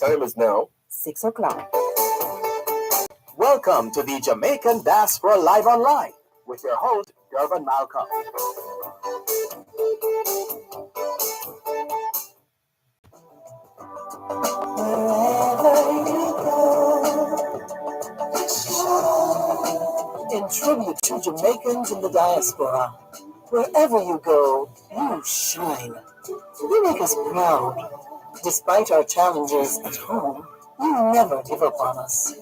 time is now 6 o'clock. Welcome to the Jamaican Diaspora Live Online with your host, Dervan Malcolm. Wherever you go, in tribute to Jamaicans in the diaspora, wherever you go, you shine. You make us proud. Despite our challenges at home, you never give up on us.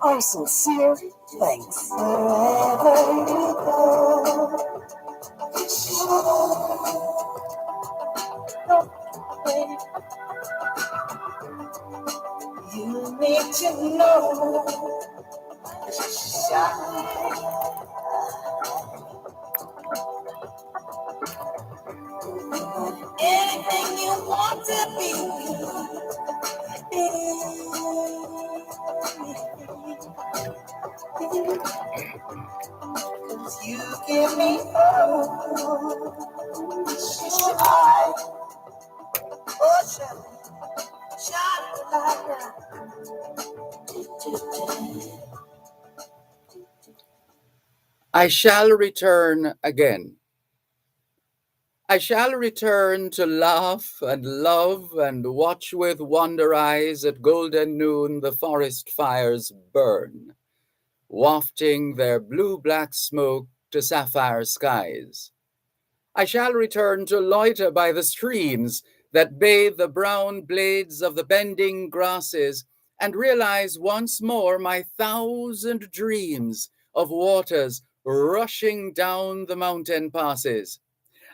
Our sincere thanks. Wherever you go, you need to know. Shine. Anything you want to be. Cause you give me hope. Shine. Oh, shine like I shall return again. I shall return to laugh and love and watch with wonder eyes at golden noon the forest fires burn, wafting their blue-black smoke to sapphire skies. I shall return to loiter by the streams that bathe the brown blades of the bending grasses and realize once more my 1,000 dreams of waters rushing down the mountain passes.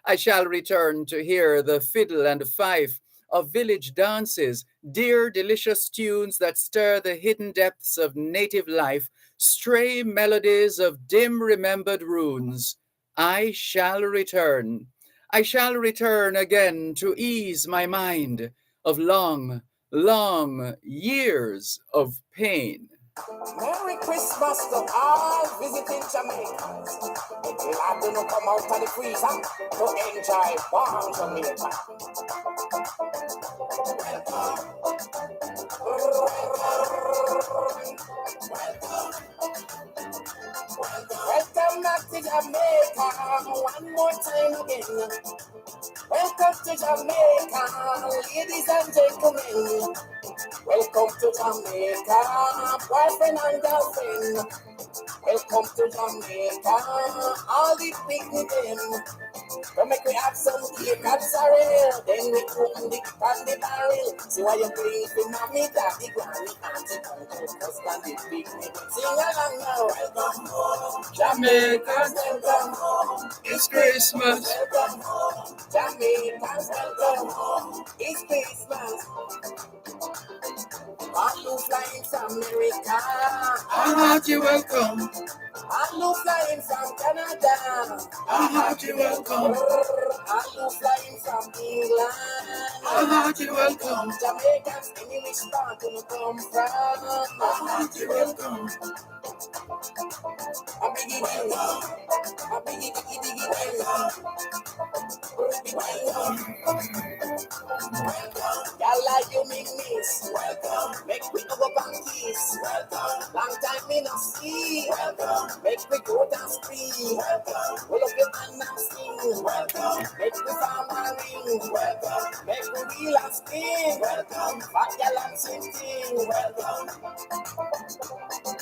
I shall return to hear the fiddle and fife of village dances, dear delicious tunes that stir the hidden depths of native life, stray melodies of dim remembered runes. I shall return. I shall return again to ease my mind of long, long years of pain. Merry Christmas to all visiting Jamaicans. Glad to come out of the freezer to enjoy warm Jamaica. Welcome back to Jamaica one more time again. Welcome to Jamaica, ladies and gentlemen. Welcome to Jamaica, boyfriend and girlfriend. Welcome to Jamaica, all the picnic them. Come make we have some cake and sorrel, then we open the pan the barrel. See why you bring for mommy, daddy, granny, auntie, uncle, husband, the picnic. Sing along now. Welcome home, Jamaicans, welcome home. it's Christmas. Welcome home, Jamaicans, welcome home. It's Christmas. All you flying from America, A hearty welcome, all you flying from Canada, a hearty welcome, all you flying from England, a hearty welcome, Jamaicans, English part you come from, a hearty welcome. a biggie welcome, a biggie diggy diggy welcome, y'all you make miss, welcome, make we go back kiss, welcome, long time me no see, welcome, make we go down spree, welcome, pull up your hand and sing, welcome, make we farm and ring, welcome, make we wheel and spin, welcome, fat gal and sing, welcome,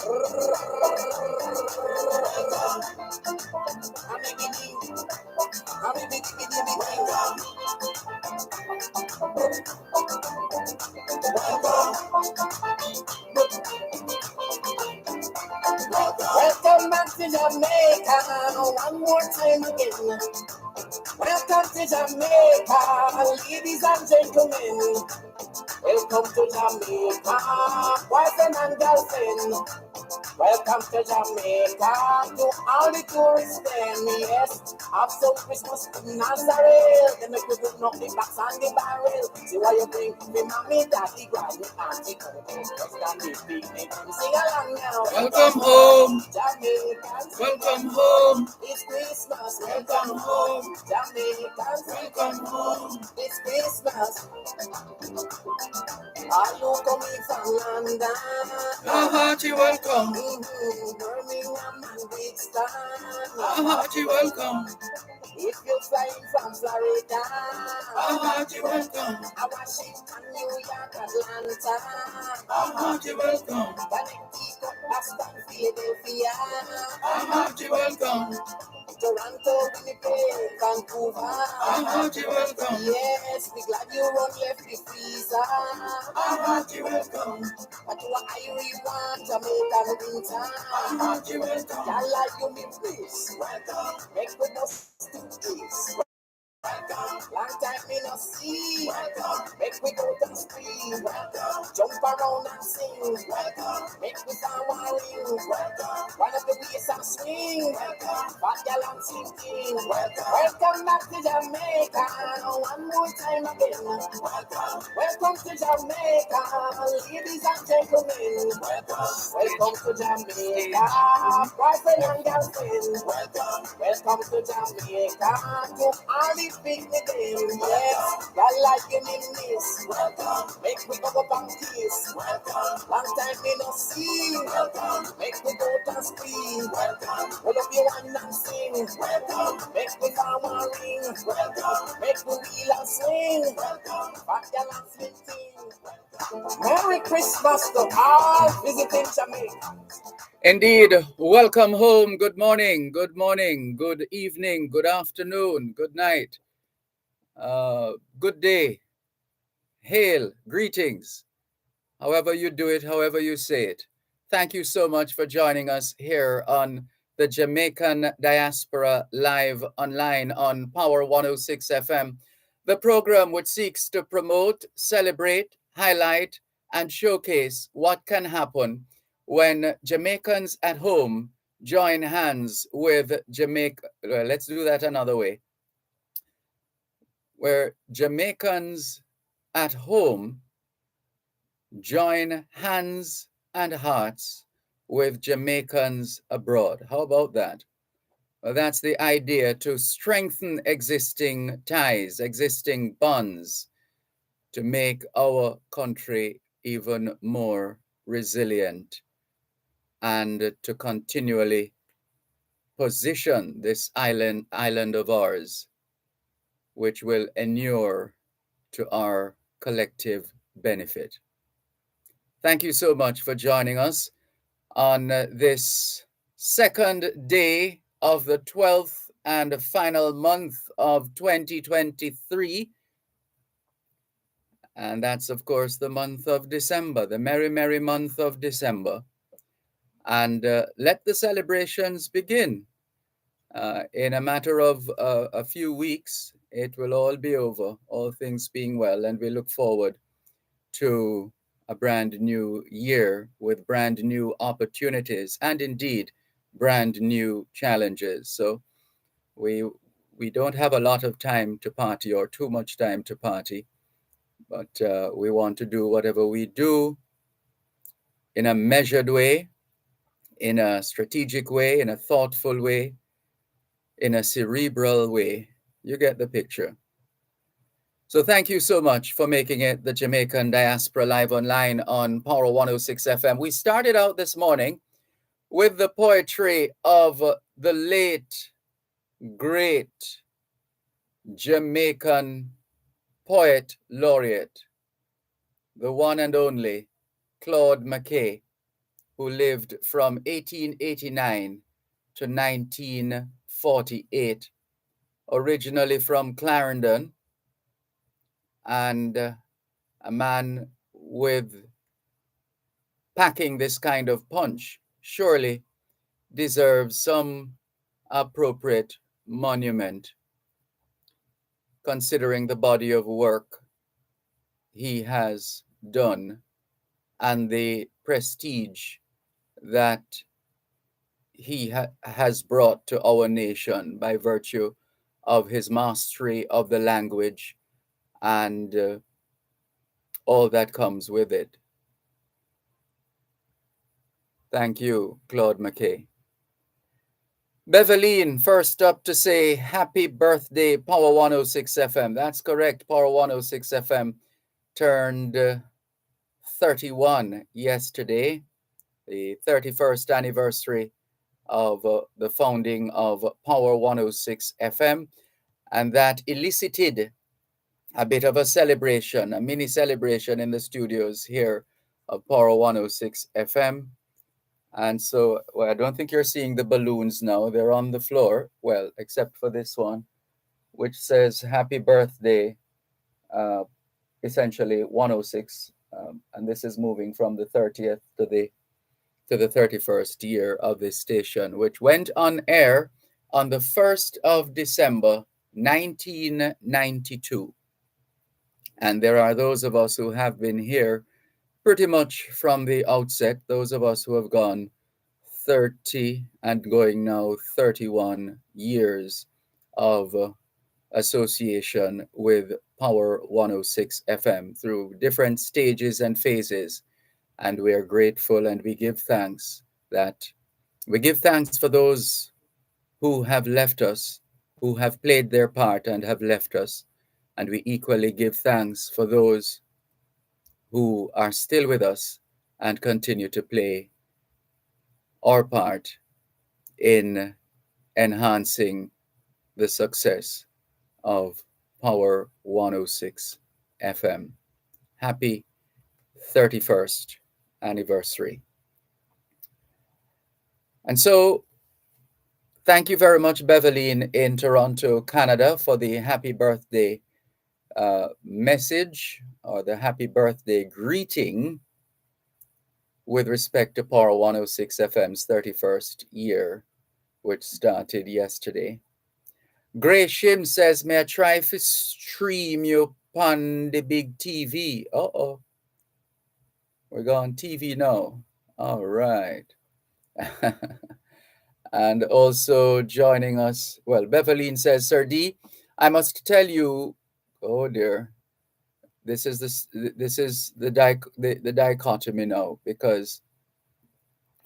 I'm welcome back to Jamaica one more time again. Welcome to Jamaica, ladies and gentlemen. Welcome to Jamaica, boyfriend and girlfriend. Welcome to Jamaica, to all the tourists then, yes. After Christmas in Nazareth, they make you put up the box and the barrel. See why you bring me mommy, daddy, granny, auntie, uncle, just and the picnic. Sing along now. Welcome home. Jamaicans, Welcome home. it's Christmas. Welcome home. Jamaicans, welcome home. It's Christmas. Are you coming from London? A hearty welcome. Birmingham and Brixton. A hearty welcome. If you're flying from Florida, A hearty welcome. Washington, New York, Atlanta, A hearty welcome. Connecticut, Boston, Philadelphia, A hearty welcome. Toronto, Winnipeg, Vancouver. A hearty welcome. Yes, we glad you won't left the freezer. A hearty welcome. But you are Irish one, Jamaican winter. A hearty welcome. Y'all like you me please. Welcome. Make we bust to peace. Welcome. Long time me no see. Welcome. Make we go to the street. Welcome. Jump around and sing. Welcome. Make we sound ring. Welcome. One of the ways and swing. Welcome. Fat gal and singing. Welcome. Welcome back to Jamaica. One more time again. Welcome. Welcome to Jamaica, ladies and gentlemen. Welcome. Welcome to Jamaica, boyfriend and girlfriend. Welcome. Welcome to Jamaica, to all the picnic them. Yes, y'all like you in this. Welcome. Make we go up and kiss. Welcome. Long time we no see. Welcome. Make we go to scream. Welcome. Hold up your hand and sing. Welcome. Make we come and ring. Welcome. Make we wheel and swing. Welcome. Fat gal and slim thing. Merry Christmas to all visiting Jamaica. Indeed. Welcome home. Good morning, good evening, good afternoon, good night, good day, hail, greetings, however you do it, however you say it. Thank you so much for joining us here on the Jamaican Diaspora live online on Power 106 FM, the program which seeks to promote, celebrate, highlight, and showcase what can happen when Jamaicans at home join hands with Jamaica. Let's do that another way. Where Jamaicans at home join hands and hearts with Jamaicans abroad. How about that? Well, that's the idea, to strengthen existing ties, existing bonds, to make our country even more resilient, and to continually position this island of ours, which will inure to our collective benefit. Thank you so much for joining us on this second day of the 12th and final month of 2023. And that's, of course, the month of December, the merry, merry month of December. And let the celebrations begin. In a matter of a few weeks, it will all be over, all things being well, and we look forward to a brand new year with brand new opportunities and indeed brand new challenges. So we don't have a lot of time to party, or too much time to party, but we want to do whatever we do in a measured way, in a strategic way, in a thoughtful way, in a cerebral way. You get the picture. So thank you so much for making it the Jamaican Diaspora live online on Power 106 FM. We started out this morning with the poetry of the late, great Jamaican poet laureate, the one and only Claude McKay, who lived from 1889 to 1948, originally from Clarendon, and a man with packing this kind of punch surely deserves some appropriate monument, considering the body of work he has done and the prestige that he has brought to our nation by virtue of his mastery of the language and all that comes with it. Thank you, Claude McKay. Beverline, first up to say happy birthday, Power 106 FM. That's correct. Power 106 FM turned 31 yesterday, the 31st anniversary of the founding of Power 106 FM. And that elicited a bit of a celebration, a mini celebration in the studios here of Power 106 FM. And so, well, I don't think you're seeing the balloons now. They're on the floor. Well, except for this one, which says happy birthday, essentially 106. And this is moving from the 30th to the 31st year of this station, which went on air on the 1st of December, 1992. And there are those of us who have been here pretty much from the outset, those of us who have gone 30 and going now 31 years of association with Power 106 FM through different stages and phases. And we are grateful and we give thanks for those who have left us, who have played their part and have left us. And we equally give thanks for those who are still with us and continue to play our part in enhancing the success of Power 106 FM. Happy 31st anniversary. And so, thank you very much, Beverline in Toronto, Canada, for the happy birthday message or the happy birthday greeting with respect to Power 106 FM's 31st year, which started yesterday. Gray Shim says, may I try to stream you on the big TV? Uh-oh. We're going TV now. All right. And also joining us, well, Beverline says, Sir D, I must tell you, oh dear, this is the dichotomy now, because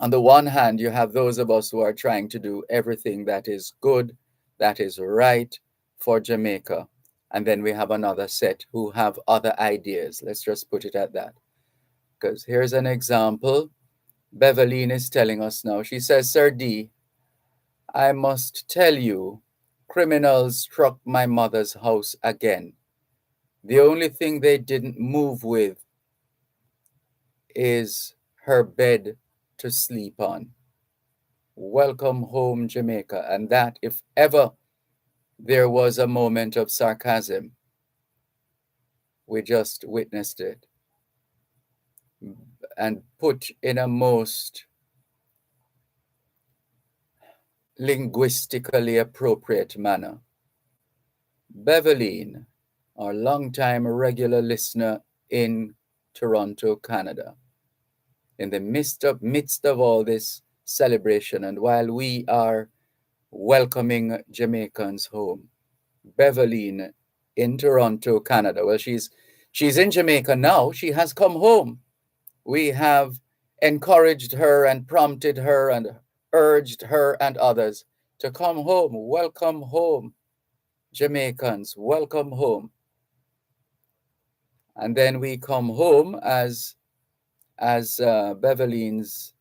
on the one hand, you have those of us who are trying to do everything that is good, that is right for Jamaica. And then we have another set who have other ideas. Let's just put it at that. Because here's an example. Beverline is telling us now. She says, Sir D, I must tell you, criminals struck my mother's house again. The only thing they didn't move with is her bed to sleep on. Welcome home, Jamaica. And that, if ever there was a moment of sarcasm, we just witnessed it. And put in a most linguistically appropriate manner. Beverline, our longtime regular listener in Toronto, Canada, in the midst of all this celebration, and while we are welcoming Jamaicans home, Beverline in Toronto, Canada, well, she's in Jamaica now. She has come home. We have encouraged her and prompted her and urged her and others to come home. Welcome home, Jamaicans. Welcome home. And then we come home as Beverline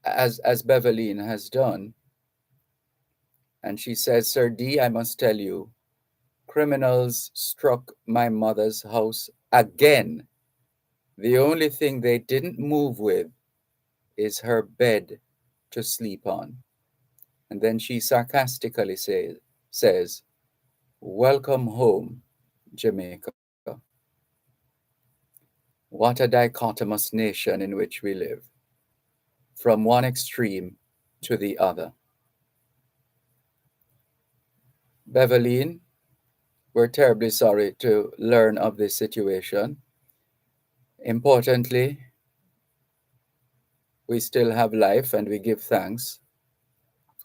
has done. And she says, Sir D, I must tell you, criminals struck my mother's house again. The only thing they didn't move with is her bed to sleep on. And then she sarcastically says, welcome home, Jamaica. What a dichotomous nation in which we live, from one extreme to the other. Beverline, we're terribly sorry to learn of this situation. Importantly, we still have life and we give thanks.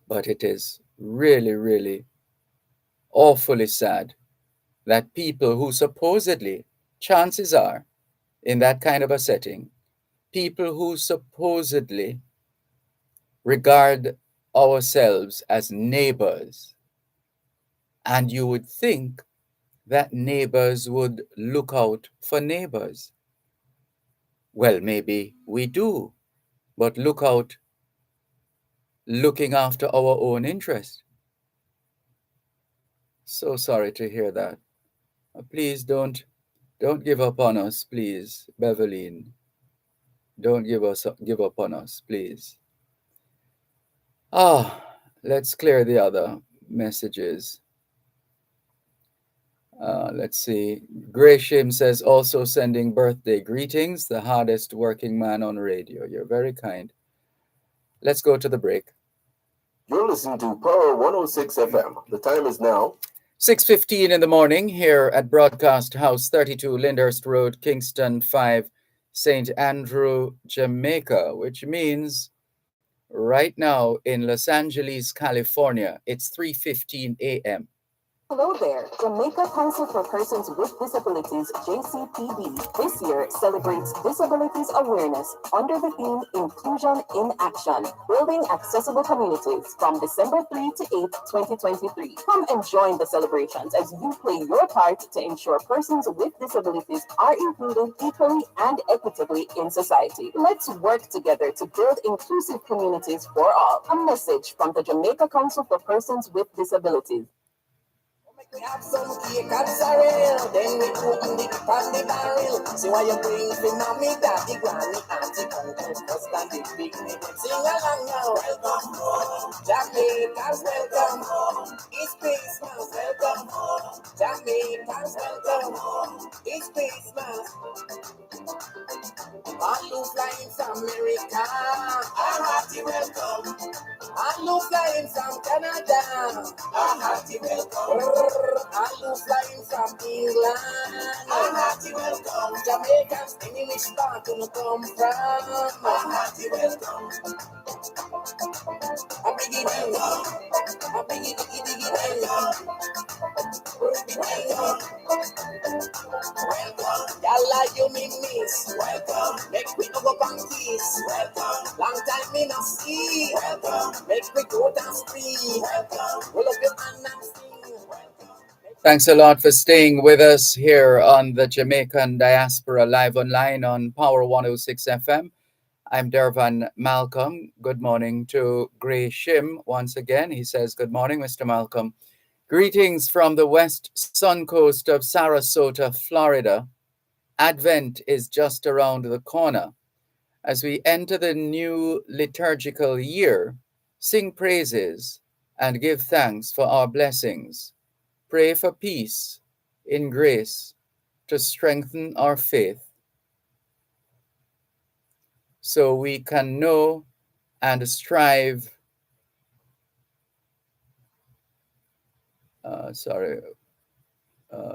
But it is really, really awfully sad that people who supposedly, chances are, in that kind of a setting, people who supposedly regard ourselves as neighbors, and you would think that neighbors would look out for neighbors. Well, maybe we do, but look out looking after our own interest. So sorry to hear that. Please don't give up on us, please, Beverline. Don't give up on us, please. Ah, let's clear the other messages. Let's see. Gresham says, also sending birthday greetings, the hardest working man on radio. You're very kind. Let's go to the break. You're listening to Power 106 FM. The time is now 6:15 in the morning here at Broadcast House 32 Lyndhurst Road, Kingston 5, St. Andrew, Jamaica, which means right now in Los Angeles, California, it's 3:15 a.m. Hello there. Jamaica Council for Persons with Disabilities, JCPD, this year celebrates Disabilities Awareness under the theme Inclusion in Action, Building Accessible Communities from December 3 to 8, 2023. Come and join the celebrations as you play your part to ensure persons with disabilities are included equally and equitably in society. Let's work together to build inclusive communities for all. A message from the Jamaica Council for Persons with Disabilities. We have some cake and sorrel, then we open the cup and the barrel. See why you bring for mommy, daddy, granny, auntie, uncle, husband, the big neighbor. Sing along now. Welcome home, Jamaicans, welcome home. It's Christmas, welcome home. Jamaicans, welcome home. It's Christmas. All who flying from America, a hearty welcome. All who flying from Canada, a hearty welcome. All who flying from England, a hearty welcome. Jamaicans, any which part you come from, a hearty welcome. A biggie welcome, a biggie diggy diggy welcome. Welcome, y'all like you me miss. Welcome, make we go up and kiss. Welcome, long time me not see. Welcome, make we go down street. Welcome, pull up your hand and sing. Welcome. Thanks a lot for staying with us here on the Jamaican Diaspora live online on Power 106 FM. I'm Dervan Malcolm. Good morning to Gray Shim once again. He says, good morning, Mr. Malcolm. Greetings from the west sun coast of Sarasota, Florida. Advent is just around the corner. As we enter the new liturgical year, sing praises and give thanks for our blessings. Pray for peace in grace to strengthen our faith so we can know and strive.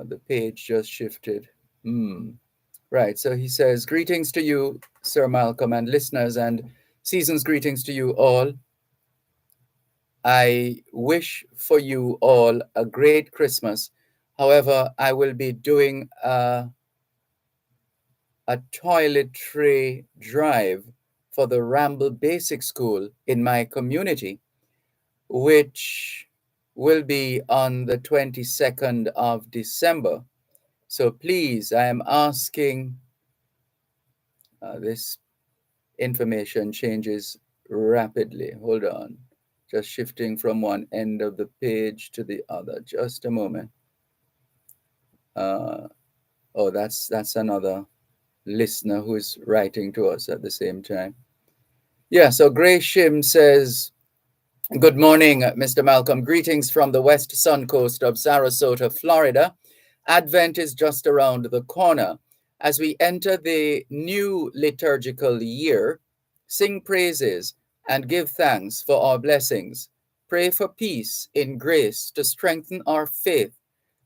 The page just shifted. Right, so he says, greetings to you, Sir Malcolm, and listeners, and season's greetings to you all. I wish for you all a great Christmas. However, I will be doing a toiletry drive for the Ramble Basic School in my community, which will be on the 22nd of December. So please, I am asking, this information changes rapidly. Hold on. Just shifting from one end of the page to the other. Just a moment. Oh, that's another listener who is writing to us at the same time. Yeah, so Gray Shim says, good morning, Mr. Malcolm. Greetings from the west sun coast of Sarasota, Florida. Advent is just around the corner. As we enter the new liturgical year, sing praises and give thanks for our blessings. Pray for peace in grace to strengthen our faith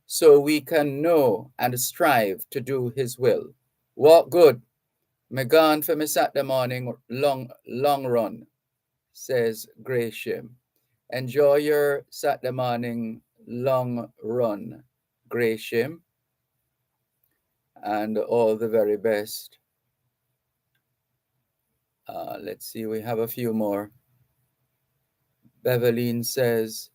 so we can know and strive to do his will. Walk good, Me gone for me Saturday morning long run, says Gray Shim. Enjoy your Saturday morning long run, Gray Shim, and all the very best. Let's see, we have a few more. Beverline says,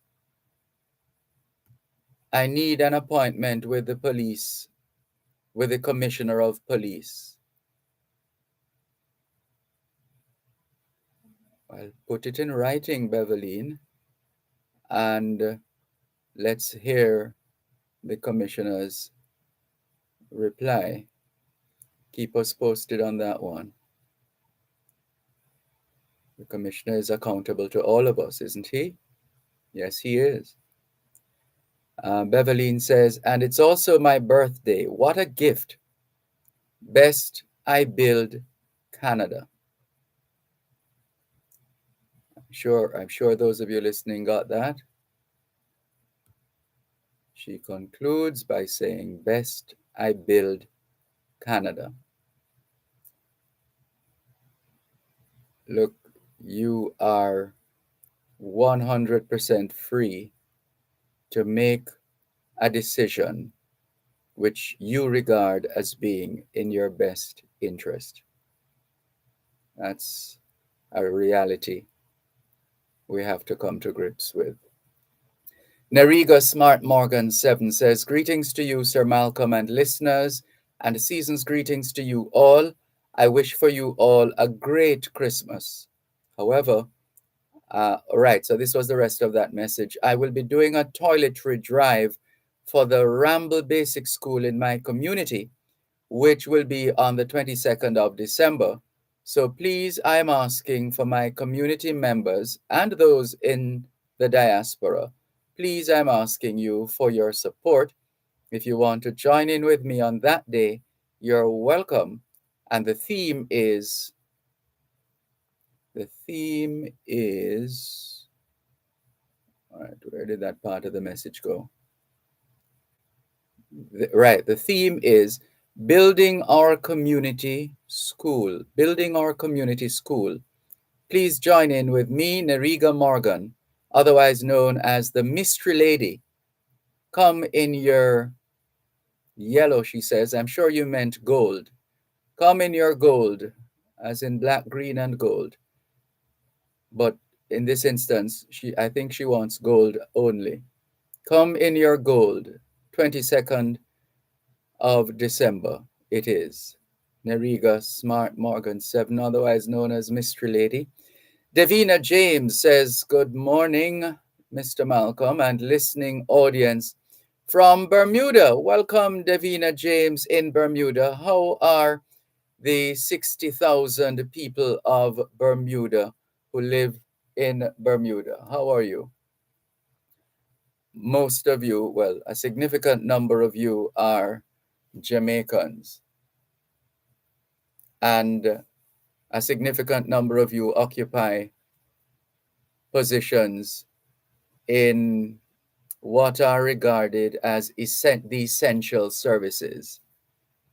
I need an appointment with the police, with the commissioner of police. I'll put it in writing, Beverline, and let's hear the commissioner's reply. Keep us posted on that one. The commissioner is accountable to all of us, isn't he? Yes, he is. Beverline says, and it's also my birthday. What a gift. Best I Build Canada. I'm sure those of you listening got that. She concludes by saying, Best I Build Canada. Look, you are 100% free to make a decision which you regard as being in your best interest. That's a reality we have to come to grips with. Nariga Smart Morgan 7 says, greetings to you, Sir Malcolm, and listeners, and season's greetings to you all. I wish for you all a great Christmas. However, right, so this was the rest of that message. I will be doing a toiletry drive for the Ramble Basic School in my community, which will be on the 22nd of December. So please, I'm asking for my community members and those in the diaspora, please, I'm asking you for your support. If you want to join in with me on that day, you're welcome. And the theme is, all right, where did that part of the message go? The theme is building our community school. Building our community school. Please join in with me, Nariga Morgan, otherwise known as the Mystery Lady. Come in your yellow, she says. I'm sure you meant gold. Come in your gold, as in black, green, and gold. But in this instance, I think she wants gold only. Come in your gold, 22nd of December, it is. Nariga Smart Morgan 7, otherwise known as Mystery Lady. Davina James says, good morning, Mr. Malcolm, and listening audience from Bermuda. Welcome, Davina James in Bermuda. How are the 60,000 people of Bermuda who live in Bermuda? How are you? Most of you, well, a significant number of you are Jamaicans, and a significant number of you occupy positions in what are regarded as the essential services.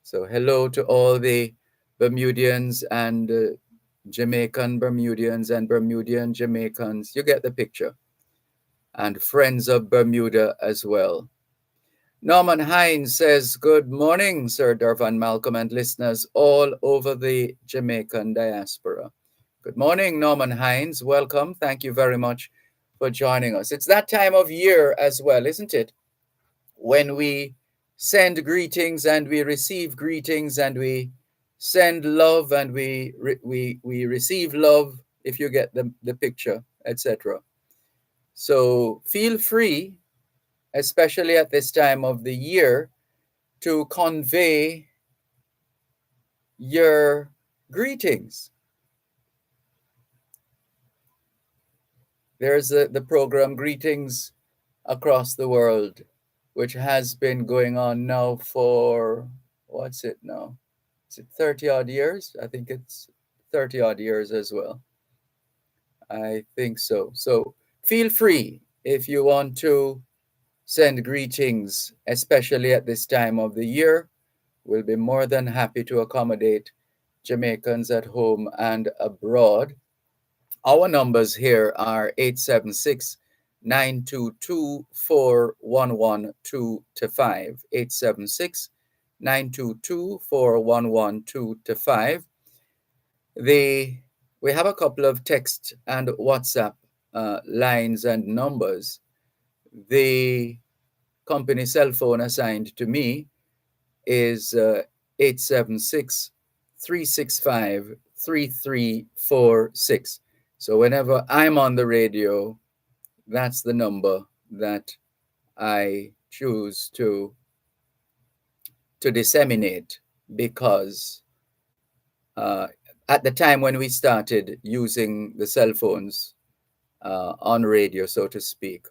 So hello to all the Bermudians and Jamaican Bermudians and Bermudian Jamaicans. You get the picture. And friends of Bermuda as well. Norman Hines says, good morning, Sir Dervan, Malcolm, and listeners all over the Jamaican diaspora. Good morning, Norman Hines. Welcome. Thank you very much for joining us. It's that time of year as well, isn't it? When we send greetings and we receive greetings and we send love and we receive love, if you get the picture, etc. So feel free, especially at this time of the year, to convey your greetings. There's the program Greetings Across the World, which has been going on now for, what's it now? Is it 30 odd years? I think it's 30 odd years as well. I think so. So feel free if you want to send greetings, especially at this time of the year. We'll be more than happy to accommodate Jamaicans at home and abroad. Our numbers here are 876-922-4112-5. 876-922-4112-5. We have a couple of text and WhatsApp lines and numbers. The company cell phone assigned to me is 876-365-3346. So whenever I'm on the radio, that's the number that I choose to disseminate, because at the time when we started using the cell phones on radio, so to speak,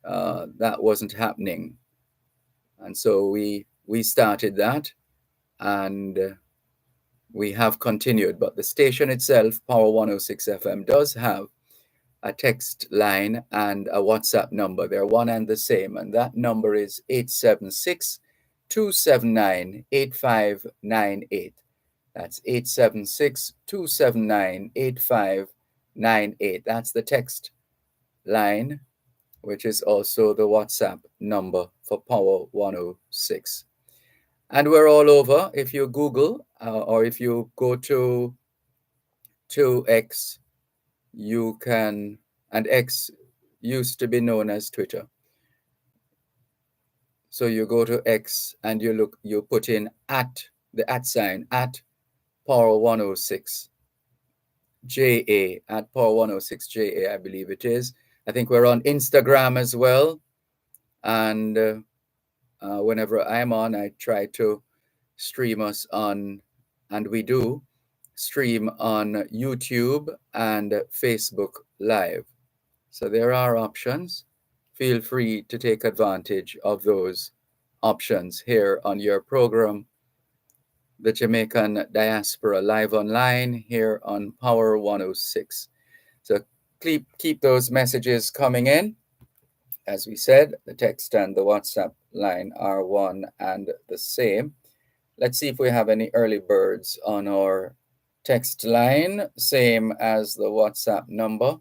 that wasn't happening. And so we started that, and we have continued. But the station itself, Power 106 FM, does have a text line and a WhatsApp number. They're one and the same, and that number is 876-279-8598. That's 876-279-8598. That's the text line, which is also the WhatsApp number for Power 106. And we're all over. If you Google or if you go to X, you can, and X used to be known as Twitter. So you go to X and you put in the @ sign, @Power 106 JA, @Power 106 JA, I believe it is. I think we're on Instagram as well. And whenever I'm on, I try to stream us on, and we do stream on YouTube and Facebook Live. So there are options. Feel free to take advantage of those options here on your program, the Jamaican Diaspora Live Online, here on Power 106. So keep those messages coming in. As we said, the text and the WhatsApp line are one and the same. Let's see if we have any early birds on our text line, same as the WhatsApp number,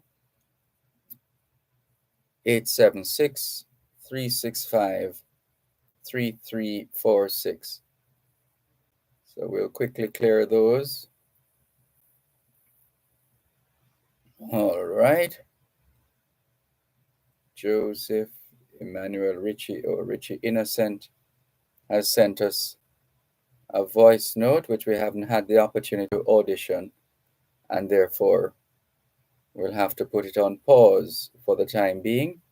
876-365-3346. So we'll quickly clear those. All right. Joseph Emmanuel Richie Innocent has sent us a voice note, which we haven't had the opportunity to audition, and therefore we'll have to put it on pause for the time being.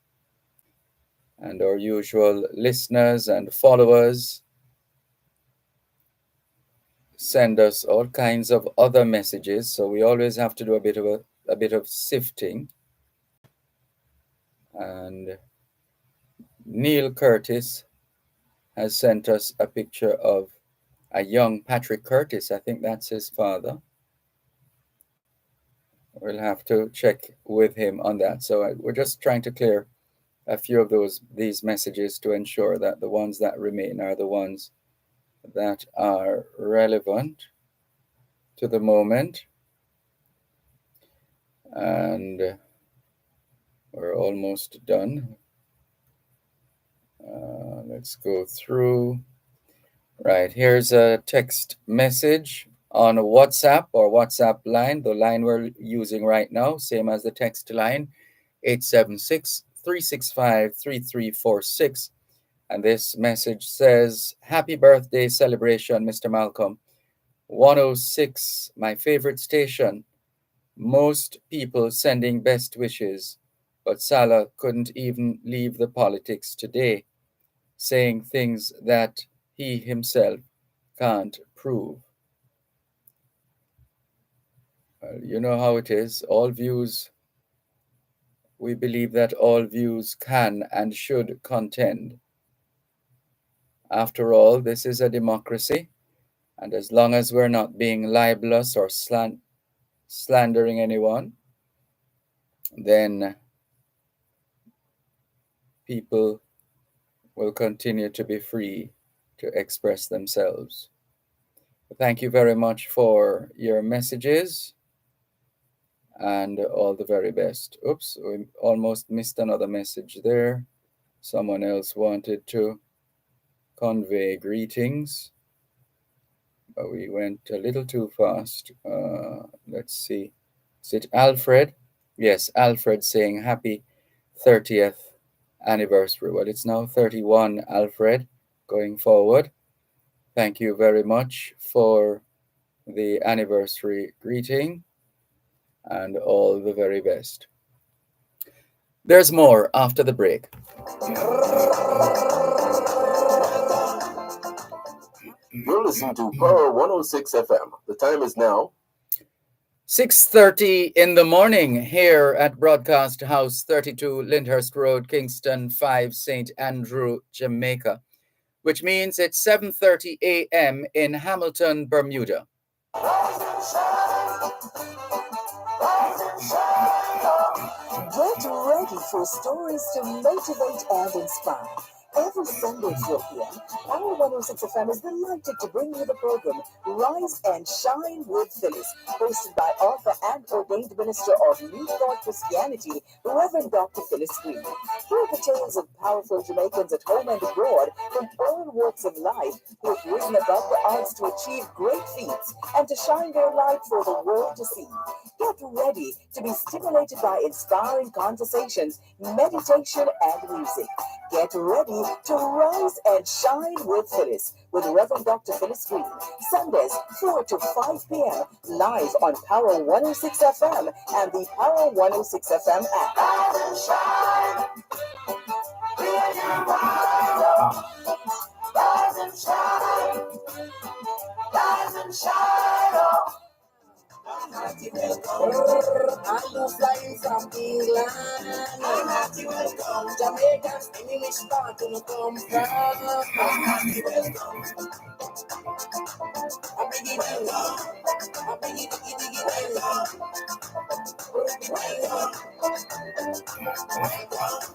And our usual listeners and followers send us all kinds of other messages, so we always have to do a bit of sifting. And Neil Curtis has sent us a picture of a young Patrick Curtis. I think that's his father. We'll have to check with him on that. So we're just trying to clear a few of these messages to ensure that the ones that remain are the ones that are relevant to the moment. And we're almost done. Let's go through. Right, here's a text message on WhatsApp or WhatsApp line, the line we're using right now, same as the text line, 876-365-3346. And this message says, "Happy birthday celebration, Mr. Malcolm. 106, my favorite station. Most people sending best wishes, but Salah couldn't even leave the politics today, saying things that he himself can't prove." Well, you know how it is. All views, we believe that all views can and should contend. After all, this is a democracy, and as long as we're not being libelous or slandering anyone, then people will continue to be free to express themselves. Thank you very much for your messages and all the very best. Oops, we almost missed another message there. Someone else wanted to convey greetings, but we went a little too fast. Let's see. Is it Alfred? Yes, Alfred saying happy 30th anniversary. Well, it's now 31, Alfred, going forward. Thank you very much for the anniversary greeting and all the very best. There's more after the break. You're listening to Power 106 FM. The time is now 6:30 in the morning here at Broadcast House 32 Lyndhurst Road, Kingston 5, St. Andrew, Jamaica, which means it's 7:30 a.m. in Hamilton, Bermuda. Get ready for stories to motivate and inspire. Every Sunday, 4 p.m., Power 106 FM is delighted to bring you the program Rise and Shine with Phyllis, hosted by author and ordained minister of New Thought Christianity, Reverend Dr. Phyllis Green. Hear the tales of powerful Jamaicans at home and abroad from all walks of life who have risen above the odds to achieve great feats and to shine their light for the world to see. Get ready to be stimulated by inspiring conversations, meditation, and music. Get ready to rise and shine with Phyllis with Reverend Dr. Phyllis Green. Sundays, 4 to 5 p.m. live on Power 106 FM and the Power 106 FM app. Rise and shine. Rise and shine. Rise and shine. I'm happy welcome. I'm flying from England. I'm happy welcome. Jamaicans, English part to come from. I'm happy welcome. I'm biggie welcome. I'm biggie welcome.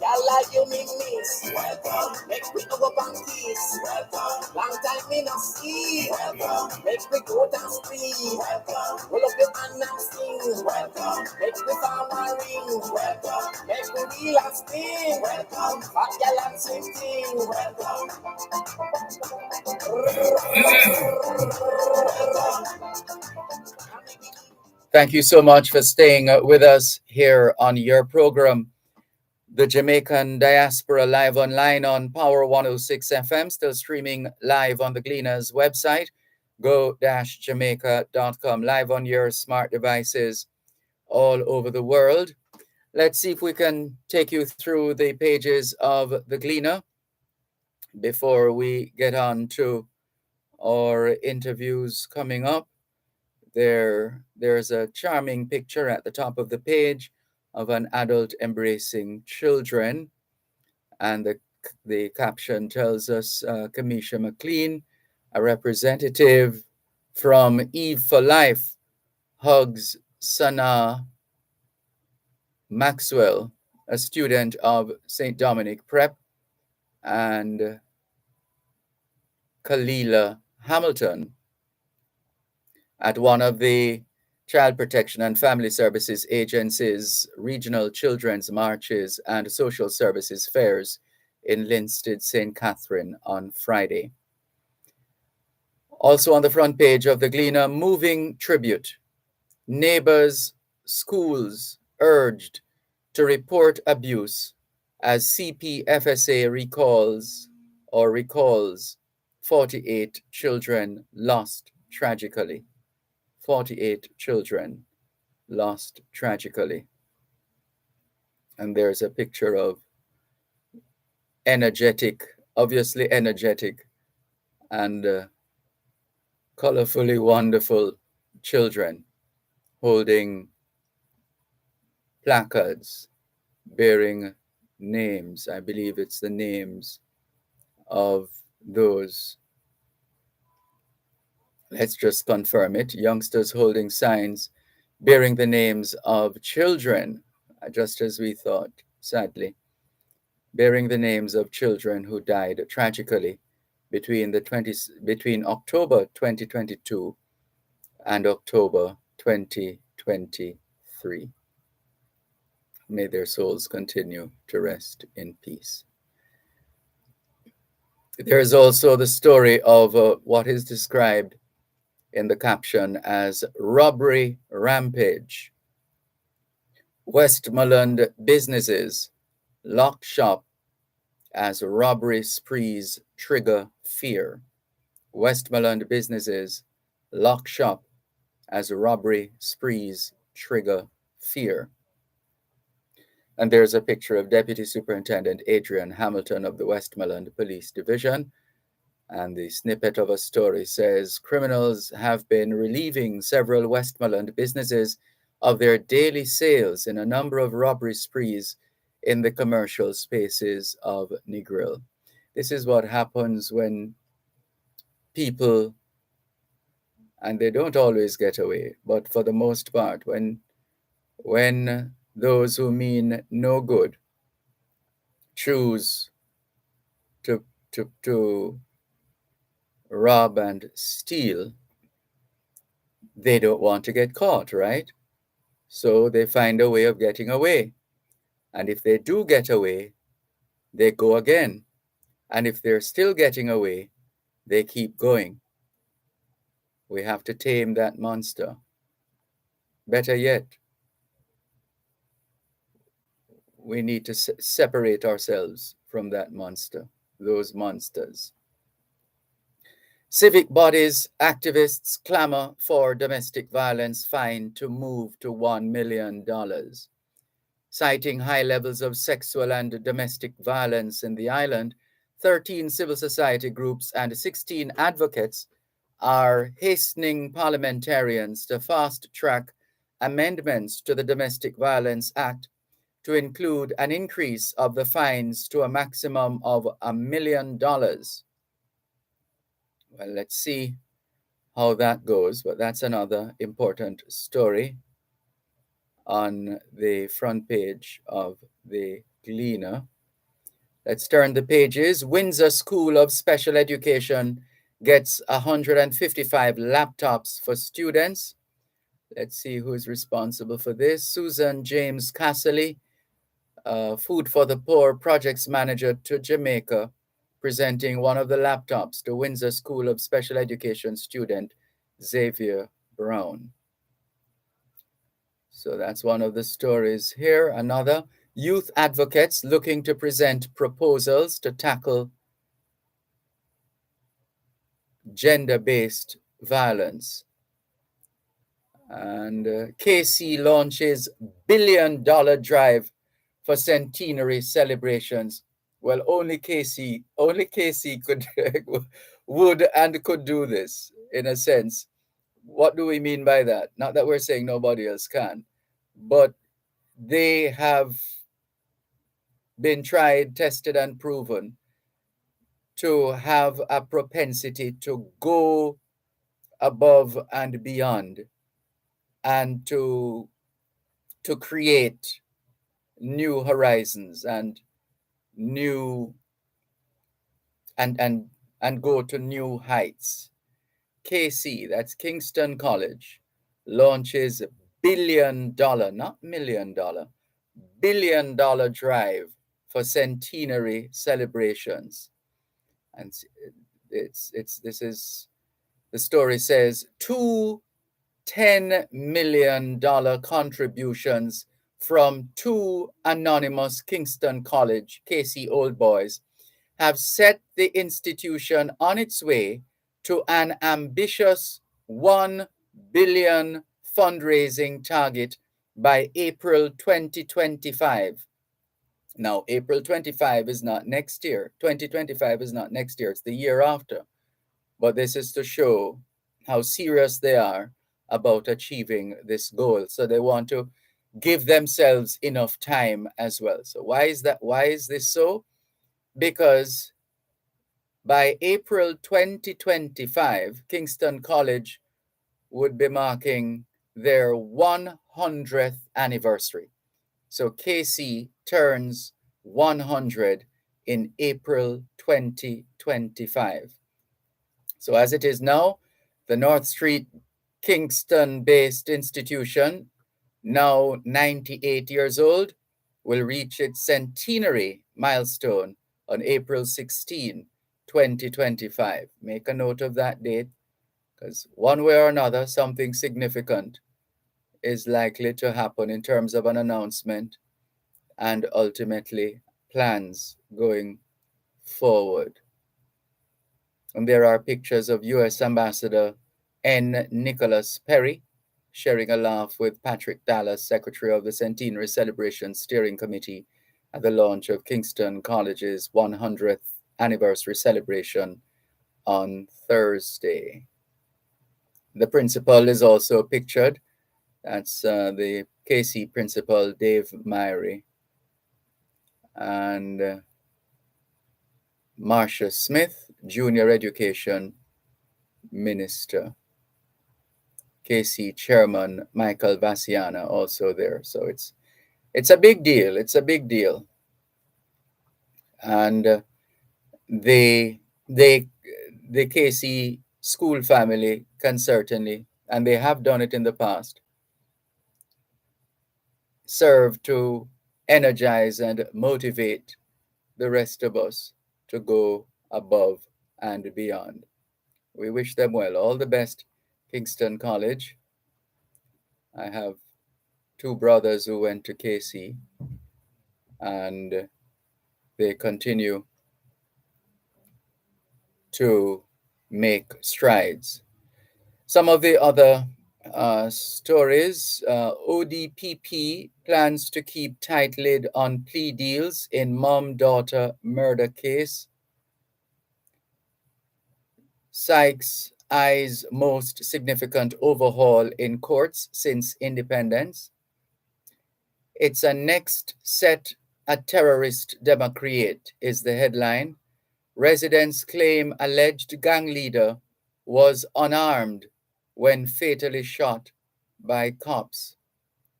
Y'all like you me miss. Welcome. Make me go up and kiss. Welcome. Long time me not see. Welcome. Make me go down street. Welcome. Roll up your hand and sing. Welcome. Make me farm and ring. Welcome. Make me reel and spin. Welcome. Fat gal and swing thing. Welcome. Thank you so much for staying with us here on your program, the Jamaican Diaspora, live online on Power 106 FM, still streaming live on the Gleaner's website, go-jamaica.com, live on your smart devices all over the world. Let's see if we can take you through the pages of the Gleaner before we get on to our interviews coming up. There's a charming picture at the top of the page of an adult embracing children, and the caption tells us Kamisha McLean, a representative from Eve for Life, hugs Sana Maxwell, a student of St. Dominic Prep, and Kalila Hamilton at one of the Child Protection and Family Services Agency's regional children's marches and social services fairs in Linstead, St. Catherine on Friday. Also on the front page of the Gleaner, moving tribute. Neighbors, schools urged to report abuse as CPFSA recalls 48 children lost tragically. 48 children lost tragically. And there's a picture of obviously energetic and colorfully wonderful children holding placards bearing names. I believe it's the names of those. Let's just confirm it. Youngsters holding signs bearing the names of children, just as we thought, sadly, bearing the names of children who died tragically between October 2022 and October 2023. May their souls continue to rest in peace. There is also the story of what is described in the caption as robbery rampage. Westmoreland businesses lock shop as robbery sprees trigger fear. Westmoreland businesses lock shop as robbery sprees trigger fear. And there's a picture of Deputy Superintendent Adrian Hamilton of the Westmoreland Police Division. And the snippet of a story says, criminals have been relieving several Westmoreland businesses of their daily sales in a number of robbery sprees in the commercial spaces of Negril. This is what happens when people, and they don't always get away, but for the most part, when those who mean no good choose to rob and steal, they don't want to get caught, right? So they find a way of getting away. And if they do get away, they go again. And if they're still getting away, they keep going. We have to tame that monster. Better yet, we need to separate ourselves from that monster, those monsters. Civic bodies, activists clamor for domestic violence fine to move to $1 million. Citing high levels of sexual and domestic violence in the island, 13 civil society groups and 16 advocates are hastening parliamentarians to fast-track amendments to the Domestic Violence Act to include an increase of the fines to a maximum of $1 million. Well, let's see how that goes, but that's another important story on the front page of the Gleaner. Let's turn the pages. Windsor School of Special Education gets 155 laptops for students. Let's see who's responsible for this. Susan James Casserly, Food for the Poor Projects Manager to Jamaica, presenting one of the laptops to Windsor School of Special Education student Xavier Brown. So that's one of the stories here. Another, youth advocates looking to present proposals to tackle gender-based violence. And KC launches billion-dollar drive for centenary celebrations. Well, only KC could would and could do this in a sense. What do we mean by that? Not that we're saying nobody else can, but they have been tried, tested, and proven to have a propensity to go above and beyond and to create new horizons and new and go to new heights. KC, that's Kingston College, launches billion-dollar, not $1 million, billion-dollar drive for centenary celebrations. And the story says 2 $10 million contributions from 2 anonymous Kingston College, KC Old Boys, have set the institution on its way to an ambitious $1 billion fundraising target by April 2025. Now, April 25 is not next year. 2025 is not next year. It's the year after. But this is to show how serious they are about achieving this goal. So they want to give themselves enough time as well. So why is that? Why is this so? Because by April 2025, Kingston College would be marking their 100th anniversary. So KC turns 100 in April 2025. So as it is now, the North Street Kingston-based institution, now 98 years old, will reach its centenary milestone on April 16, 2025. Make a note of that date, because one way or another, something significant is likely to happen in terms of an announcement and ultimately plans going forward. And there are pictures of U.S. Ambassador N. Nicholas Perry sharing a laugh with Patrick Dallas, Secretary of the Centenary Celebration Steering Committee, at the launch of Kingston College's 100th anniversary celebration on Thursday. The principal is also pictured. That's the KC principal, Dave Myrie, and Marcia Smith, Junior Education Minister. KC Chairman Michael Vassiana also there. So it's a big deal. It's a big deal. And the KC school family can certainly, and they have done it in the past, serve to energize and motivate the rest of us to go above and beyond. We wish them well. All the best, Kingston College. I have two brothers who went to KC, and they continue to make strides. Some of the other stories, ODPP plans to keep tight lid on plea deals in mom-daughter murder case. Sykes eyes most significant overhaul in courts since independence. It's a next set a terrorist demo create is the headline. Residents claim alleged gang leader was unarmed when fatally shot by cops.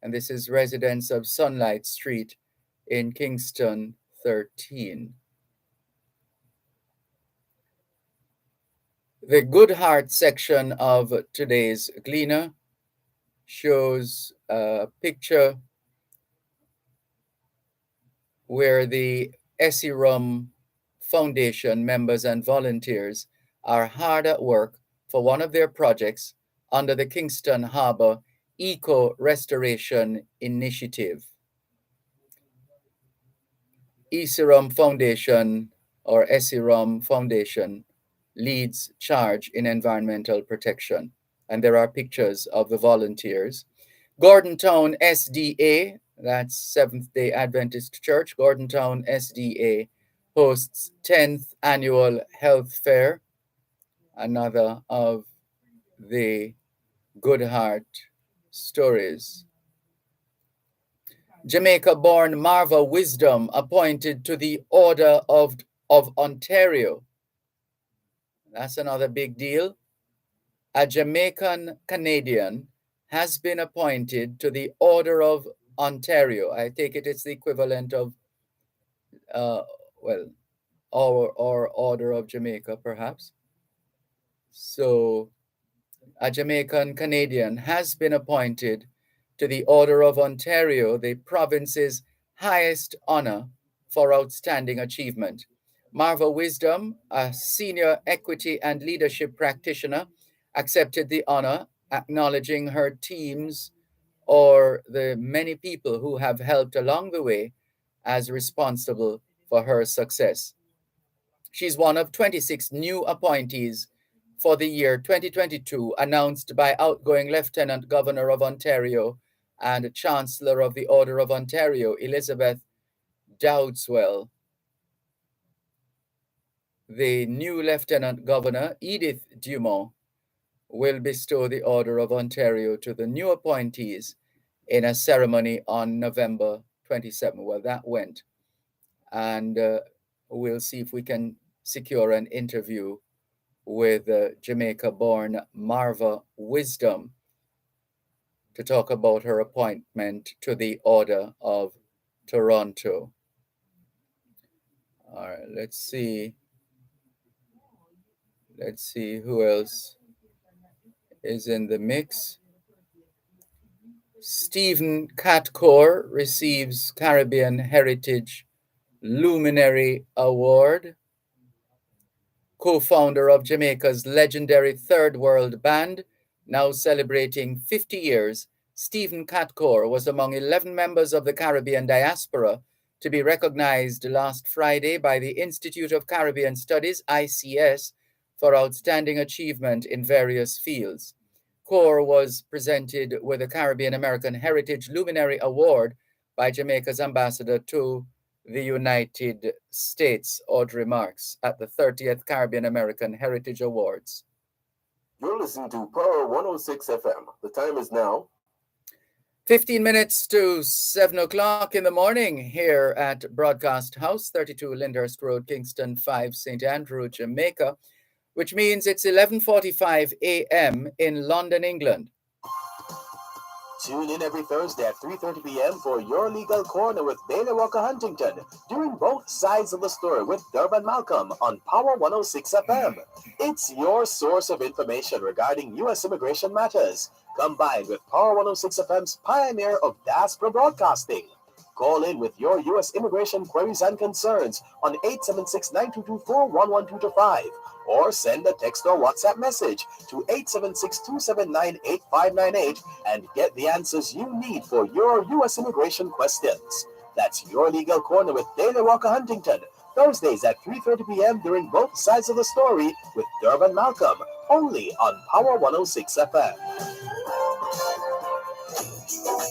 And this is residents of Sunlight Street in Kingston 13. The Good Heart section of today's Gleaner shows a picture where the Esirum Foundation members and volunteers are hard at work for one of their projects under the Kingston Harbor Eco Restoration Initiative. Esirum Foundation, or Esirum Foundation, leads charge in environmental protection. And there are pictures of the volunteers. Gordontown SDA, that's Seventh-day Adventist Church, Gordontown SDA, hosts 10th Annual Health Fair, another of the Good Heart stories. Jamaica-born Marva Wisdom appointed to the Order of Ontario. That's another big deal. A Jamaican Canadian has been appointed to the Order of Ontario. I take it it's the equivalent of, our Order of Jamaica, perhaps. So a Jamaican Canadian has been appointed to the Order of Ontario, the province's highest honor for outstanding achievement. Marva Wisdom, a senior equity and leadership practitioner, accepted the honor, acknowledging her teams or the many people who have helped along the way as responsible for her success. She's one of 26 new appointees for the year 2022 announced by outgoing Lieutenant Governor of Ontario and Chancellor of the Order of Ontario, Elizabeth Dowdeswell. The new Lieutenant Governor, Edith Dumont, will bestow the Order of Ontario to the new appointees in a ceremony on November 27. Well, that went. And we'll see if we can secure an interview with Jamaica-born Marva Wisdom to talk about her appointment to the Order of Toronto. All right, let's see. Let's see who else is in the mix. Stephen Catcore receives Caribbean Heritage Luminary Award. Co-founder of Jamaica's legendary Third World Band, now celebrating 50 years, Stephen Catcore was among 11 members of the Caribbean Diaspora to be recognized last Friday by the Institute of Caribbean Studies, ICS, for outstanding achievement in various fields. Core was presented with the Caribbean American Heritage Luminary Award by Jamaica's ambassador to the United States, Audrey Marks, at the 30th Caribbean American Heritage Awards. You're listening to Power 106 FM. The time is now 15 minutes to 7 o'clock in the morning here at Broadcast House, 32 Lyndhurst Road, Kingston 5, St. Andrew, Jamaica, which means it's 11:45 a.m. in London, England. Tune in every Thursday at 3:30 p.m. for Your Legal Corner with Bailey Walker Huntington, doing both sides of the story with Dervan Malcolm on Power 106 FM. It's your source of information regarding U.S. immigration matters, combined with Power 106 FM's pioneer of diaspora broadcasting. Call in with your U.S. immigration queries and concerns on 876-9224-11225 or send a text or WhatsApp message to 876-279-8598 and get the answers you need for your U.S. immigration questions. That's Your Legal Corner with Bailey Walker Huntington, Thursdays at 3:30 p.m. during both sides of the story with Dervan Malcolm, only on Power 106 FM.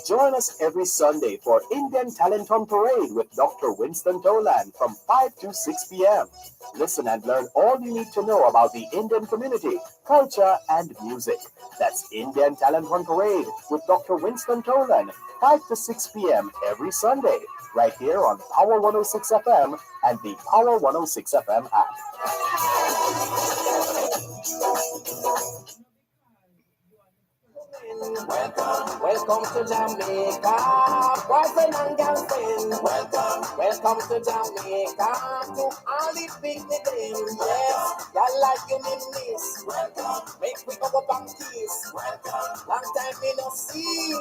Join us every Sunday for Indian Talent on Parade with Dr. Winston Tolan from 5 to 6 p.m. Listen and learn all you need to know about the Indian community, culture, and music. That's Indian Talent on Parade with Dr. Winston Tolan, 5 to 6 p.m. every Sunday, right here on Power 106 FM and the Power 106 FM app. Welcome to Jamaica, boyfriend and girlfriend. Welcome to Jamaica, to all the picnic them. Yes, y'all like you me miss. Make we go up and kiss. Long time we no see.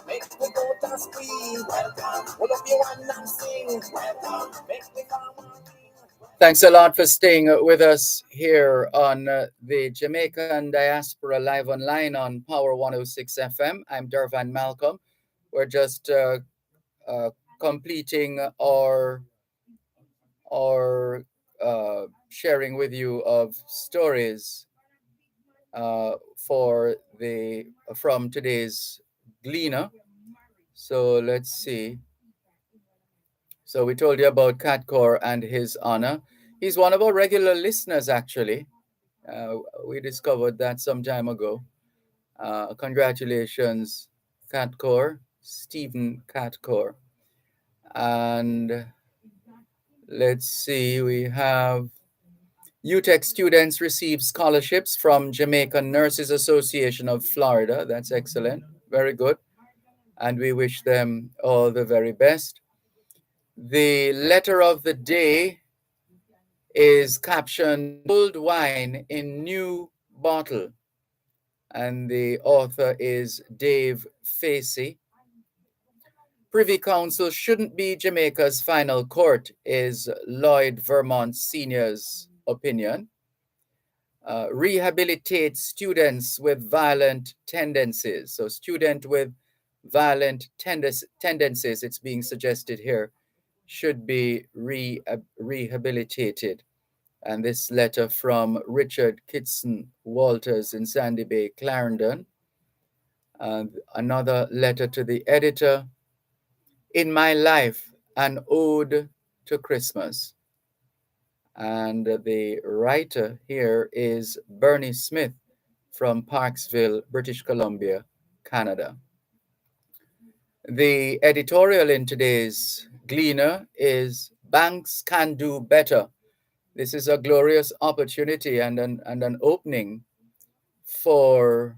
Make we go to spree. Pull up your one and sing. Make we come on. Thanks a lot for staying with us here on the Jamaican Diaspora Live Online on Power 106 FM. I'm Dervan Malcolm. We're just completing our sharing with you of stories from today's Gleaner. So let's see. So we told you about Catcore and his honor. He's one of our regular listeners, actually. We discovered that some time ago. Congratulations, Catcore, Stephen Catcore. And let's see, we have UTEC students receive scholarships from Jamaican Nurses Association of Florida. That's excellent. Very good. And we wish them all the very best. The letter of the day is captioned Old Wine in New Bottle. And the author is Dave Facey. Privy Council shouldn't be Jamaica's final court, is Lloyd Vermont Sr.'s opinion. Rehabilitate students with violent tendencies. So student with violent tendencies, it's being suggested here, should be rehabilitated. And this letter from Richard Kitson Walters in Sandy Bay, Clarendon. Another letter to the editor. In My Life, an Ode to Christmas. And the writer here is Bernie Smith from Parksville, British Columbia, Canada. The editorial in today's Gleaner is Banks Can Do Better. This is a glorious opportunity and an opening for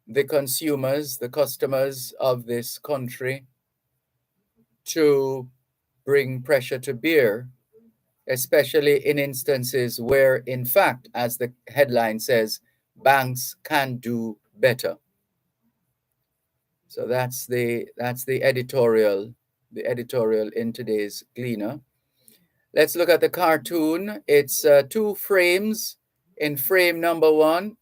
the consumers, the customers of this country to bring pressure to bear especially in instances where, in fact, as the headline says, banks can do better. So that's the editorial in today's Gleaner. Let's look at the cartoon. It's two frames. In frame number one,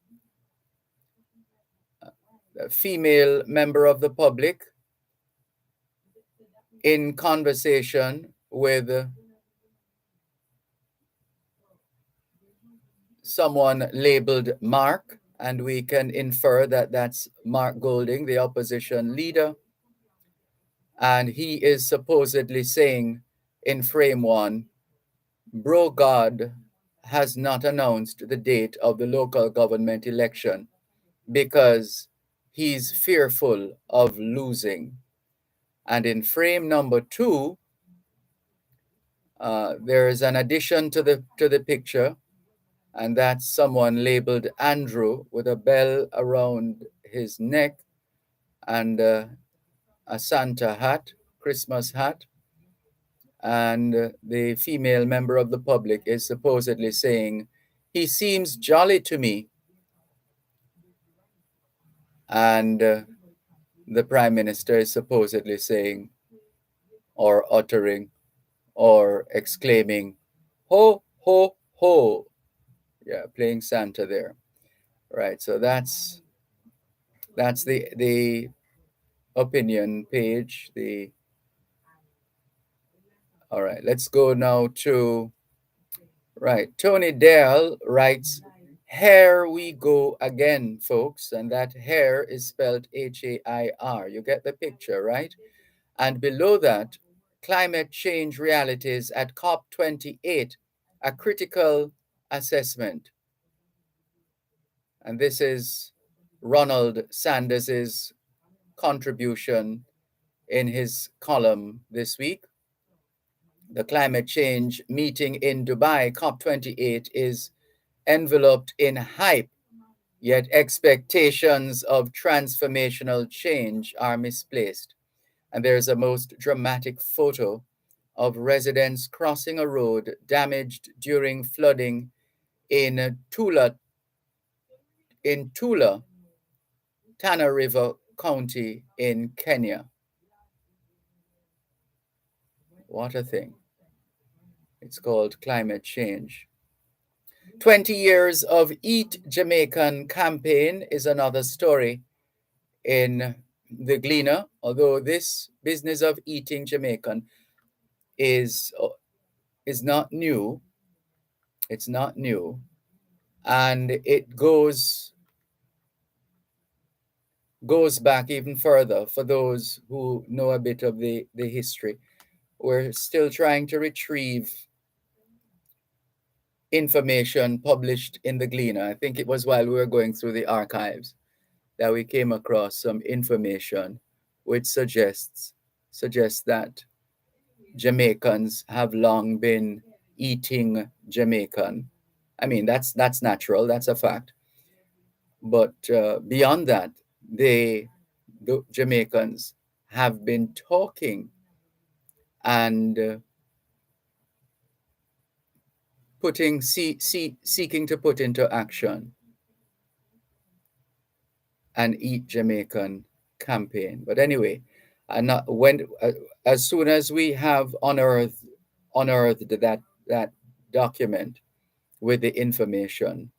a female member of the public in conversation with someone labeled Mark, and we can infer that that's Mark Golding, the opposition leader. And he is supposedly saying in frame one, Bro God has not announced the date of the local government election because he's fearful of losing. And in frame number two, there is an addition to the picture, and that's someone labeled Andrew with a bell around his neck and a Santa hat, Christmas hat. And the female member of the public is supposedly saying, he seems jolly to me. And the prime minister is supposedly saying, or uttering, or exclaiming, ho, ho, ho. Yeah, playing Santa there. Right, so that's the opinion page. All right, let's go now to, right, Tony Dale writes, here we go again, folks. And that hair is spelled H-A-I-R. You get the picture, right? And below that, climate change realities at COP28, a critical assessment. And this is Ronald Sanders's contribution in his column this week. The climate change meeting in Dubai, COP28, is enveloped in hype, yet expectations of transformational change are misplaced. And there's a most dramatic photo of residents crossing a road damaged during flooding in Tula, Tana River County in Kenya. What a thing. It's called climate change. 20 years of Eat Jamaican campaign is another story in the Gleaner, although this business of eating Jamaican is not new. It's not new. And it goes back even further for those who know a bit of the history. We're still trying to retrieve information published in the Gleaner. I think it was while we were going through the archives that we came across some information which suggests that Jamaicans have long been eating Jamaican. I mean, that's natural, that's a fact. But beyond that, the Jamaicans have been talking and seeking to put into action an Eat Jamaican campaign. But anyway, as soon as we have unearthed that document with the information,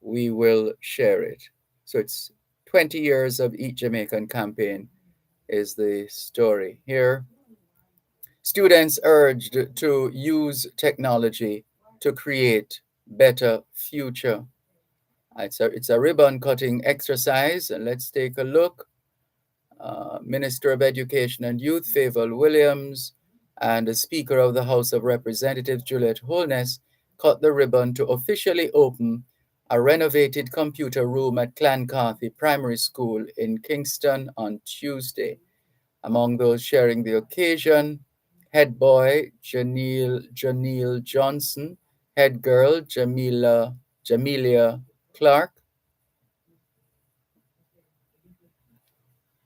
we will share it. So it's 20 years of Eat Jamaican campaign is the story here. Students urged to use technology to create better future. It's a ribbon cutting exercise, and let's take a look. Minister of Education and Youth, Favour Williams, and the Speaker of the House of Representatives, Juliet Holness, cut the ribbon to officially open a renovated computer room at Clancarthy Primary School in Kingston on Tuesday. Among those sharing the occasion, head boy Janelle Johnson, head girl Jamelia Clark,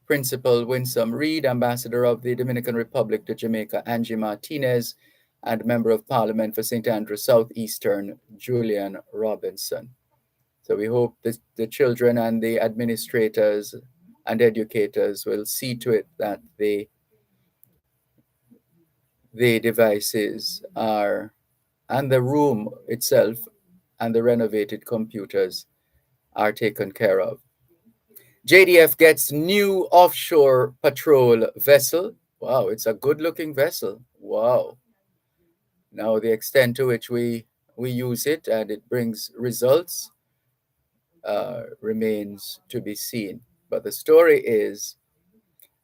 Principal Winsome Reed, Ambassador of the Dominican Republic to Jamaica Angie Martinez, and Member of Parliament for St. Andrew Southeastern, Julian Robinson. So we hope that the children and the administrators and educators will see to it that the devices are, and the room itself and the renovated computers are taken care of. JDF gets new offshore patrol vessel. Wow, it's a good looking vessel. Wow. Now the extent to which we use it and it brings results remains to be seen. But the story is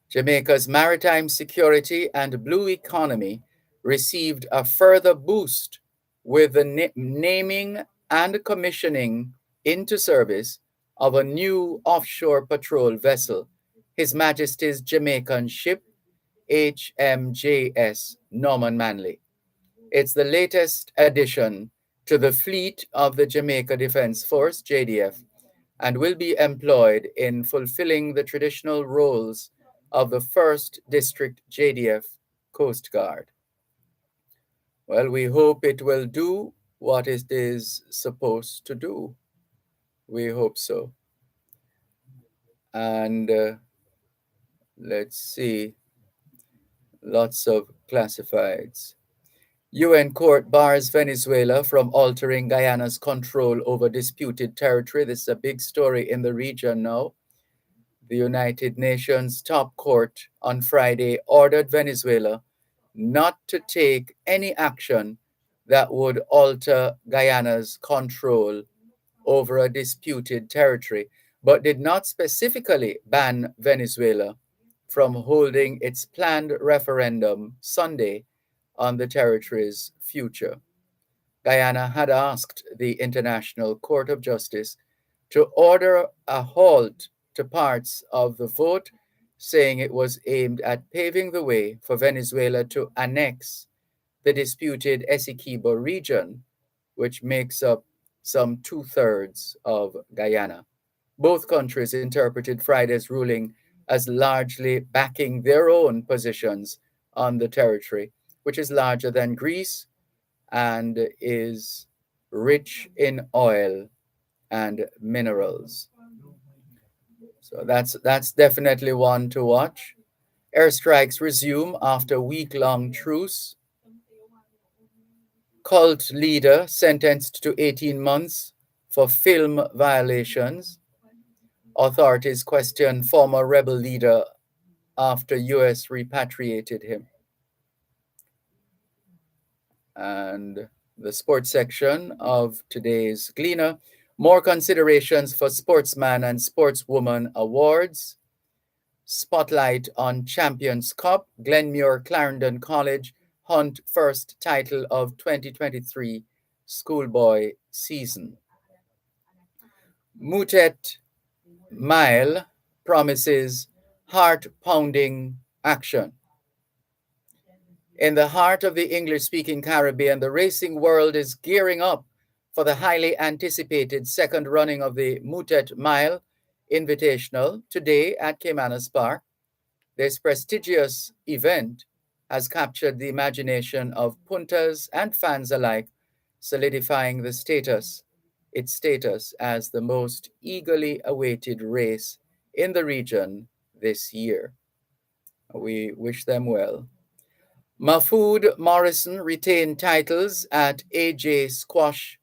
Jamaica's maritime security and blue economy received a further boost with the naming and commissioning into service of a new offshore patrol vessel, His Majesty's Jamaican ship HMJS Norman Manley. It's the latest addition to the fleet of the Jamaica Defense Force, JDF, and will be employed in fulfilling the traditional roles of the 1st District JDF Coast Guard. Well, we hope it will do what it is supposed to do. We hope so. And let's see, lots of classifieds. UN court bars Venezuela from altering Guyana's control over disputed territory. This is a big story in the region now. The United Nations top court on Friday ordered Venezuela not to take any action that would alter Guyana's control over a disputed territory, but did not specifically ban Venezuela from holding its planned referendum Sunday on the territory's future. Guyana had asked the International Court of Justice to order a halt to parts of the vote, saying it was aimed at paving the way for Venezuela to annex the disputed Essequibo region, which makes up some 2/3 of Guyana. Both countries interpreted Friday's ruling as largely backing their own positions on the territory, which is larger than Greece and is rich in oil and minerals. So that's definitely one to watch. Airstrikes resume after week-long truce. Cult leader sentenced to 18 months for film violations. Authorities question former rebel leader after US repatriated him. And the sports section of today's Gleaner, more considerations for Sportsman and Sportswoman Awards. Spotlight on Champions Cup, Glenmuir Clarendon College hunt first title of 2023 schoolboy season. Mutet Mile promises heart-pounding action. In the heart of the English-speaking Caribbean, the racing world is gearing up for the highly anticipated second running of the Mutet Mile Invitational today at Caymanas Park. This prestigious event has captured the imagination of punters and fans alike, solidifying its status as the most eagerly awaited race in the region this year. We wish them well. Mahfoud Morrison retained titles at AJ Squash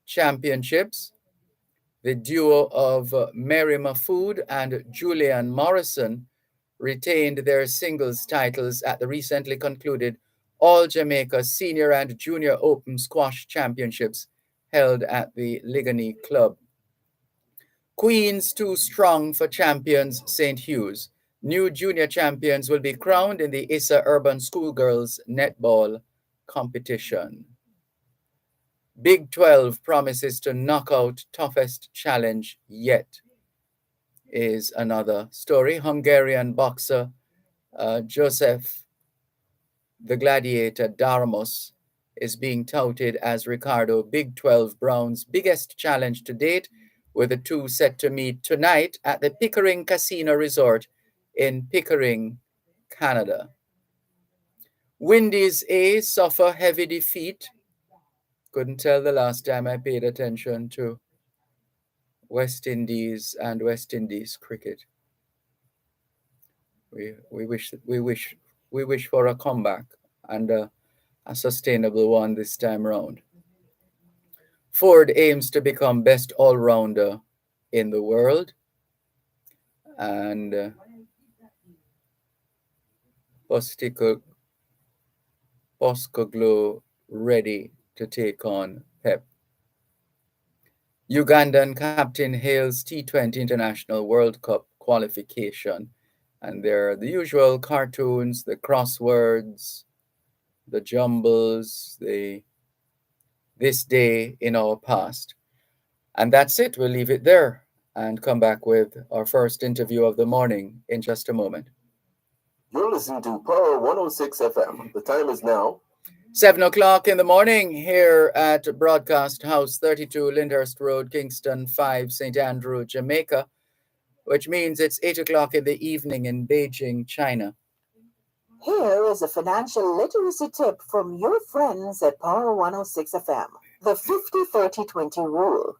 Championships. The duo of Mary Mahfoud and Julian Morrison retained their singles titles at the recently concluded All Jamaica Senior and Junior Open Squash Championships held at the Ligony Club. Queens too strong for champions St. Hugh's. New junior champions will be crowned in the Issa Urban Schoolgirls Netball competition. Big 12 promises to knock out toughest challenge yet is another story. Hungarian boxer Joseph the Gladiator Daramos is being touted as Ricardo Big 12 Brown's biggest challenge to date, with the two set to meet tonight at the Pickering Casino Resort in Pickering, Canada. Windies A suffer heavy defeat. Couldn't tell the last time I paid attention to West Indies and West Indies cricket. We wish for a comeback and a sustainable one this time round. Ford aims to become best all-rounder in the world, and Postecoglou ready to take on Pep. Ugandan captain hails T20 International World Cup qualification, and there are the usual cartoons, the crosswords, the jumbles, this day in our past. And that's it. We'll leave it there and come back with our first interview of the morning in just a moment. You're listening to Power 106 FM. The time is now 7 o'clock in the morning here at Broadcast House 32 Lyndhurst Road, Kingston 5, St. Andrew, Jamaica, which means it's 8 o'clock in the evening in Beijing, China. Here is a financial literacy tip from your friends at Power 106 FM. The 50-30-20 rule.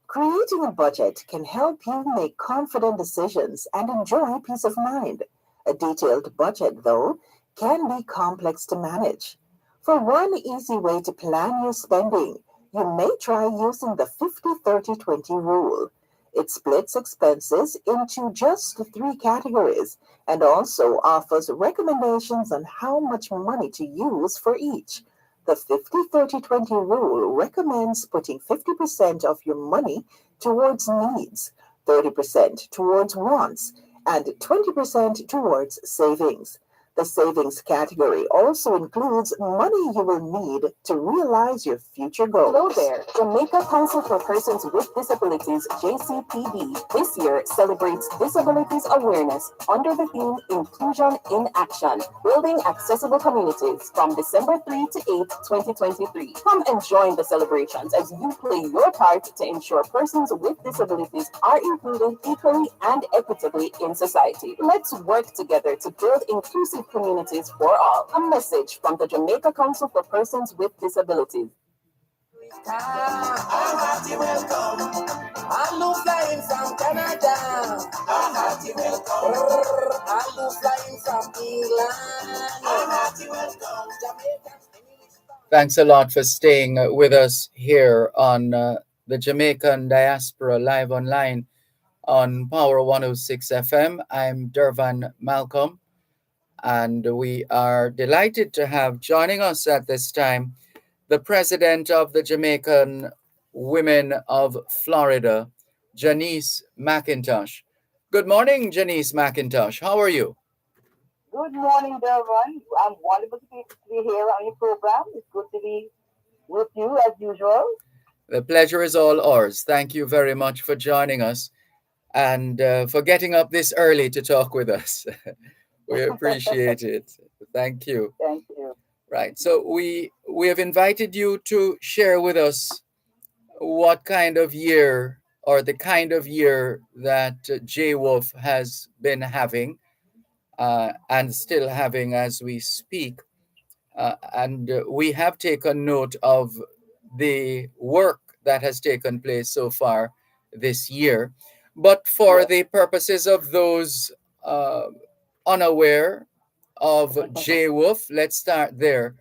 Creating a budget can help you make confident decisions and enjoy peace of mind. A detailed budget, though, can be complex to manage. For one easy way to plan your spending, you may try using the 50-30-20 rule. It splits expenses into just 3 categories and also offers recommendations on how much money to use for each. The 50-30-20 rule recommends putting 50% of your money towards needs, 30% towards wants, and 20% towards savings. The savings category also includes money you will need to realize your future goals. Hello there. Jamaica Council for Persons with Disabilities, JCPD, this year celebrates Disabilities Awareness under the theme Inclusion in Action, Building Accessible Communities from December 3 to 8, 2023. Come and join the celebrations as you play your part to ensure persons with disabilities are included equally and equitably in society. Let's work together to build inclusive communities for all. A message from the Jamaica Council for Persons with Disabilities. Hearty welcome. I'm flying from Canada. Hearty welcome. I'm flying from England. Hearty welcome. Thanks a lot for staying with us here on the Jamaican Diaspora live online on Power 106 FM. I'm Dervan Malcolm, and we are delighted to have joining us at this time the president of the Jamaican Women of Florida, Janice McIntosh. Good morning, Janice McIntosh. How are you? Good morning, Dervan. I'm wonderful to be here on your program. It's good to be with you as usual. The pleasure is all ours. Thank you very much for joining us and for getting up this early to talk with us. We appreciate it. Thank you. Thank you. Right. So we have invited you to share with us what kind of year or the kind of year that JWolf has been having and still having as we speak. And we have taken note of the work that has taken place so far this year. But for the purposes of those unaware of JWolf, let's start there.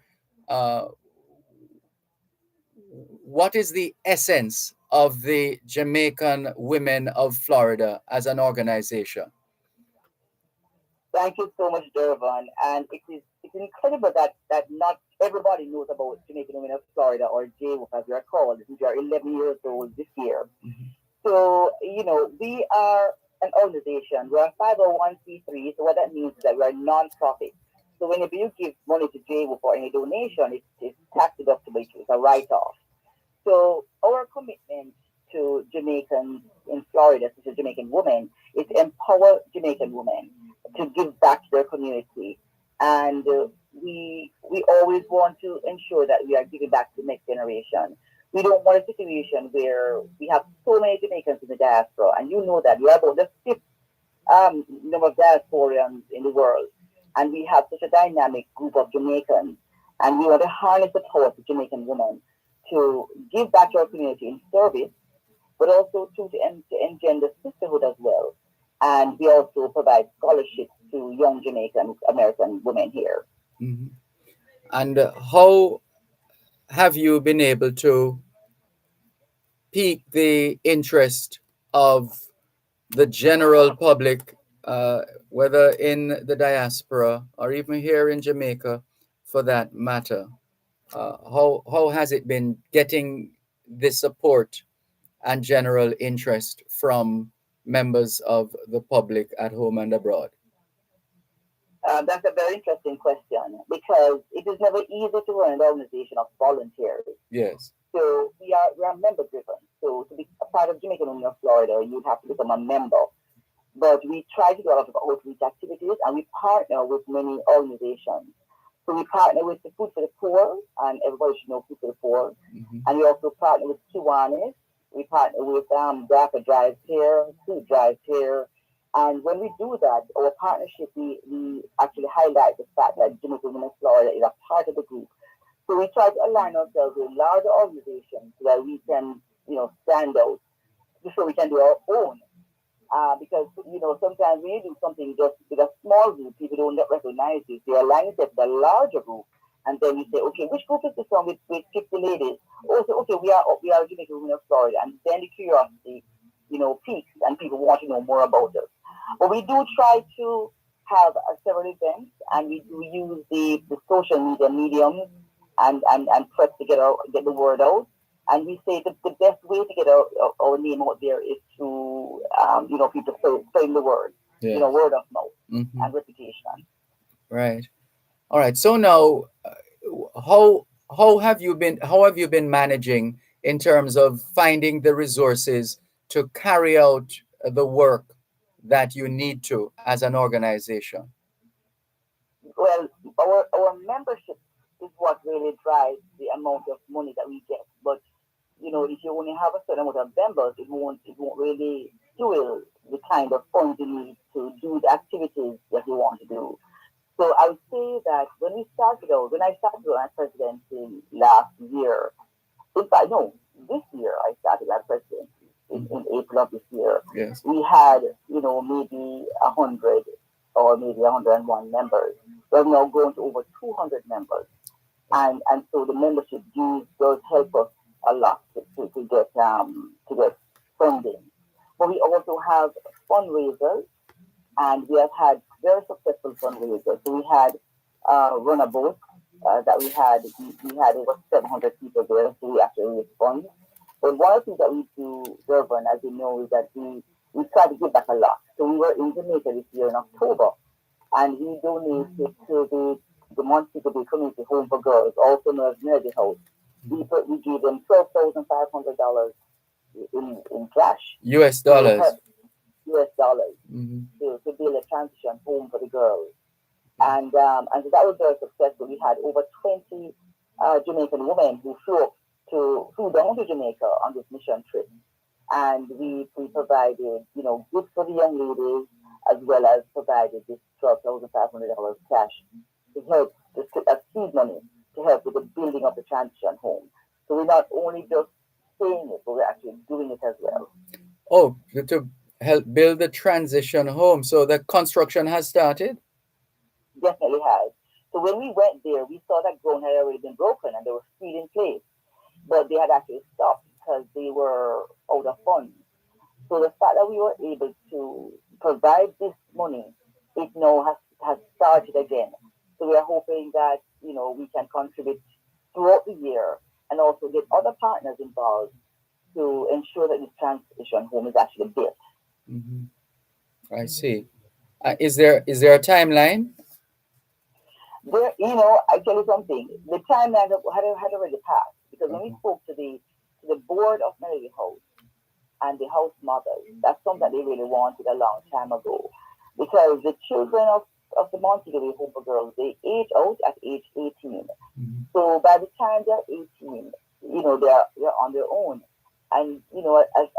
What is the essence of the Jamaican Women of Florida as an organization? Thank you so much, Dervan. And it's incredible that not everybody knows about Jamaican Women of Florida, or JWolf as we are called. We are 11 years old this year. So, we are an organization. We are 501c3. So what that means is that we are non-profit. So whenever you give money to JWolf for any donation, it's tax deductible. It's a write-off. So our commitment to Jamaicans in Florida, especially Jamaican women, is empower Jamaican women to give back to their community. And we always want to ensure that we are giving back to the next generation. We don't want a situation where we have so many Jamaicans in the diaspora, and you know that we are about the 5th number of diasporians in the world. And we have such a dynamic group of Jamaicans, and we want to harness the power of Jamaican women to give back to our community in service, but also to engender sisterhood as well. And we also provide scholarships to young Jamaican American women here. Mhm. And how have you been able to pique the interest of the general public, whether in the diaspora or even here in Jamaica for that matter? How has it been getting the support and general interest from members of the public at home and abroad? That's a very interesting question because it is never easy to run an organization of volunteers. Yes. So we are member driven. So to be a part of Jamaican Women of Florida, you'd have to become a member. But we try to do a lot of outreach activities, and we partner with many organizations. So we partner with the Food for the Poor, and everybody should know Food for the Poor. Mm-hmm. And we also partner with Kiwanis. We partner with DACA Drives Here, Food Drives Here. And when we do that, our partnership, we actually highlight the fact that Jamaican Women of Florida is a part of the group. So we try to align ourselves with larger organizations so that we can, stand out before we can do our own. Because, sometimes when you do something just with a small group, people don't recognize you. So you align yourself with a larger group. And then you say, okay, which group is this one with 50 ladies? Oh, so, okay, we are Jamaican Women of Florida. And then the curiosity, peaks and people want to know more about us. But we do try to have several events, and we do use the social media mediums and press to get the word out. And we say the best way to get our name out there is to, people spreading the word, Yes. Word of mouth Mm-hmm. and reputation. Right. All right. So now, how have you been managing in terms of finding the resources to carry out the work that you need to as an organization? Well, our membership is what really drives the amount of money that we get. But if you only have a certain amount of members, it won't really fuel the kind of funds you need to do the activities that you want to do. So I would say that when I started as president last year, in fact, no, this year I started as president in April of this year. Yes. We had, maybe 100 or maybe 101 members. We're now going to over 200 members. And so the membership dues does help us a lot to get funding. But we also have fundraisers, and we have had very successful fundraisers. So we had run a boat that we had over 700 people there, so we actually raised funds. But one of the things that we do, Dervan, as you know, is that we try to give back a lot. So we were in Jamaica this year in October, and we donated to the Montego Bay Community Home for Girls, also known as Nerdy House. We gave them $12,500 in cash. US dollars. US dollars Mm-hmm. to build a transition home for the girls. And so that was very successful. We had over 20 Jamaican women who flew down to Jamaica on this mission trip. And we provided, gifts for the young ladies, as well as provided this $12,500 cash to help, as seed money, to help with the building of the transition home. So we're not only just saying it, but we're actually doing it as well. Oh, to help build the transition home. So the construction has started? Definitely has. So when we went there, we saw that ground had already been broken and they were still in place. But they had actually stopped because they were out of funds. So the fact that we were able to provide this money, it now has started again. So we are hoping that, we can contribute throughout the year and also get other partners involved to ensure that this transition home is actually built. Mm-hmm. I see. Is there a timeline? There, I tell you something. The timeline had already passed because when we spoke to the board of Melody House and the house mothers, that's something that they really wanted a long time ago. Because the children of the Montego Bay Home for Girls, they age out at age 18. Mm-hmm. So by the time they're 18, they're on their own. And,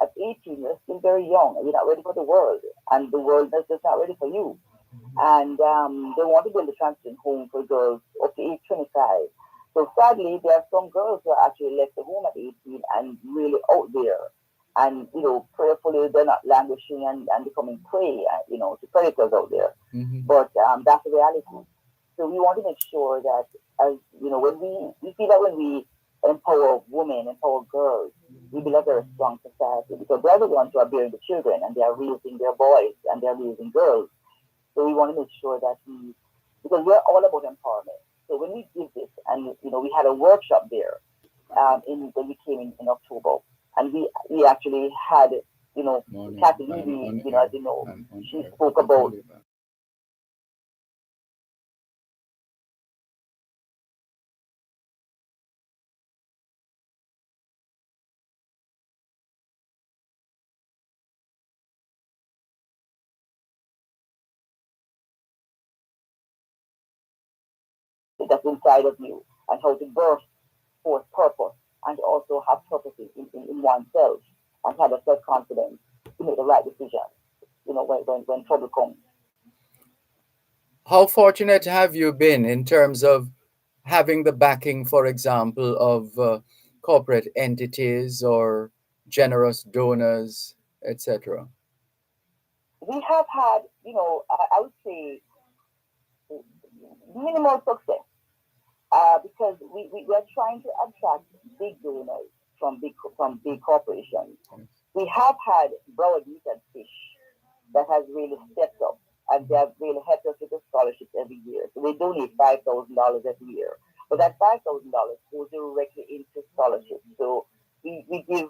at 18, you're still very young. You're not ready for the world. And the world is just not ready for you. and they want to build a transition home for girls up to age 25. So sadly, there are some girls who are actually left the home at 18 and really out there. And, prayerfully, they're not languishing and becoming prey, to predators out there. But that's the reality. So we want to make sure that, as when we feel that when we empower women, empower girls, we build a very strong society because they're the ones who are bearing the children and they are raising their boys and they are raising girls. So we want to make sure that because we're all about empowerment. So when we did this, and we had a workshop there, when we came in October, and we actually had, Kathy Levy, as you know, she spoke about that's inside of you and how to birth forth purpose and also have purpose in oneself and have a self confidence to make the right decision, when trouble comes. How fortunate have you been in terms of having the backing, for example, of corporate entities or generous donors, etc.? We have had, I would say, minimal success because we are trying to attract big donors from big corporations. We have had Broward Meat and Fish that has really stepped up and they have really helped us with the scholarships every year. So they donate $5,000 every year. But that $5,000 goes directly into scholarships. So we give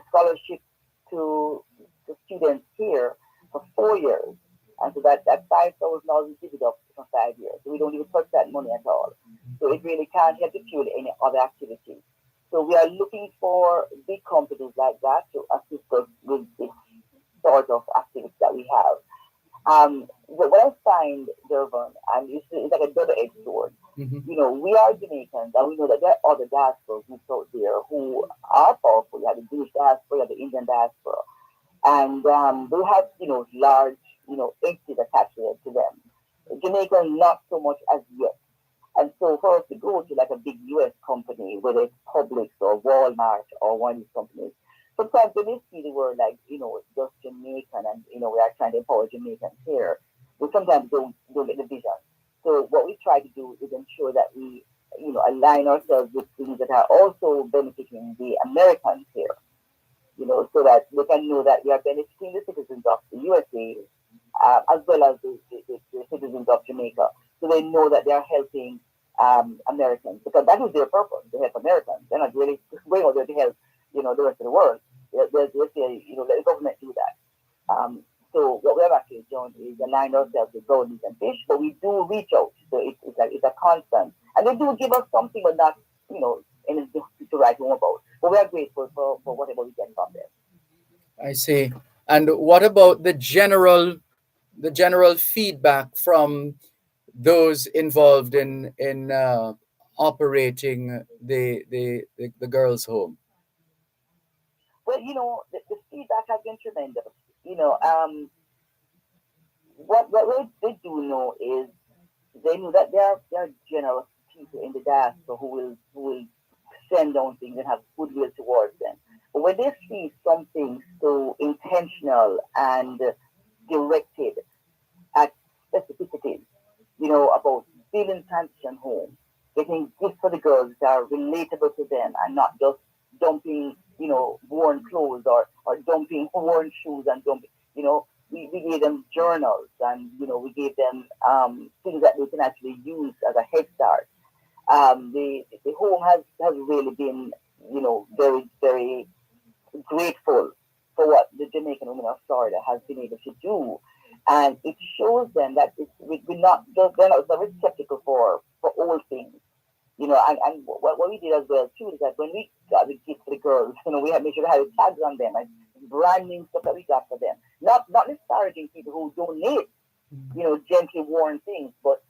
scholarships to students here for 4 years. And so that $5,000 is divided up for 5 years. So we don't even touch that money at all. So it really can't help to fuel any other activity. So we are looking for big companies like that to assist us with this sort of activities that we have. What I find, Dervan, and it's like a double-edged sword. We are Jamaicans, and we know that there are other diasporas who's out there who are powerful. You have the Jewish diaspora, you have the Indian diaspora, and they have, large, entities attached to them. Jamaica, not so much as yet. And so for us to go to like a big US company, whether it's Publix or Walmart or one of these companies, sometimes when they see the word like, it's just Jamaican and, we are trying to empower Jamaicans here, we sometimes don't get the vision. So what we try to do is ensure that we, align ourselves with things that are also benefiting the Americans here, so that they can know that we are benefiting the citizens of the USA as well as the citizens of Jamaica. So they know that they are helping Americans because that is their purpose, to help Americans. They're not really going out there to help, the rest of the world. They say, let the government do that. So what we have actually done is align ourselves with Brown Meat and Fish, but we do reach out. So it's a constant. And they do give us something, but not, anything to write home about. But we are grateful for whatever we get from them. I see. And what about the general feedback from those involved in operating the girls' home? Well, the feedback has been tremendous. What they do know is they know that there are generous people in the diaspora who will send down things and have goodwill towards them. But when they see something so intentional and directed at specificities, about building transition homes, getting gifts for the girls that are relatable to them and not just dumping, worn clothes or dumping worn shoes and dumping, we gave them journals and, we gave them things that they can actually use as a head start. The home has really been, very, very grateful for what the Jamaican Women of Florida has been able to do. And it shows them that we're not just, they're not very skeptical for all things. And what we did as well too is that when we got the gifts for the girls, we had made sure we had tags on them and brand name stuff that we got for them. Not disparaging people who donate, gently worn things, but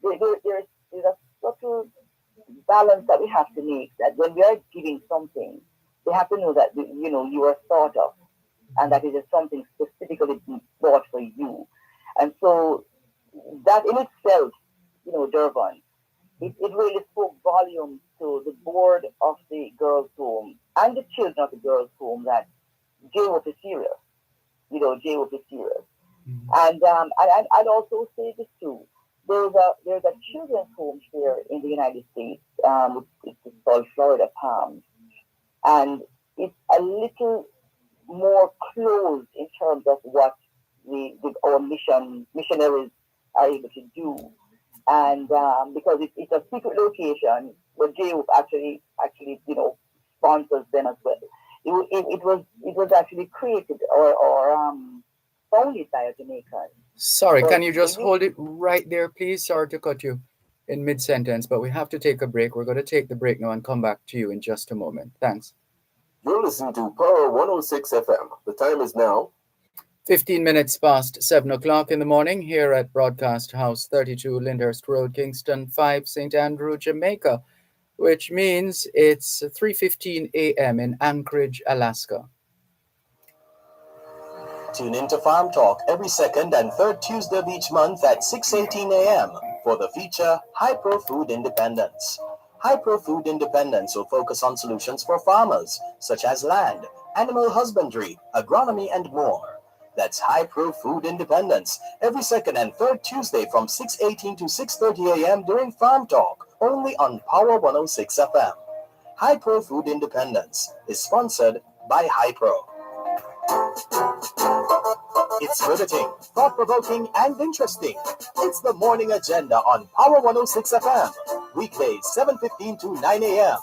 there's a subtle balance that we have to make that when we are giving something, they have to know that you are thought of and that it is something specifically bought for you. And so that in itself, Dervan, it really spoke volumes to the board of the girls' home and the children of the girls' home that J-Wolf is serious. J-Wolf is serious. And I'd also say this too. There's a children's home here in the United States. It's called Florida Palms, and it's a little more closed in terms of what our missionaries are able to do, and because it's a secret location, but JWOOF actually sponsors them as well. It was actually created or founded by a Jamaican. Sorry, But can you just maybe- hold it right there, please? Sorry to cut you in mid-sentence, but we have to take a break. We're going to take the break now and come back to you in just a moment. Thanks. You're listening to Power 106 FM. The time is now 15 minutes past 7 o'clock in the morning here at Broadcast House 32 Lyndhurst Road, Kingston 5, St. Andrew, Jamaica, which means it's 3:15 a.m. in Anchorage, Alaska. Tune in to Farm Talk every second and third Tuesday of each month at 6:18 a.m. for the feature Hyper Food Independence. Hyper Food Independence will focus on solutions for farmers, such as land, animal husbandry, agronomy, and more. That's Hyper Food Independence every second and third Tuesday from 6:18 to 6:30 a.m. during Farm Talk, only on Power 106 FM. Hyper Food Independence is sponsored by Hypro. It's riveting, thought-provoking, and interesting. It's the morning agenda on Power 106 FM. Weekdays, 7:15 to 9 a.m.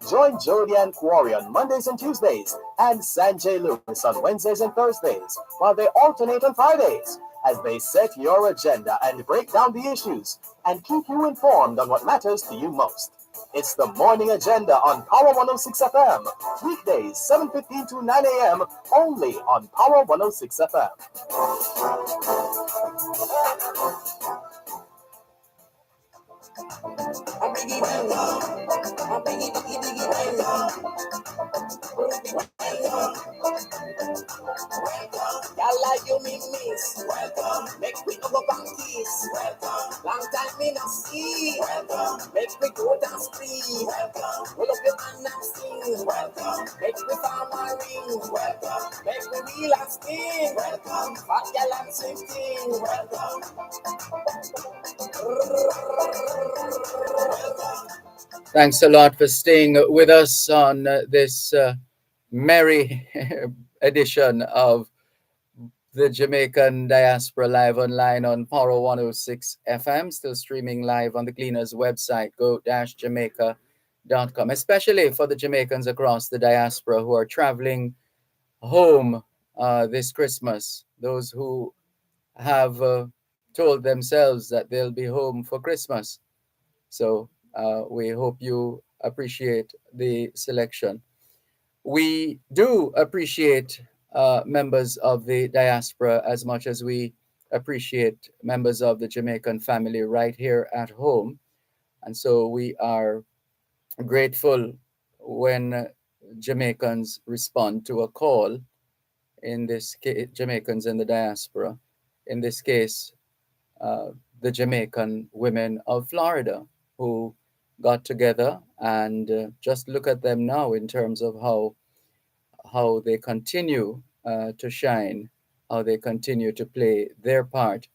Join Jody and Quarry on Mondays and Tuesdays, and Sanjay Lewis on Wednesdays and Thursdays, while they alternate on Fridays, as they set your agenda and break down the issues, and keep you informed on what matters to you most. It's the morning agenda on Power 106 FM. Weekdays, 7:15 to 9 a.m. only on Power 106 FM. Y'all like you me miss. Welcome. Make me go back kiss. Welcome. Long time me no see. Welcome. Make me go down spree. Welcome. Pull up your hand and sing. Welcome. Make me farm a ring. Welcome. Make me reel and spin. Welcome. Fat y'all and sing. Welcome. Thanks a lot for staying with us on this merry edition of the Jamaican Diaspora Live Online on Power 106 FM, still streaming live on the Cleaners website, go-jamaica.com, especially for the Jamaicans across the diaspora who are traveling home this Christmas, those who have told themselves that they'll be home for Christmas. So we hope you appreciate the selection. We do appreciate members of the diaspora as much as we appreciate members of the Jamaican family right here at home. And so we are grateful when Jamaicans respond to a call, in this case, Jamaicans in the diaspora, in this case, the Jamaican women of Florida who got together and just look at them now in terms of how they continue to shine, how they continue to play their part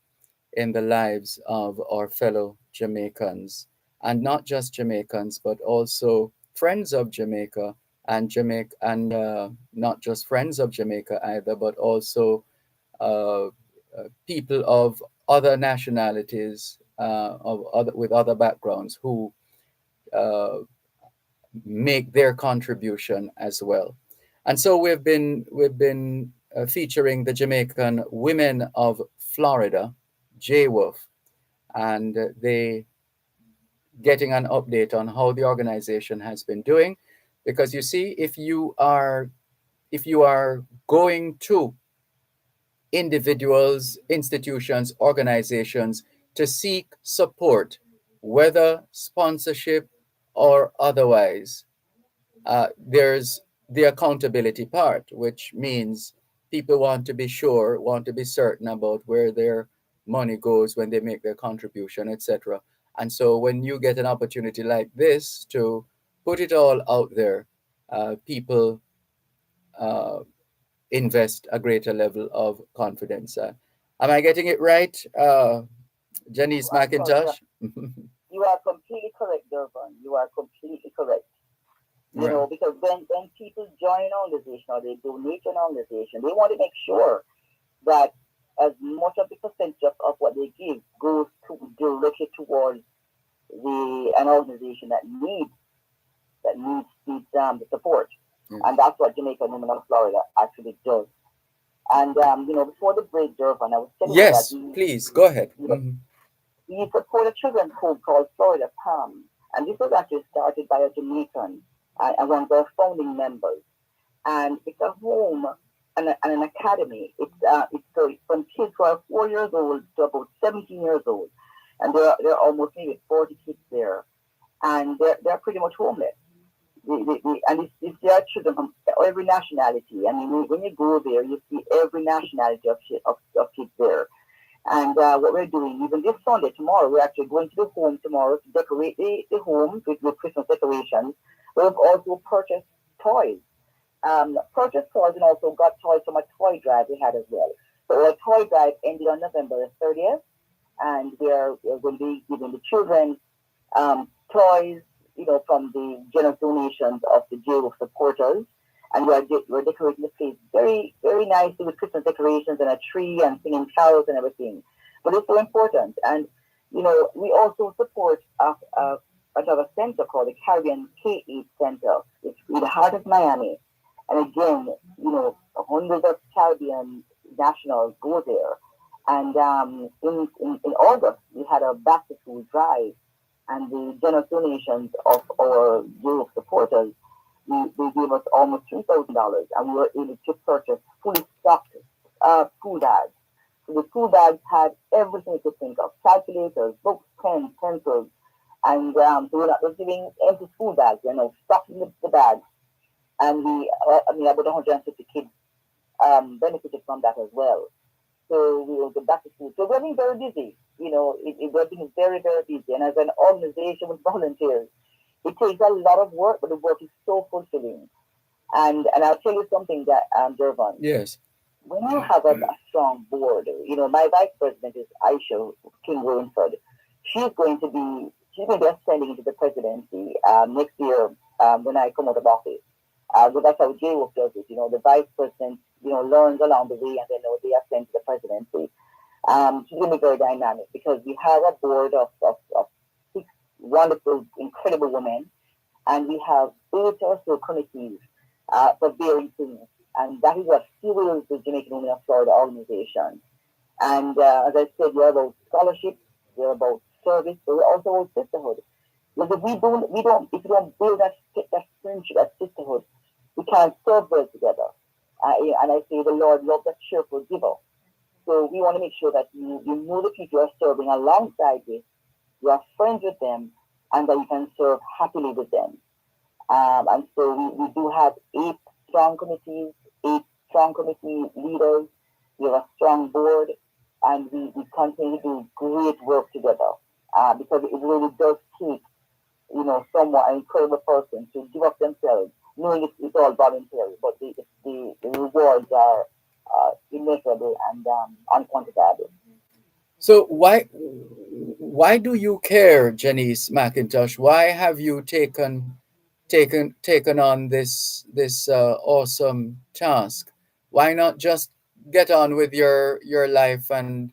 in the lives of our fellow Jamaicans, and not just Jamaicans, but also friends of Jamaica and not just friends of Jamaica either, but also people of other nationalities, with other backgrounds who make their contribution as well. And so we've been featuring the Jamaican Women of Florida, JWOOF, and they getting an update on how the organization has been doing. Because you see, if you are going to individuals, institutions, organizations to seek support, whether sponsorship or otherwise, there's the accountability part, which means people want to be sure, want to be certain about where their money goes when they make their contribution, etc. And so when you get an opportunity like this to put it all out there, people uh, invest a greater level of confidence. Am I getting it right, Janice I'm sorry, McIntosh? you are completely correct, Dervan. You are completely correct. You Right. know, because when people join an organization or they donate to an organization, they want to make sure that as much of the percentage of what they give goes to directly towards an organization that needs the support, Yeah. and that's what Jamaican Women of Florida actually does. And before the break, Durban, I was telling you that Yes, please go ahead. we support a children's home called Florida Palm, and this was actually started by a Jamaican and one of our founding members. And it's a home and an academy. It's from kids who are 4 years old to about 17 years old, and there are almost maybe 40 kids there, and they're pretty much homeless. And there are children from every nationality. I mean, when you go there, you see every nationality of kids there. And what we're doing, even this Sunday, tomorrow, we're actually going to the home tomorrow to decorate the home with Christmas decorations. We've also purchased toys and also got toys from a toy drive we had as well. So our toy drive ended on November the 30th, and we're going to be giving the children toys, from the generous donations of the jail supporters. And we're decorating the place very, very nicely with Christmas decorations and a tree and singing carols and everything. But it's so important. And, we also support another center called the Caribbean K8 Center. It's in the heart of Miami. And again, hundreds of Caribbean nationals go there. And in August, we had a back to school drive, and the generous donations of our youth supporters, they gave us almost $3,000, and we were able to purchase fully stocked school bags. So the school bags had everything you could think of: calculators, books, pens, pencils, and so we're not just giving empty school bags, stocking the bags. And about 150 kids benefited from that as well. So we will get back to school. So we're being very busy. We're being very, very busy. And as an organization with volunteers, it takes a lot of work, but the work is so fulfilling. And I'll tell you something that Dervan, Yes. when you have a strong board, my vice president is Aisha King Winford. She's going to be ascending into the presidency next year when I come out of office. But that's how JWOC does it. The vice president, learns along the way, and then they ascend to the presidency. She's going to be very dynamic because we have a board of 6 wonderful, incredible women, and we have 8 or so committees for varying things. And that is what fuels the Jamaican Women of Florida organization. And as I said, we're about scholarship, we're about service, but we're also about sisterhood. Because if we don't build that friendship, that sisterhood, we can't serve well together. And I say the Lord loves a cheerful giver. So we want to make sure that you know the people you are serving alongside with, you are friends with them, and that you can serve happily with them. And so we do have 8 strong committees, 8 strong committee leaders. We have a strong board, and we continue to do great work together because it really does take, someone, an incredible person to give up themselves, knowing it's all voluntary, but the rewards are immeasurable and unquantifiable. So why do you care, Janice McIntosh? Why have you taken on this awesome task? Why not just get on with your life and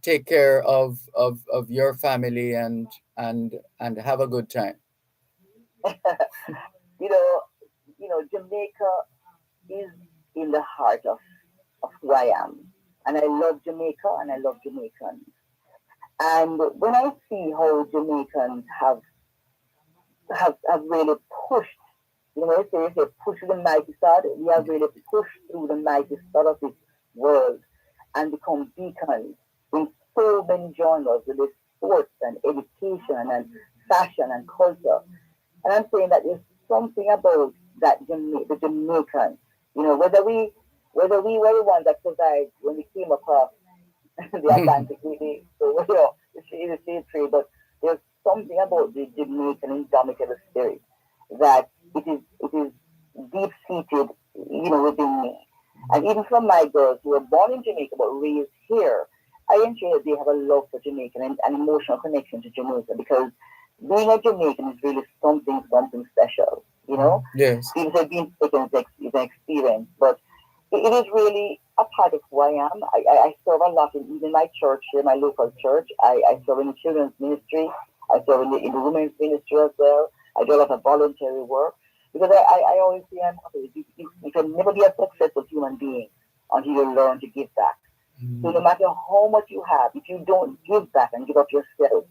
take care of your family and have a good time? you know, Jamaica is in the heart of who I am. And I love Jamaica and I love Jamaicans. And when I see how Jamaicans have really pushed, they say push the mighty side, we have really pushed through the mighty side of this world and become beacons in so many genres with the sports and education and fashion and culture. And I'm saying that there's something about the Jamaican, whether we were the ones that survived when we came across the Atlantic really. So it's a slave trade, but there's something about the Jamaican indomitable spirit that it is deep seated, within me. And even from my girls who were born in Jamaica but raised here, I ensure that they have a love for Jamaica and an emotional connection to Jamaica because being a Jamaican is really something special. Yes. Things have been taken as an experience, but it is really a part of who I am. I serve a lot in even my church here, my local church. I serve in the children's ministry. I serve in the women's ministry as well. I do a lot of voluntary work because I always say I'm happy. You can never be a successful human being until you learn to give back. So no matter how much you have, if you don't give back and give up yourself,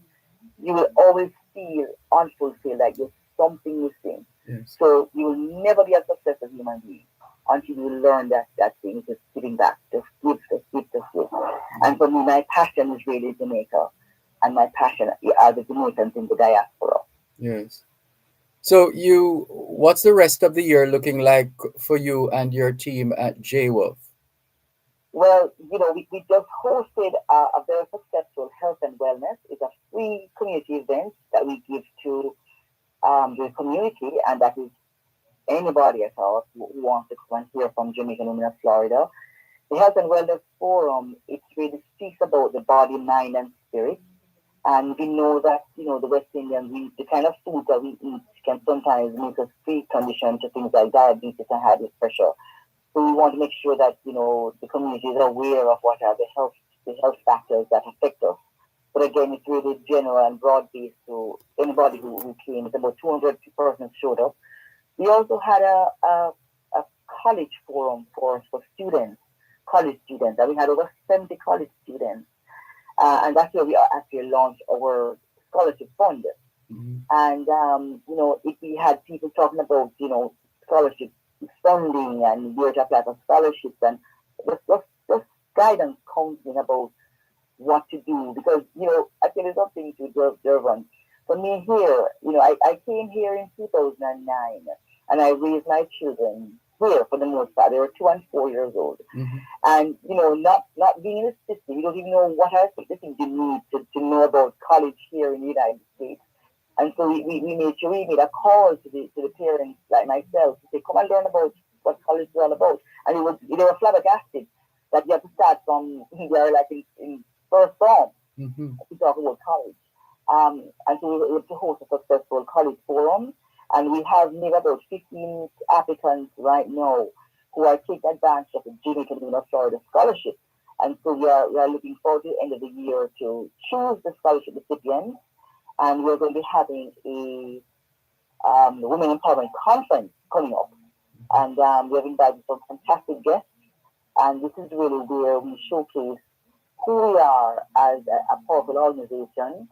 you will always feel unfulfilled, like there's something missing. Yes. So you will never be a successful human being until you learn that thing, just giving back, just give, just give, just give. And for me, my passion is really Jamaica, and my passion are the Jamaicans in the diaspora. Yes. So what's the rest of the year looking like for you and your team at JWolf? Well, we just hosted a very successful health and wellness. It's a free community event that we give to the community, and that is anybody at all who wants to come and hear from Jamaican women of Florida. The Health and Wellness Forum, it really speaks about the body, mind, and spirit. And we know that, the West Indians, the kind of food that we eat can sometimes make us pre-conditioned to things like diabetes and high blood pressure. So we want to make sure that, the community is aware of what are the health factors that affect us. But again, it's really general and broad-based to anybody who came. It's about 200 persons showed up. We also had a college forum for students, college students, and we had over 70 college students. And that's where we actually launched our scholarship fund. Mm-hmm. And, we had people talking about, scholarship funding and where to apply for scholarships and just guidance counseling about what to do. Because, I tell you something to Dervan. For me here, I came here in 2009 and I raised my children here for the most part. They were 2 and 4 years old. Mm-hmm. And, not being in the system, you don't even know what else the things you need to know about college here in the United States. And so we made sure we made a call to the parents like myself to say, come and learn about what college is all about. And they were flabbergasted that you have to start from there like in first form to talk about college. And so we were able to host a successful college forum. And we have maybe about 15 applicants right now who are taking advantage of the Jamaican Women of Florida scholarship. And so we are looking forward to the end of the year to choose the scholarship recipients. And we're going to be having a Women Empowerment Conference coming up. And we have invited some fantastic guests. And this is really where we showcase who we are as a powerful organization.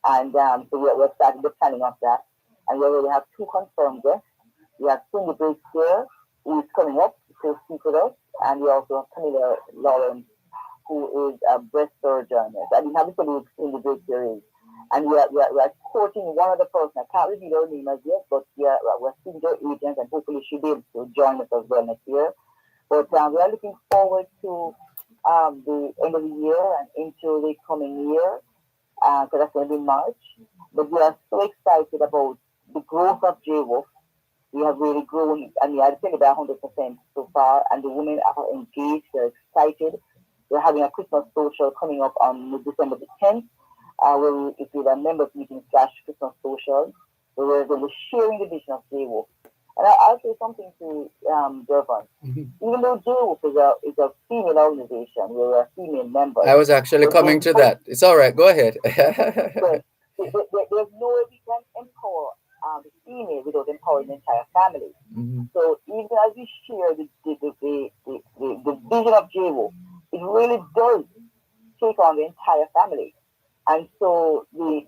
And so we're starting the planning of that. And we already have 2 confirmed guests. We have Cindy Briggs here, who is coming up to speak with us. And we also have Camilla Lawrence, who is a breast surgeon. I didn't have to tell you who Cindy Briggs here is. And we are courting one other person. I can't reveal her name as yet, but we're speaking to her agent, and hopefully she'll be able to join us as well next year. But we are looking forward to the end of the year and into the coming year. So that's going to be March. But we are so excited about the growth of JWolf. We have really grown, and I'd say about 100% so far, and the women are engaged, they're excited. We're having a Christmas social coming up on December the 10th. It will be a members meeting / Christmas social, where we're going to be sharing the vision of JWolf. And I'll say something to Dervan. Even though JWolf is a female organization, we're a female member. I was actually coming to that. It's all right. Go ahead. There's no way we can empower the female without empowering the entire family. Mm-hmm. So even as we share the vision of JWolf, it really does take on the entire family. And so the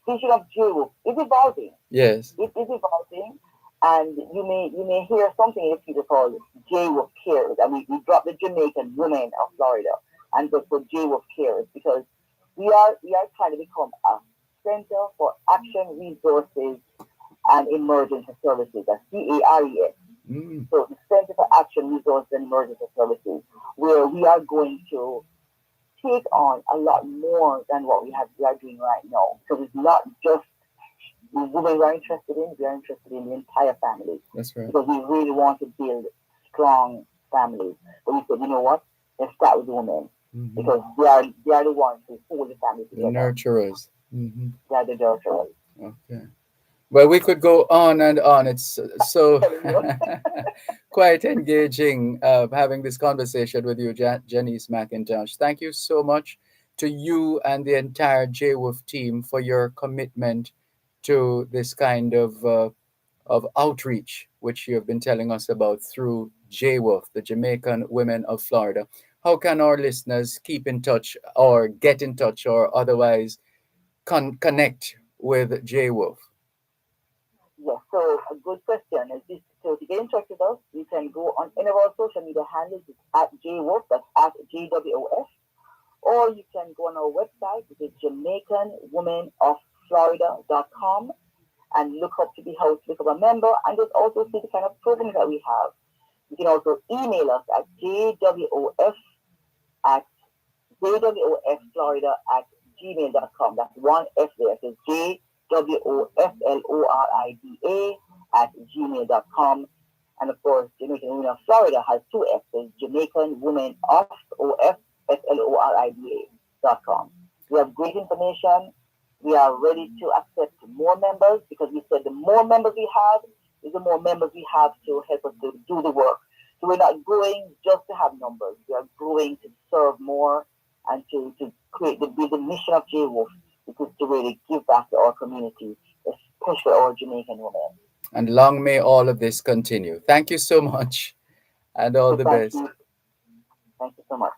vision of JWolf is evolving. Yes. It is evolving. And you may hear something in the future called JWolf Cares. And we dropped the Jamaican Women of Florida and just for JWolf Cares because we are trying to become a Center for Action Resources and Emergency Services, a CARES. So the Center for Action Resources and Emergency Services, where we are going to take on a lot more than what we are doing right now. So it's not just the women we are interested in, we are interested in the entire family. That's right. Because we really want to build strong families. But we said, you know what? Let's start with the women. Mm-hmm. Because they are the ones who hold the family The together. nurturers. Mm-hmm. They are the nurturers. Okay. Well, we could go on and on. It's so quite engaging having this conversation with you, Janice McIntosh. Thank you so much to you and the entire JWolf team for your commitment to this kind of outreach, which you have been telling us about through JWolf, the Jamaican Women of Florida. How can our listeners keep in touch or get in touch or otherwise connect with JWolf? Yes, so a good question is this. So to get in touch with us, you can go on any of our social media handles. It's at JWolf, that's at JWOF, or you can go on our website, which is JamaicanWomenOfFlorida.com, and look up to be house, look up a member, and just also see the kind of programs that we have. You can also email us at JWOF at jwoflorida@gmail.com. That's one F there. So JWOFLORIDA@gmail.com. And of course, Jamaican Women of Florida has two F's, Jamaican Women of OFFLORIDA.com. We have great information. We are ready to accept more members because we said the more members we have, is the more members we have to help us to do the work. So we're not growing just to have numbers. We are growing to serve more and to create the mission of JWolf, which is to really give back to our community, especially our Jamaican women. And long may all of this continue. Thank you so much and all the best. You. Thank you so much.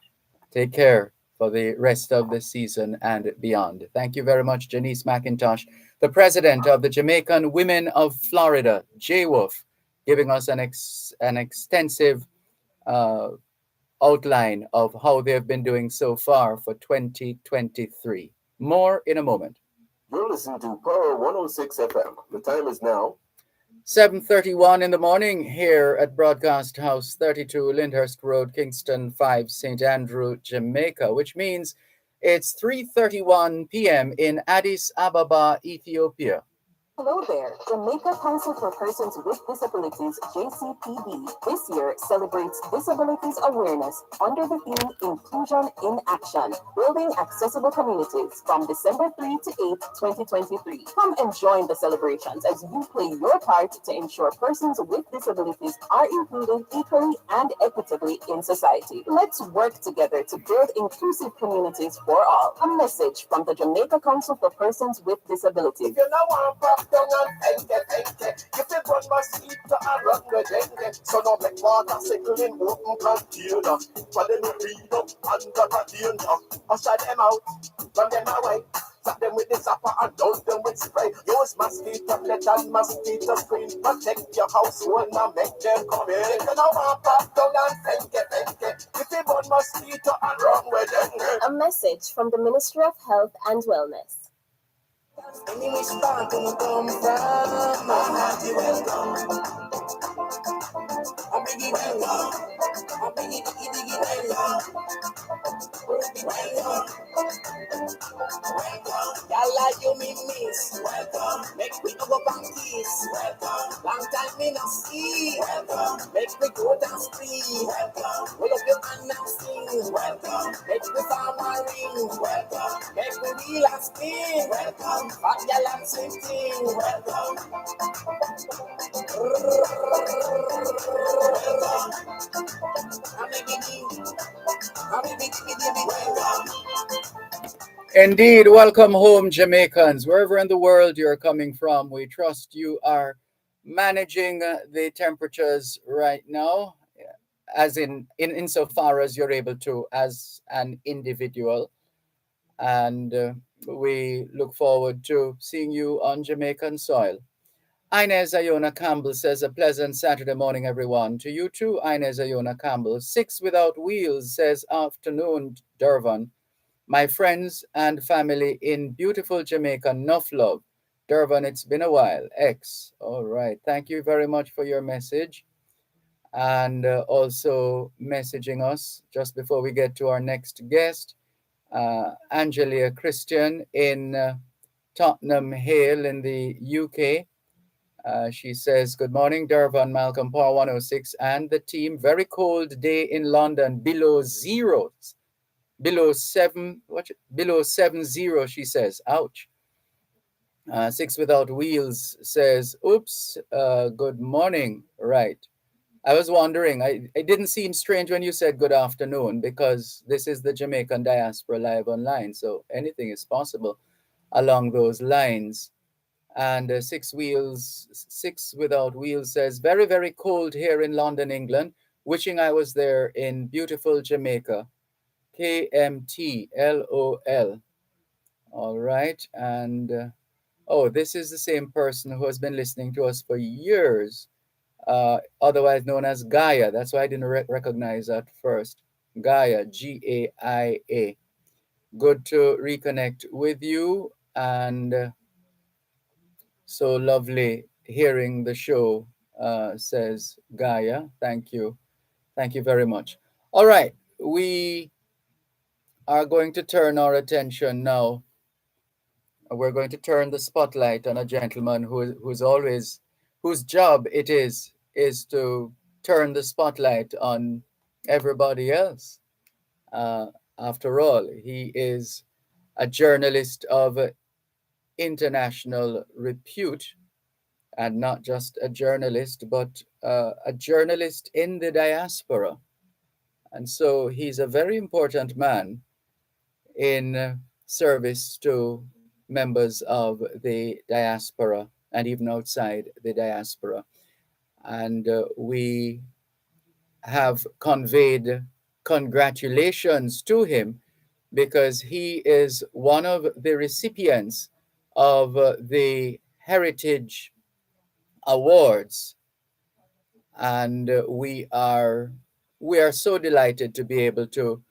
Take care for the rest of the season and beyond. Thank you very much, Janice McIntosh, the president of the Jamaican Women of Florida, JWolf, giving us an extensive outline of how they've been doing so far for 2023. More in a moment. You're listening to Power 106 FM. The time is now 7:31 in the morning here at Broadcast House 32 Lyndhurst Road, Kingston 5, St. Andrew, Jamaica, which means it's 3:31 p.m. in Addis Ababa, Ethiopia. Hello there. Jamaica Council for Persons with Disabilities, JCPD, this year celebrates Disabilities Awareness under the theme Inclusion in Action, Building Accessible Communities from December 3 to 8, 2023. Come and join the celebrations as you play your part to ensure persons with disabilities are included equally and equitably in society. Let's work together to build inclusive communities for all. A message from the Jamaica Council for Persons with Disabilities. If you know one pop down and enke, you feel run mosquito and run with dengue. So no make water settle in open container. For them to read up under the danger. Usher them out, run them away. Tap them with the zapper and douse them with spray. Use mosquito net and mosquito screen. Protect your household and make them come in. If you know one pop down and enke, you feel run mosquito and run with dengue. A message from the Ministry of Health and Wellness. Any which part you come from, I'm happy welcome. I'm biggie welcome. I'm biggie welcome. Welcome. Y'all like you me miss. Welcome. Make me go back kiss. Welcome. Long time me no see. Welcome. Make me go down street. Welcome. Roll up your hand and sing. Welcome. Make me farm a ring. Welcome. Make me wheel and spin. Welcome. Fat y'all and sing. Welcome. Welcome. I'm welcome. Indeed, welcome home, Jamaicans, wherever in the world you're coming from. We trust you are managing the temperatures right now, as insofar as you're able to, as an individual. And we look forward to seeing you on Jamaican soil. Inez Ayona Campbell says, a pleasant Saturday morning, everyone. To you too, Inez Ayona Campbell. Six Without Wheels says, afternoon, Dervan. My friends and family in beautiful Jamaica, enough love. Dervan, it's been a while. X. All right. Thank you very much for your message. And also messaging us just before we get to our next guest Angelia Christian in Tottenham Hale in the UK. She says, "Good morning, Dervan, Malcolm, Power 106, and the team. Very cold day in London, below zero, below 7 0, she says. Ouch. Six Without Wheels says, oops, good morning. Right. I was wondering, it didn't seem strange when you said good afternoon because this is the Jamaican Diaspora Live Online. So anything is possible along those lines. And Six Without Wheels says, very, very cold here in London, England. Wishing I was there in beautiful Jamaica. KMT, LOL. All right. And oh, this is the same person who has been listening to us for years, otherwise known as Gaia. That's why I didn't recognize at first. Gaia, GAIA. Good to reconnect with you, and so lovely hearing the show, says Gaia. Thank you. Thank you very much. All right. We are going to turn our attention now. We're going to turn the spotlight on a gentleman whose job it is to turn the spotlight on everybody else. Uh, After all, he is a journalist of international repute, and not just a journalist, but a journalist in the diaspora. And so he's a very important man in service to members of the diaspora and even outside the diaspora. And we have conveyed congratulations to him because he is one of the recipients of the Heritage Awards, and we are so delighted to be able to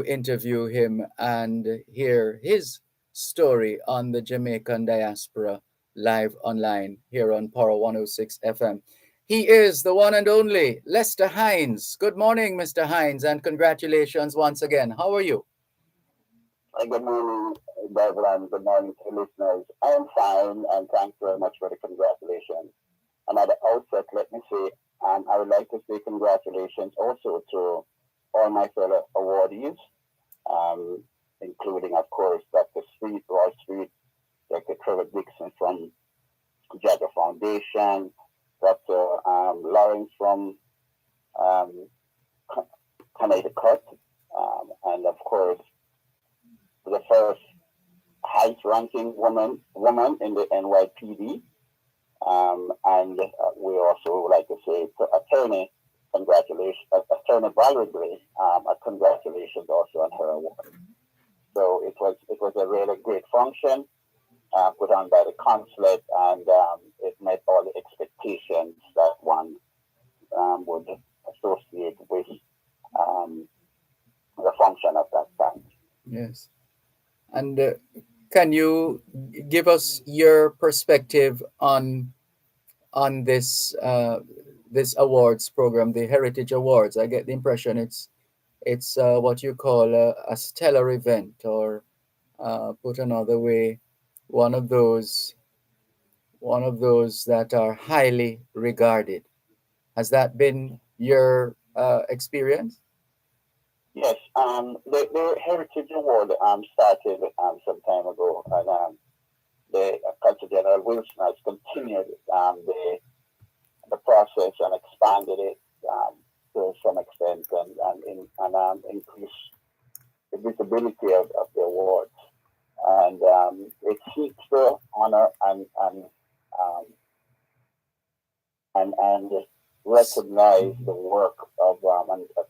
interview him and hear his story on the Jamaican Diaspora Live Online here on Power 106 FM. He is the one and only Lester Hines. Good morning, Mr. Hines, and congratulations once again. How are you? Good morning, Dervan. Good morning to the listeners. I am fine, and thanks very much for the congratulations. And at the outset, let me say, I would like to say congratulations also to all my fellow awardees, including, of course, Dr. Street, Roy Street, Dr. Trevor Dixon from Jagger Foundation, Dr. Lawrence from Connecticut, and of course, the first highest-ranking woman in the NYPD, and we also would like to say to Attorney, congratulations, Attorney Valerie Gray, congratulations also on her award. So it was a really great function put on by the consulate, and it met all the expectations that one would associate with the function of that time. Yes. And can you give us your perspective on this this awards program, the Heritage Awards? I get the impression it's what you call a stellar event, or put another way, one of those that are highly regarded. Has that been your experience? Yes, the Heritage Award started some time ago, and the Consul General Wilson has continued the process and expanded it to some extent, and increased the visibility of the awards. And it seeks to honor and recognize the work of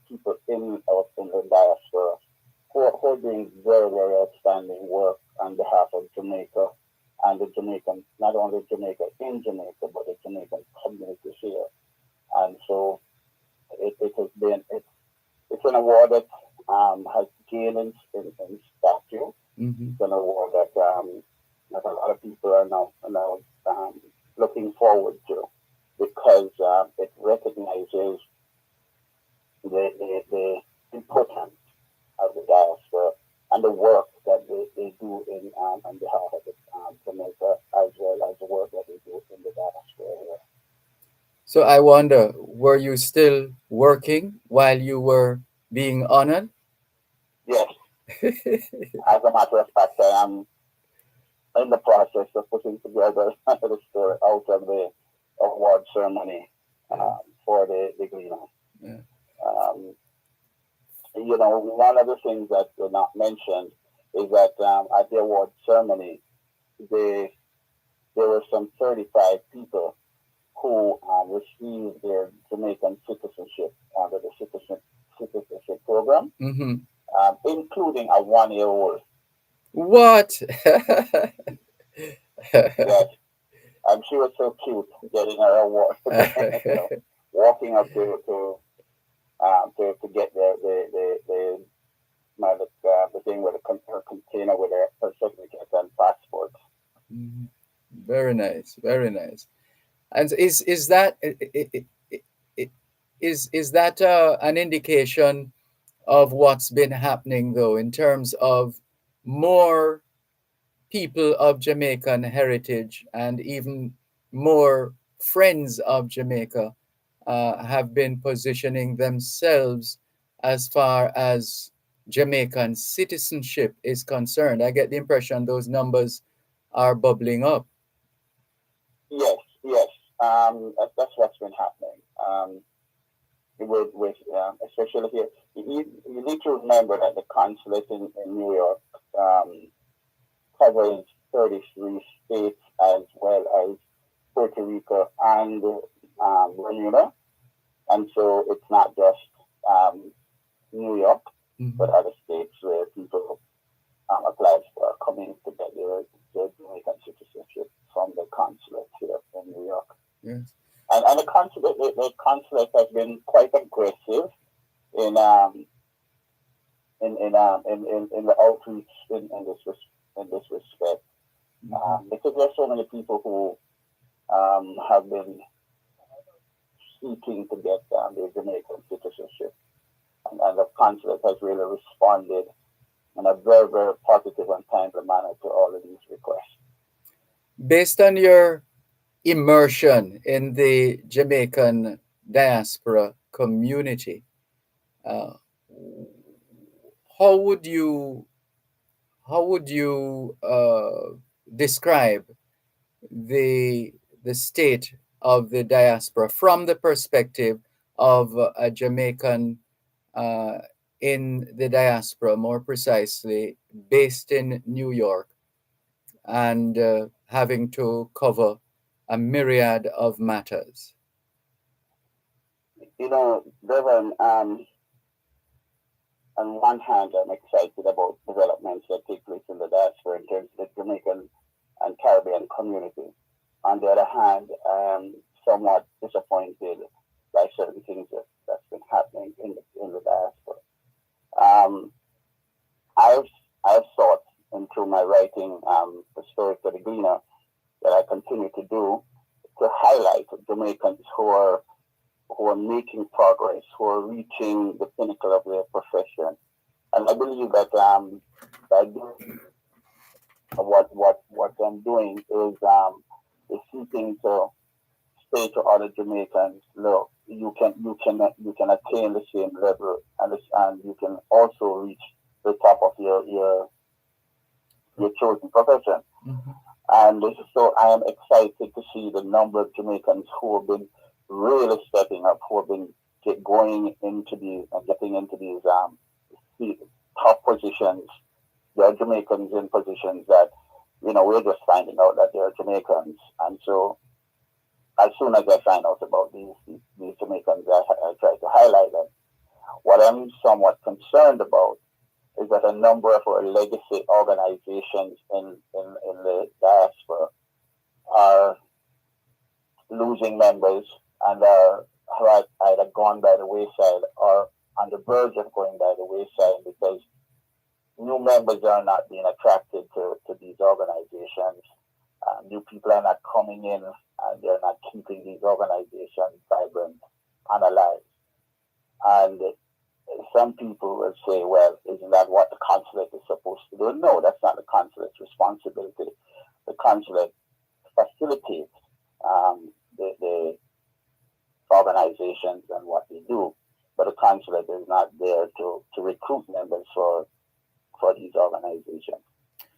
people in the diaspora who are doing very, very outstanding work on behalf of Jamaica and the Jamaican, not only Jamaica in Jamaica, but the Jamaican communities here. And so it has been, it's an award that has gained in stature. Mm-hmm. It's an award that a lot of people are now looking forward to, because it recognizes the importance of the diaspora and the do on behalf of Jamaica, as well as the work that we do in the diaspora here. So I wonder, were you still working while you were being honored? Yes, as a matter of fact, I am in the process of putting together the story out of the award ceremony for the Gleaner. Yeah. One of the things that were not mentioned is that at the award ceremony, there were some 35 people who received their Jamaican citizenship under the citizenship program, Mm-hmm. Including a 1-year-old. What? Yes, and she was so cute getting her award. Walking up to get the thing with her container with her certificate and passport. Mhm. Very nice, very nice. And is that is that an indication of what's been happening though, in terms of more people of Jamaican heritage and even more friends of Jamaica have been positioning themselves as far as Jamaican citizenship is concerned? I get the impression those numbers are bubbling up. Yes, yes. That's what's been happening. With especially here, you need to remember that the consulate in New York covers 33 states as well as Puerto Rico and Bermuda, and so it's not just New York, but other states where people apply for coming to get their Jamaican citizenship from the consulate here in New York. Yes. And the consulate has been quite aggressive in the outreach in this respect, because there's so many people who have been seeking to get their Jamaican citizenship, and the consulate has really responded in a very, very positive and timely manner to all of these requests. Based on your immersion in the Jamaican diaspora community, uh, how would you describe the state of the diaspora from the perspective of a Jamaican uh, in the diaspora, more precisely based in New York, and having to cover a myriad of matters? Dervan, on one hand, I'm excited about developments that take place in the diaspora in terms of the Jamaican and Caribbean community. On the other hand, I'm somewhat disappointed by certain things that's been happening in the diaspora. I've sought, and through my writing, the story for the Gleaner, that I continue to do, to highlight Jamaicans who are making progress, who are reaching the pinnacle of their profession. And I believe that by doing what I'm doing is seeking to say to other Jamaicans, look, you can attain the same level, and you can also reach the top of your chosen profession. Mm-hmm. And so I am excited to see the number of Jamaicans who have been really stepping up, who have been getting into these top positions. There are Jamaicans in positions that, we're just finding out that there are Jamaicans. And so as soon as I find out about these Jamaicans, I try to highlight them. What I'm somewhat concerned about is that a number of our legacy organizations in the diaspora are losing members and have either gone by the wayside or on the verge of going by the wayside because new members are not being attracted to these organizations. New people are not coming in, and they're not keeping these organizations vibrant and alive. And some people will say, well, isn't that what the consulate is supposed to do. No, that's not the consulate's responsibility. The consulate facilitates the organizations and what they do, but the consulate is not there to recruit members for these organizations.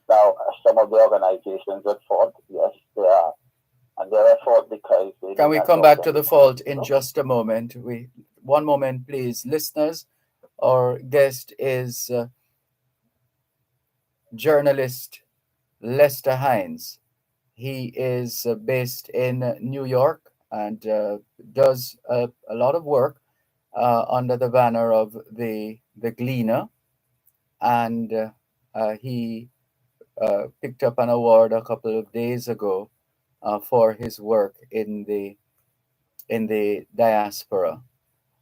Now, some of the organizations at fault, yes, they are. And they're at fault because they Can do we not come know back that. to the fault in just a moment? One moment, please. Listeners, our guest is journalist Lester Hines. He is based in New York and does a lot of work under the banner of the Gleaner, and he picked up an award a couple of days ago for his work in the diaspora.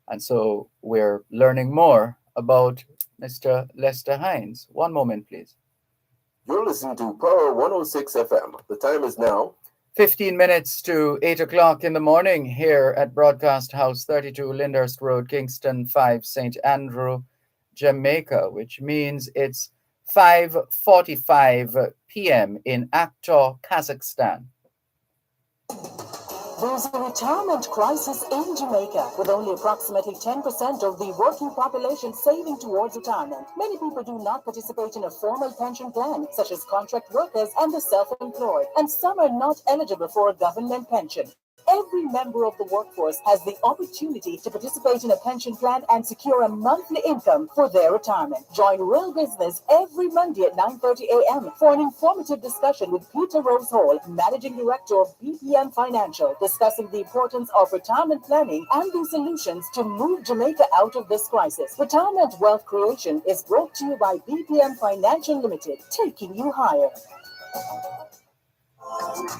And so we're learning more about Mr. Lester Hines. One moment, please. You're listening to Power 106 FM. The time is now 15 minutes to 8 o'clock in the morning here at Broadcast House 32 Lyndhurst Road, Kingston 5, St. Andrew, Jamaica, which means it's 5:45 p.m. in Aktau, Kazakhstan. There's a retirement crisis in Jamaica, with only approximately 10% of the working population saving towards retirement. Many people do not participate in a formal pension plan, such as contract workers and the self-employed, and some are not eligible for a government pension. Every member of the workforce has the opportunity to participate in a pension plan and secure a monthly income for their retirement. Join Real Business every Monday at 9:30 a.m. for an informative discussion with Peter Rose Hall, Managing Director of BPM Financial, discussing the importance of retirement planning and the solutions to move Jamaica out of this crisis. Retirement Wealth Creation is brought to you by BPM Financial Limited, taking you higher.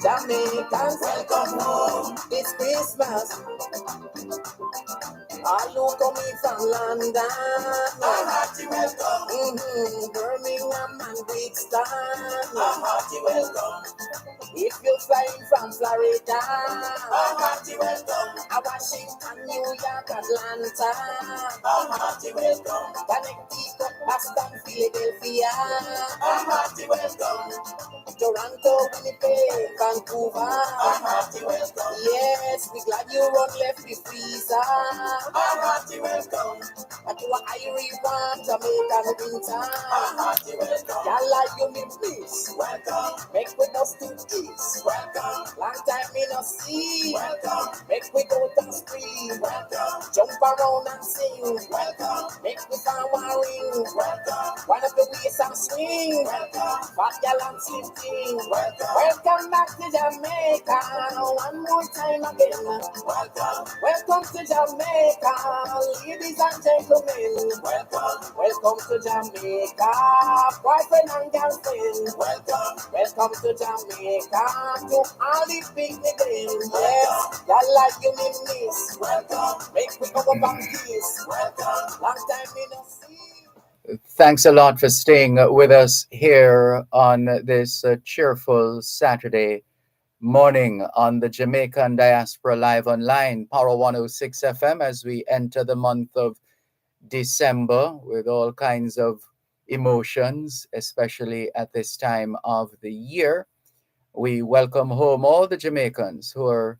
Jamaicans, welcome home. It's Christmas. All who coming from London, a hearty welcome. Birmingham and Brixton, a hearty welcome. If you're flying from Florida, a hearty welcome. A Washington, New York, Atlanta, a hearty welcome. Connecticut, Boston, Philadelphia, a hearty welcome. Toronto, Winnipeg, Vancouver, a hearty welcome. Yes, we glad you run left the freezer. A hearty welcome. And to a Irish one, Jamaican winter. A hearty welcome. Y'all like you me please. Welcome. Make with us to east. Welcome. Long time me no see. Welcome. Make we go to the street. Welcome. Jump around and sing. Welcome. Make we find one ring. Welcome. One of the ways and swing. Welcome. Fat gal and slim thing. Welcome. Welcome back to Jamaica. One more time again. Welcome. Welcome to Jamaica, ladies and gentlemen. Welcome. Welcome to Jamaica, boyfriend and girlfriend. Welcome. Welcome to Jamaica, to all the picnic again. Yes, y'all like you mean this. Welcome. Make we go back this. Welcome. Long time we no see. Thanks a lot for staying with us here on this cheerful Saturday morning on the Jamaican Diaspora Live Online, Power 106 FM, as we enter the month of December with all kinds of emotions, especially at this time of the year. We welcome home all the Jamaicans who are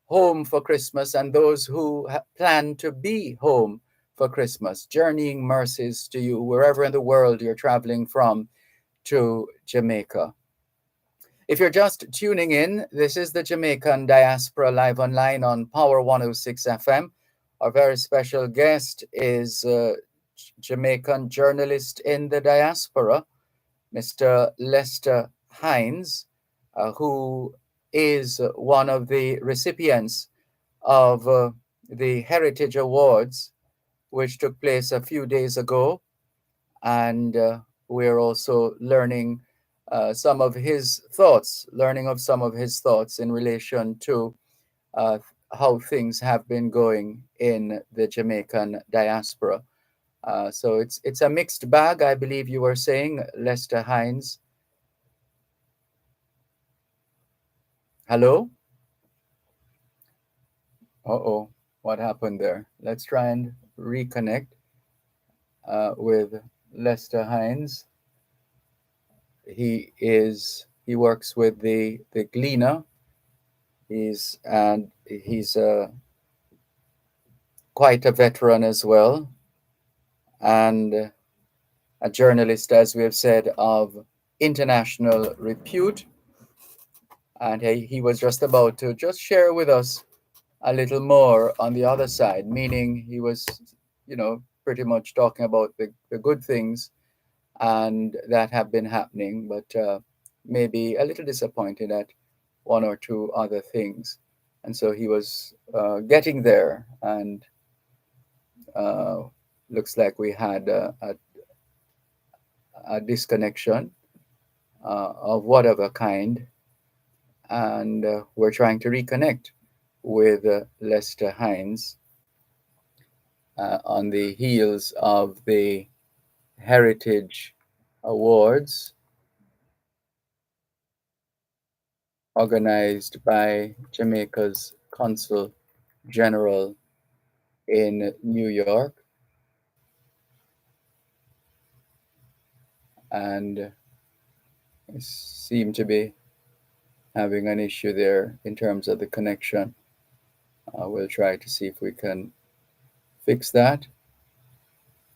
home for Christmas and those who plan to be home for Christmas. Journeying mercies to you wherever in the world you're traveling from to Jamaica. If you're just tuning in, this is the Jamaican Diaspora Live Online on Power 106 FM. Our very special guest is Jamaican journalist in the diaspora, Mr. Lester Hines, who is one of the recipients of the Heritage Awards, which took place a few days ago. And we're also learning some of his thoughts in relation to how things have been going in the Jamaican diaspora. So it's a mixed bag, I believe you were saying, Lester Hines. Hello? What happened there? Let's try and reconnect with Lester Hines. He works with the Gleaner. He's quite a veteran as well, and a journalist, as we have said, of international repute. And he was just about to just share with us a little more on the other side, meaning he was, pretty much talking about the good things and that have been happening, but maybe a little disappointed at one or two other things. And so he was getting there, and uh, looks like we had a disconnection of whatever kind, and we're trying to reconnect with Lester Hines on the heels of the Heritage Awards organized by Jamaica's Consul General in New York. And seem to be having an issue there in terms of the connection. We'll try to see if we can fix that.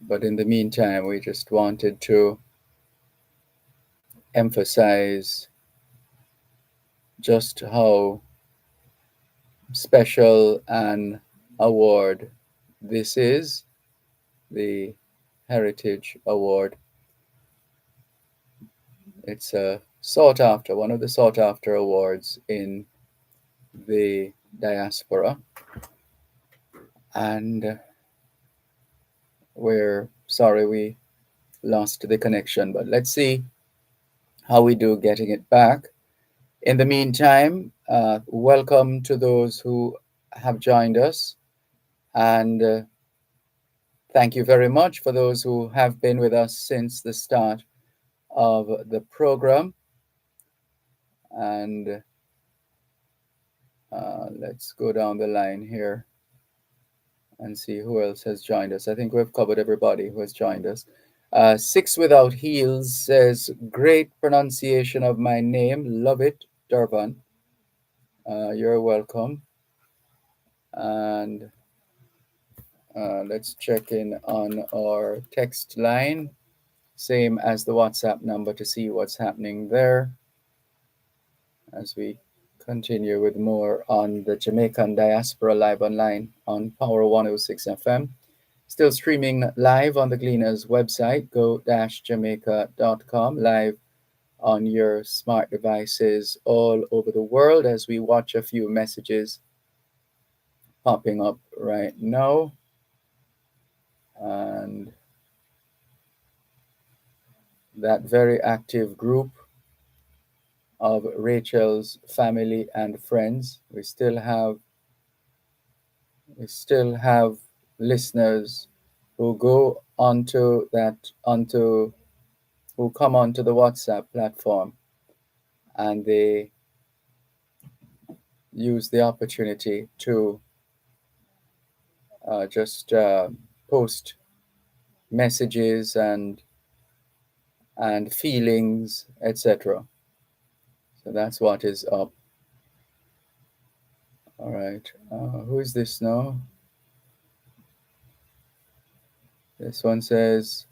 But in the meantime, we just wanted to emphasize just how special an award this is, the Heritage Award. It's one of the sought after awards in the diaspora. And we're sorry we lost the connection, but let's see how we do getting it back. In the meantime, welcome to those who have joined us, and thank you very much for those who have been with us since the start of the program. And let's go down the line here and see who else has joined us. I think we've covered everybody who has joined us. Six Without Heels says, great pronunciation of my name. Love it, Dervan. You're welcome. And let's check in on our text line, same as the WhatsApp number, to see what's happening there as we continue with more on the Jamaican Diaspora Live Online on Power 106 FM. Still streaming live on the Gleaner's website, go-jamaica.com, live on your smart devices all over the world, as we watch a few messages popping up right now. And that very active group of Rachel's family and friends, we still have listeners who go who come onto the WhatsApp platform, and they use the opportunity to just post messages and feelings, etc. So that's what is up. All right, who is this now? This one says,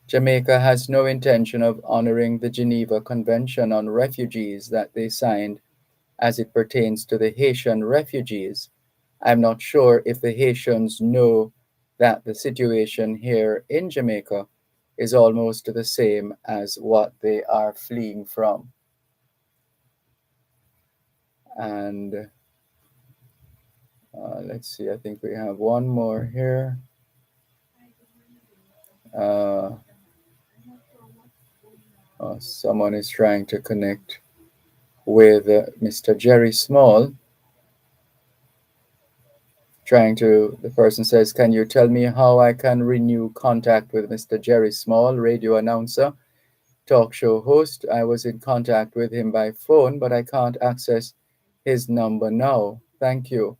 Jamaica has no intention of honoring the Geneva Convention on Refugees that they signed as it pertains to the Haitian refugees. I'm not sure if the Haitians know that the situation here in Jamaica is almost the same as what they are fleeing from. And let's see, I think we have one more here. Someone is trying to connect with Mr. Jerry Small. The person says, can you tell me how I can renew contact with Mr. Jerry Small, radio announcer, talk show host? I was in contact with him by phone, but I can't access his number now. Thank you.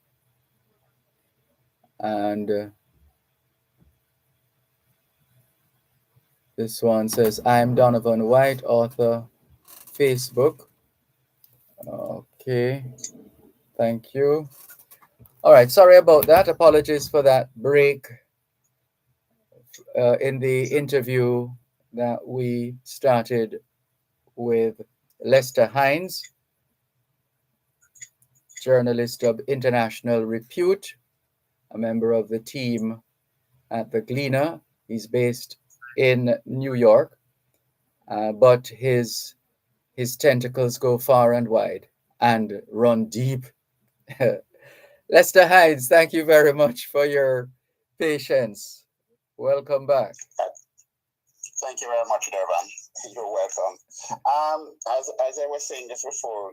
And This one says, I'm Donovan White, author, Facebook. Okay, thank you. All right, sorry about that. Apologies for that break in the interview that we started with Lester Hines, journalist of international repute, a member of the team at the Gleaner. He's based in New York, but his tentacles go far and wide and run deep. Lester Hines, thank you very much for your patience. Welcome back. Thank you very much, Dervan. You're welcome. As I was saying just before,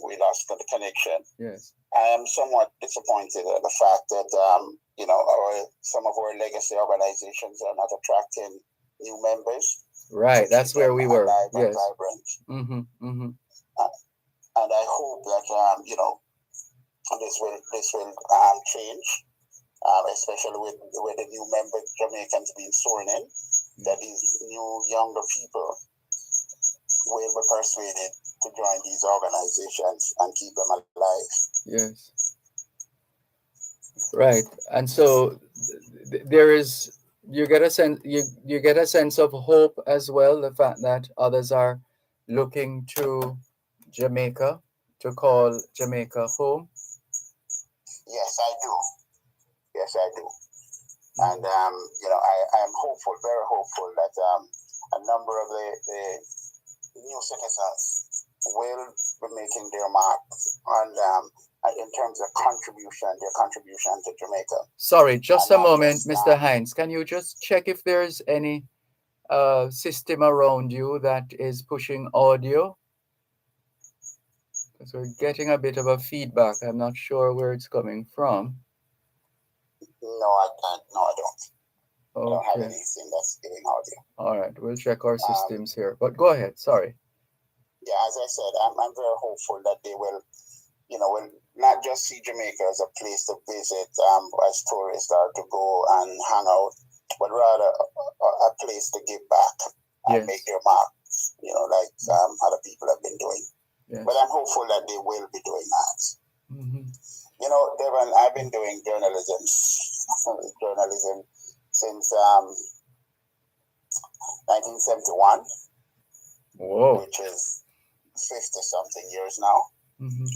we lost the connection. Yes. I am somewhat disappointed at the fact that some of our legacy organizations are not attracting new members. Right, that's where we were. Yes. Mm-hmm, mm-hmm. And I hope that this will change, especially with the new members, Jamaicans being sworn in. That these new younger people will be persuaded to join these organizations and keep them alive. Yes. Right, and so there is, you get a sense of hope as well. The fact that others are looking to Jamaica to call Jamaica home. Yes, I do. Yes, I do. And I am hopeful, very hopeful, that a number of the new citizens will be making their mark on in terms of their contribution to Jamaica. Sorry, just a moment, Mr. Hines. Can you just check if there's any system around you that is pushing audio? Because we're getting a bit of a feedback. I'm not sure where it's coming from. No, I can't. No, I don't. Okay. I don't have anything that's giving audio. All right, we'll check our systems here. But go ahead. Sorry. Yeah, as I said, I'm very hopeful that they will not just see Jamaica as a place to visit as tourists or to go and hang out, but rather a place to give back and make their mark, like other people have been doing. Yes. But I'm hopeful that they will be doing that. Mm-hmm. Dervan, I've been doing journalism since 1971, which is 50-something years now. Mm-hmm.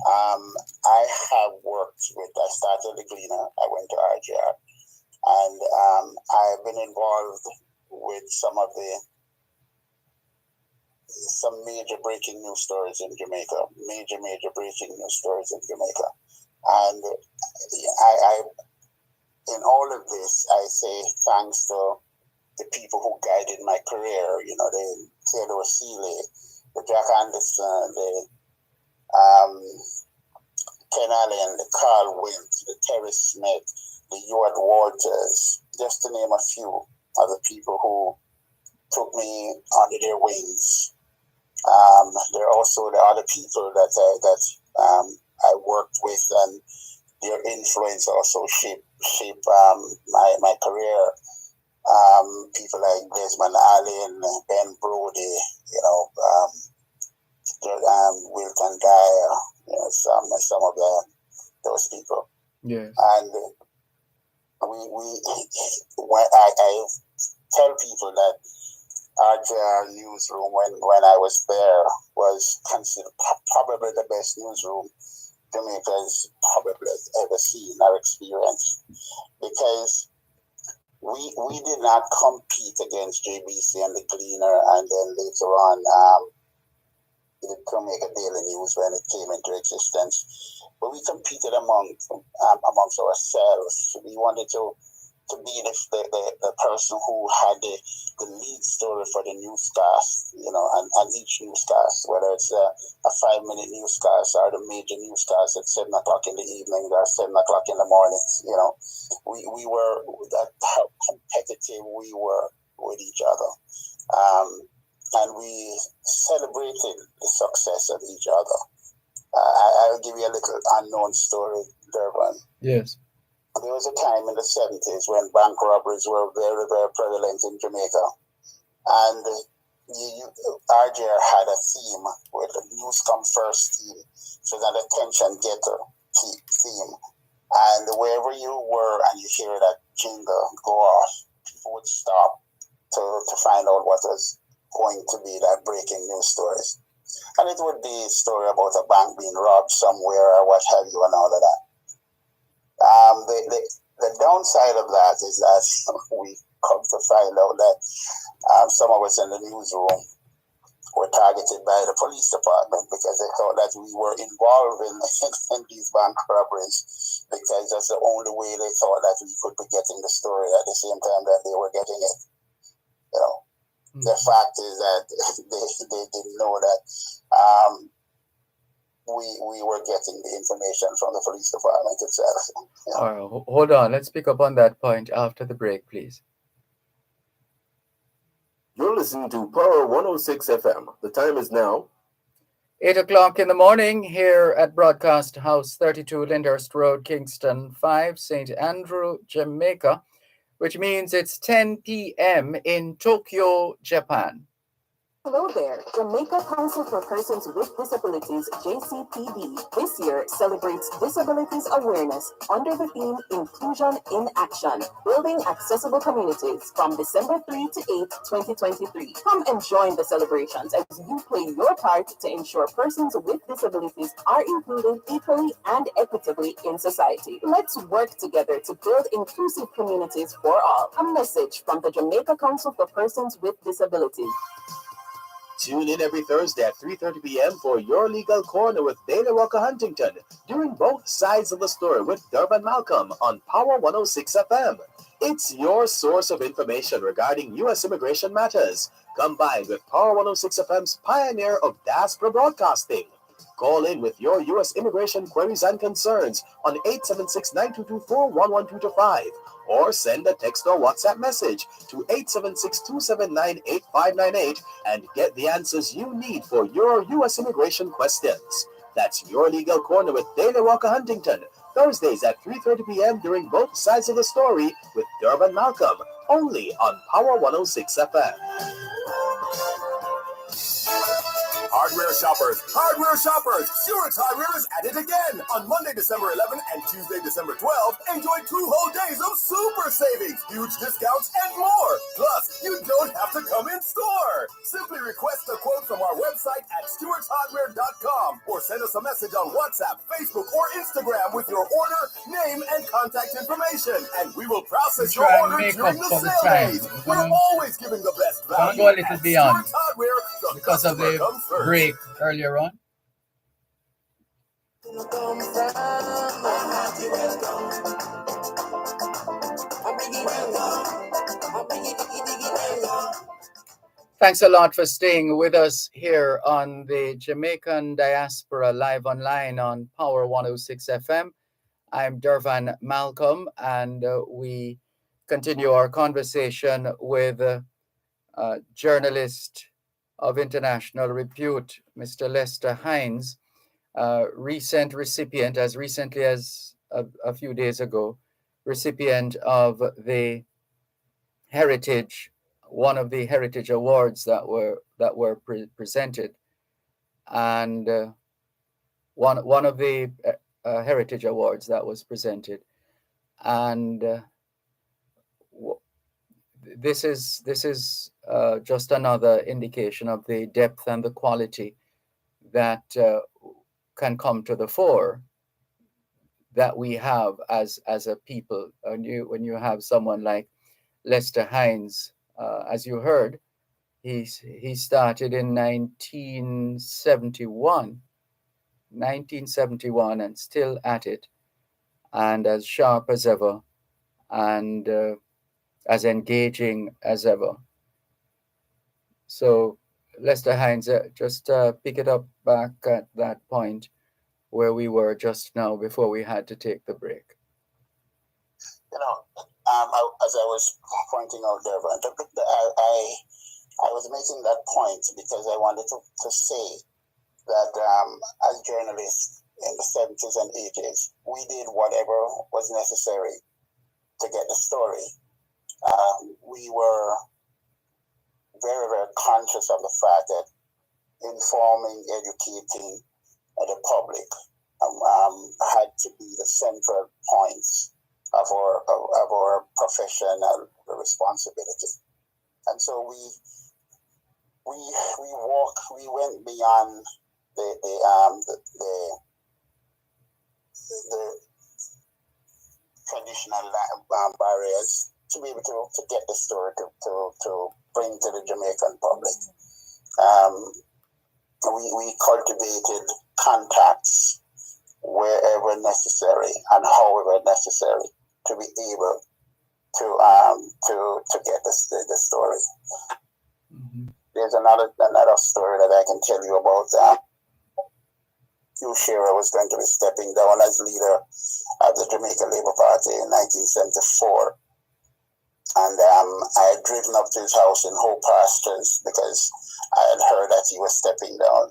I started the Gleaner, I went to RGR, and I've been involved with some major breaking news stories in Jamaica, major breaking news stories in Jamaica. And I in all of this, I say thanks to the people who guided my career, the Theodore Seeley, the Jack Anderson, the Ken Allen, the Carl Wilt, the Terry Smith, the Ewart Walters, just to name a few of the people who took me under their wings. There are also the other people that I worked with, and their influence also shaped my career. People like Desmond Allen, Ben Brody, Wilton Dyer, some of those people. Yes. And I tell people that our newsroom when I was there was considered probably the best newsroom Jamaica's probably ever seen or experienced, because we did not compete against JBC and the Gleaner and then later on the Jamaica Daily News when it came into existence, but we competed amongst ourselves. We wanted to be the person who had the lead story for the newscast, and each newscast, whether it's a 5-minute newscast or the major newscast at 7 o'clock in the evening or 7 o'clock in the mornings, we were how competitive we were with each other. And we celebrated the success of each other. I'll give you a little unknown story, Dervan. Yes. There was a time in the 70s when bank robberies were very, very prevalent in Jamaica. And RJR had a theme with the news come first theme. So an attention getter theme. And wherever you were and you hear that jingle go off, people would stop to find out what was going to be that breaking news stories. And it would be a story about a bank being robbed somewhere or what have you and all of that. The downside of that is that we come to find out that some of us in the newsroom were targeted by the police department because they thought that we were involved in these bank robberies because that's the only way they thought that we could be getting the story at the same time that they were getting it. You know, the fact is that they didn't know that we were getting the information from the police department itself. You know? All right, hold on. Let's pick up on that point after the break, please. You're listening to Power 106 FM. The time is now 8 o'clock in the morning here at Broadcast House 32 Lyndhurst Road, Kingston 5, St. Andrew, Jamaica, which means it's 10 p.m. in Tokyo, Japan. Hello there. Jamaica Council for Persons with Disabilities, JCPD, this year celebrates Disabilities Awareness under the theme Inclusion in Action, Building Accessible Communities from December 3 to 8, 2023. Come and join the celebrations as you play your part to ensure persons with disabilities are included equally and equitably in society. Let's work together to build inclusive communities for all. A message from the Jamaica Council for Persons with Disabilities. Tune in every Thursday at 3:30 p.m. for Your Legal Corner with Dana Walker Huntington, doing both sides of the story with Dervan Malcolm on Power 106 FM. It's your source of information regarding U.S. immigration matters, combined with Power 106 FM's pioneer of diaspora broadcasting. Call in with your U.S. immigration queries and concerns on 876-9224-11225 or send a text or WhatsApp message to 876-279-8598 and get the answers you need for your U.S. immigration questions. That's Your Legal Corner with Dana Walker Huntington, Thursdays at 3:30 p.m. during both sides of the story with Dervan Malcolm, only on Power 106 FM. Hardware shoppers, Stewart's Hardware is at it again. On Monday, December 11 and Tuesday, December 12, enjoy 2 whole days of super savings, huge discounts, and more. Plus, you don't have to come in store. Simply request a quote from our website at stewartshardware.com or send us a message on WhatsApp, Facebook, or Instagram with your order, name, and contact information, and we will process your order during the sale days. We're always giving the best value. Go a little beyond Stewart's Hardware, the because of the break earlier on. Thanks a lot for staying with us here on the Jamaican Diaspora live online on Power 106 FM. I'm Dervan Malcolm, and we continue our conversation with journalist of international repute, Mr. Lester Hines, recent recipient, as recently as a few days ago, recipient of the one of the Heritage Awards that were presented, and one of the Heritage Awards that was presented, and this is just another indication of the depth and the quality that can come to the fore that we have as a people. When you have someone like Lester Hines, as you heard, he started in 1971 and still at it, and as sharp as ever, and as engaging as ever. So, Lester Hines, just pick it up back at that point where we were just now before we had to take the break. You know, as I was pointing out there, I was making that point because I wanted to say that as journalists in the 70s and 80s, we did whatever was necessary to get the story. We were very, very conscious of the fact that informing, educating the public had to be the central points of our professional responsibility. And so we went beyond the traditional barriers to be able to get the story to bring to the Jamaican public. We cultivated contacts wherever necessary and however necessary to be able to get the story. Mm-hmm. There's another story that I can tell you about. Hugh Shearer was going to be stepping down as leader of the Jamaican Labour Party in 1974. And I had driven up to his house in Hope Pastures because I had heard that he was stepping down.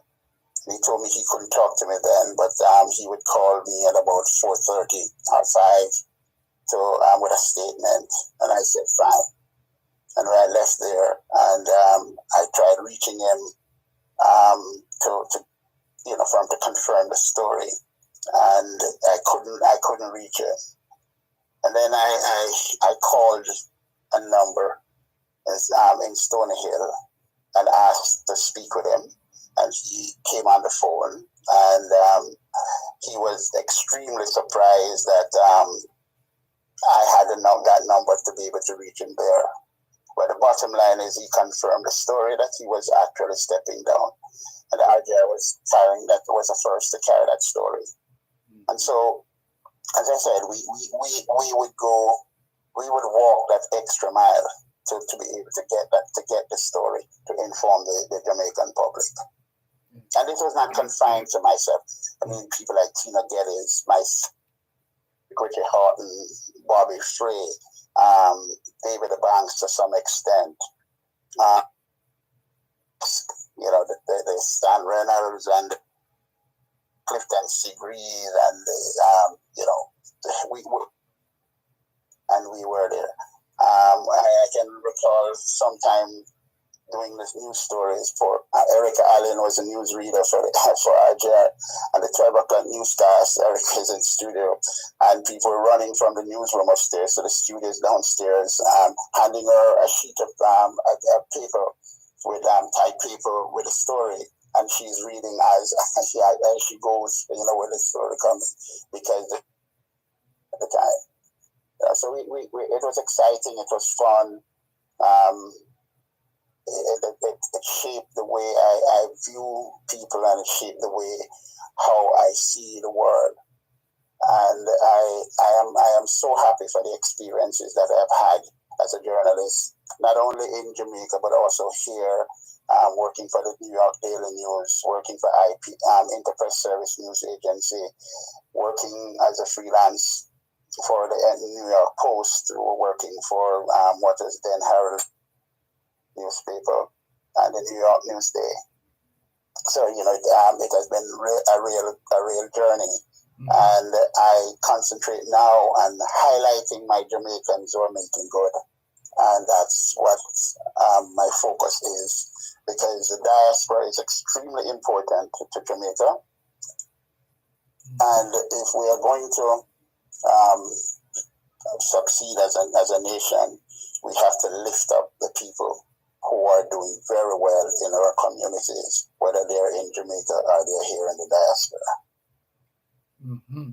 And he told me he couldn't talk to me then, but he would call me at about 4:30 or 5 with a statement. And I said, fine. And when I left there, and I tried reaching him for him to confirm the story, and I couldn't reach him. And then I called a number in Stony Hill and asked to speak with him, and he came on the phone, and he was extremely surprised that I had that number to be able to reach him there. But the bottom line is he confirmed the story that he was actually stepping down. And the RJ was the first to carry that story. And so, as I said, we would walk that extra mile to be able to get the story, to inform the Jamaican public. And it was not confined to myself. I mean, people like Tina Geddes, Richard Horton, Bobby Frey, David Banks to some extent. The Stan Reynolds and Clifton Seabreeze, and we were there. I can recall sometime doing the news stories for Erica Allen was a news reader for RJR, and the 12 o'clock newscast. Erica is in studio, and people were running from the newsroom upstairs to the studios downstairs, handing her a sheet of a paper with type paper with a story, and she's reading as she goes, where the story comes, because at the time. So it was exciting. It was fun. It shaped the way I view people, and it shaped the way how I see the world. And I am so happy for the experiences that I've had as a journalist, not only in Jamaica but also here, working for the New York Daily News, working for IP, Interpress Service News Agency, working as a freelance for the New York Post, working for what is then Herald newspaper and the New York Newsday. So it has been a real journey, and I concentrate now on highlighting my Jamaicans who are making good, and that's what my focus is, because the diaspora is extremely important to Jamaica, and if we are going to succeed as a nation, we have to lift up the people who are doing very well in our communities, whether they're in Jamaica or they're here in the diaspora. Mm-hmm.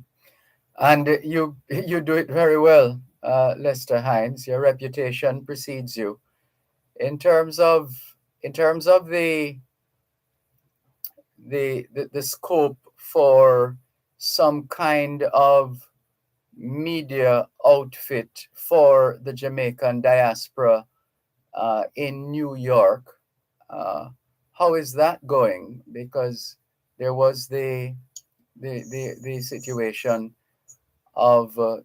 And you do it very well, Lester Hines. Your reputation precedes you. In terms of the scope for some kind of media outfit for the Jamaican diaspora in New York, how is that going? Because there was the situation of the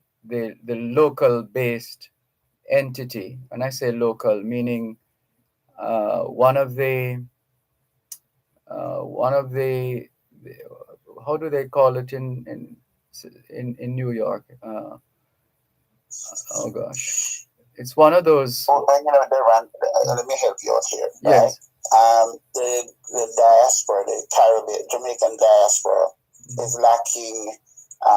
local based entity. When I say local, meaning one of the how do they call it in New York? Oh gosh, it's one of those. Well, Dervan, let me help you out here. Yes. Right? The diaspora, the Caribbean, Jamaican diaspora, is lacking a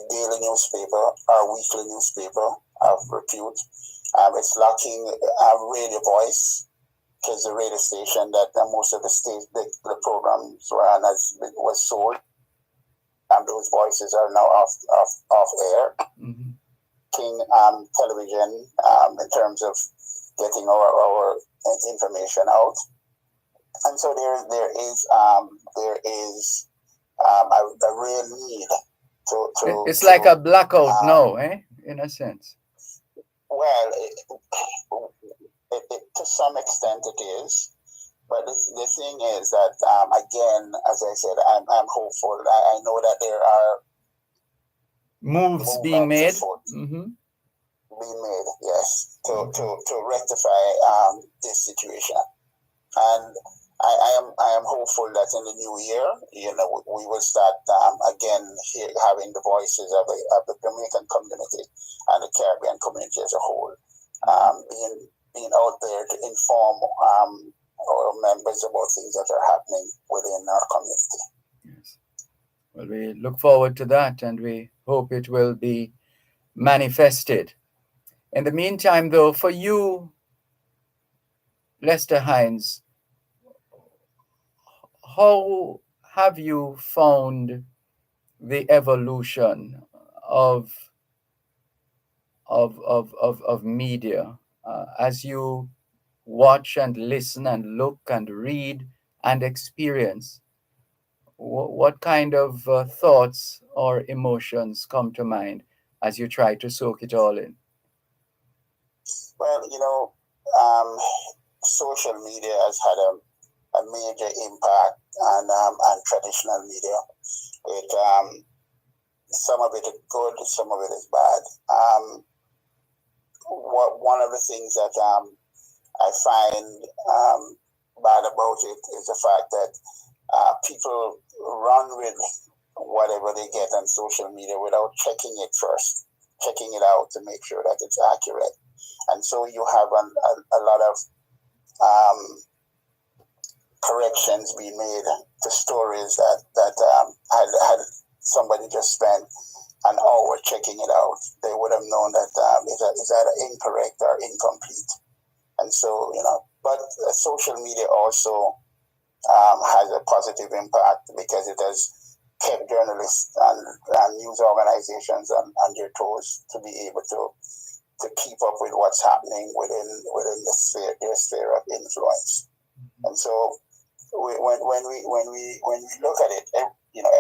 daily newspaper or weekly newspaper of repute. It's lacking a radio voice, because the radio station that most of the programs were on was sold. Those voices are now off air. Mm-hmm. Television, in terms of getting our information out, and so there is a real need to. It's like a blackout now, in a sense. Well, to some extent it is. But the thing is that, again, as I said, I'm hopeful. I know that there are moves being made. Mm-hmm. Being made, yes, to rectify this situation. And I am hopeful that in the new year, we will start again having the voices of the Jamaican community and the Caribbean community as a whole, being out there to inform our members about things that are happening within our community. Yes. Well, we look forward to that, and we hope it will be manifested. In the meantime, though, for you, Lester Hines, how have you found the evolution of media as you watch and listen and look and read and experience? What kind of thoughts or emotions come to mind as you try to soak it all in? Well, social media has had a major impact on traditional media. Some of it is good, some of it is bad. One of the things that I find bad about it is the fact that people run with whatever they get on social media without checking it first, checking it out to make sure that it's accurate. And so you have a lot of corrections being made to stories that had somebody just spent an hour checking it out. They would have known that it's either incorrect or incomplete. And so, but social media also has a positive impact because it has kept journalists and news organizations on their toes to be able to keep up with what's happening within their sphere of influence. And so when we look at it,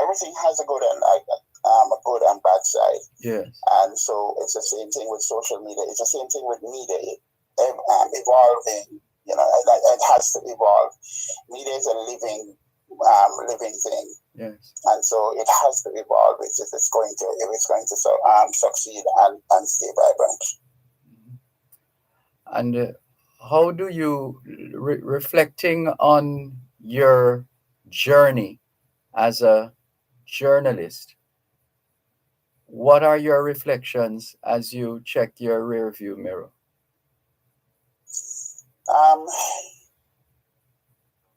everything has a good and bad side. Yes. And so it's the same thing with social media. It's the same thing with media. Evolving, it has to evolve. Media is a living thing. Yes. And so it has to evolve if it's going to succeed and stay vibrant. And how do you, reflecting on your journey as a journalist, what are your reflections as you check your rearview mirror?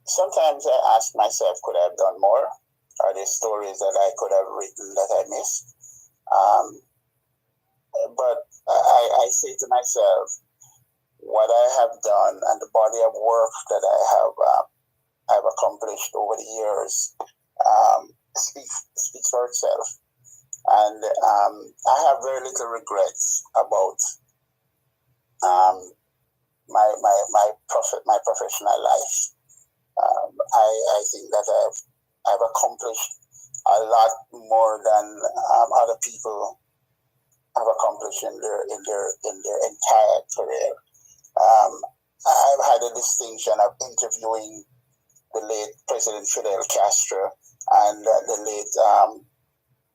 Sometimes I ask myself, could I have done more? Are there stories that I could have written that I missed? But I say to myself, what I have done and the body of work that I have accomplished over the years speaks for itself. And I have very little regrets about my professional life. I think that I've accomplished a lot more than other people have accomplished in their entire career. I've had the distinction of interviewing the late President Fidel Castro and the late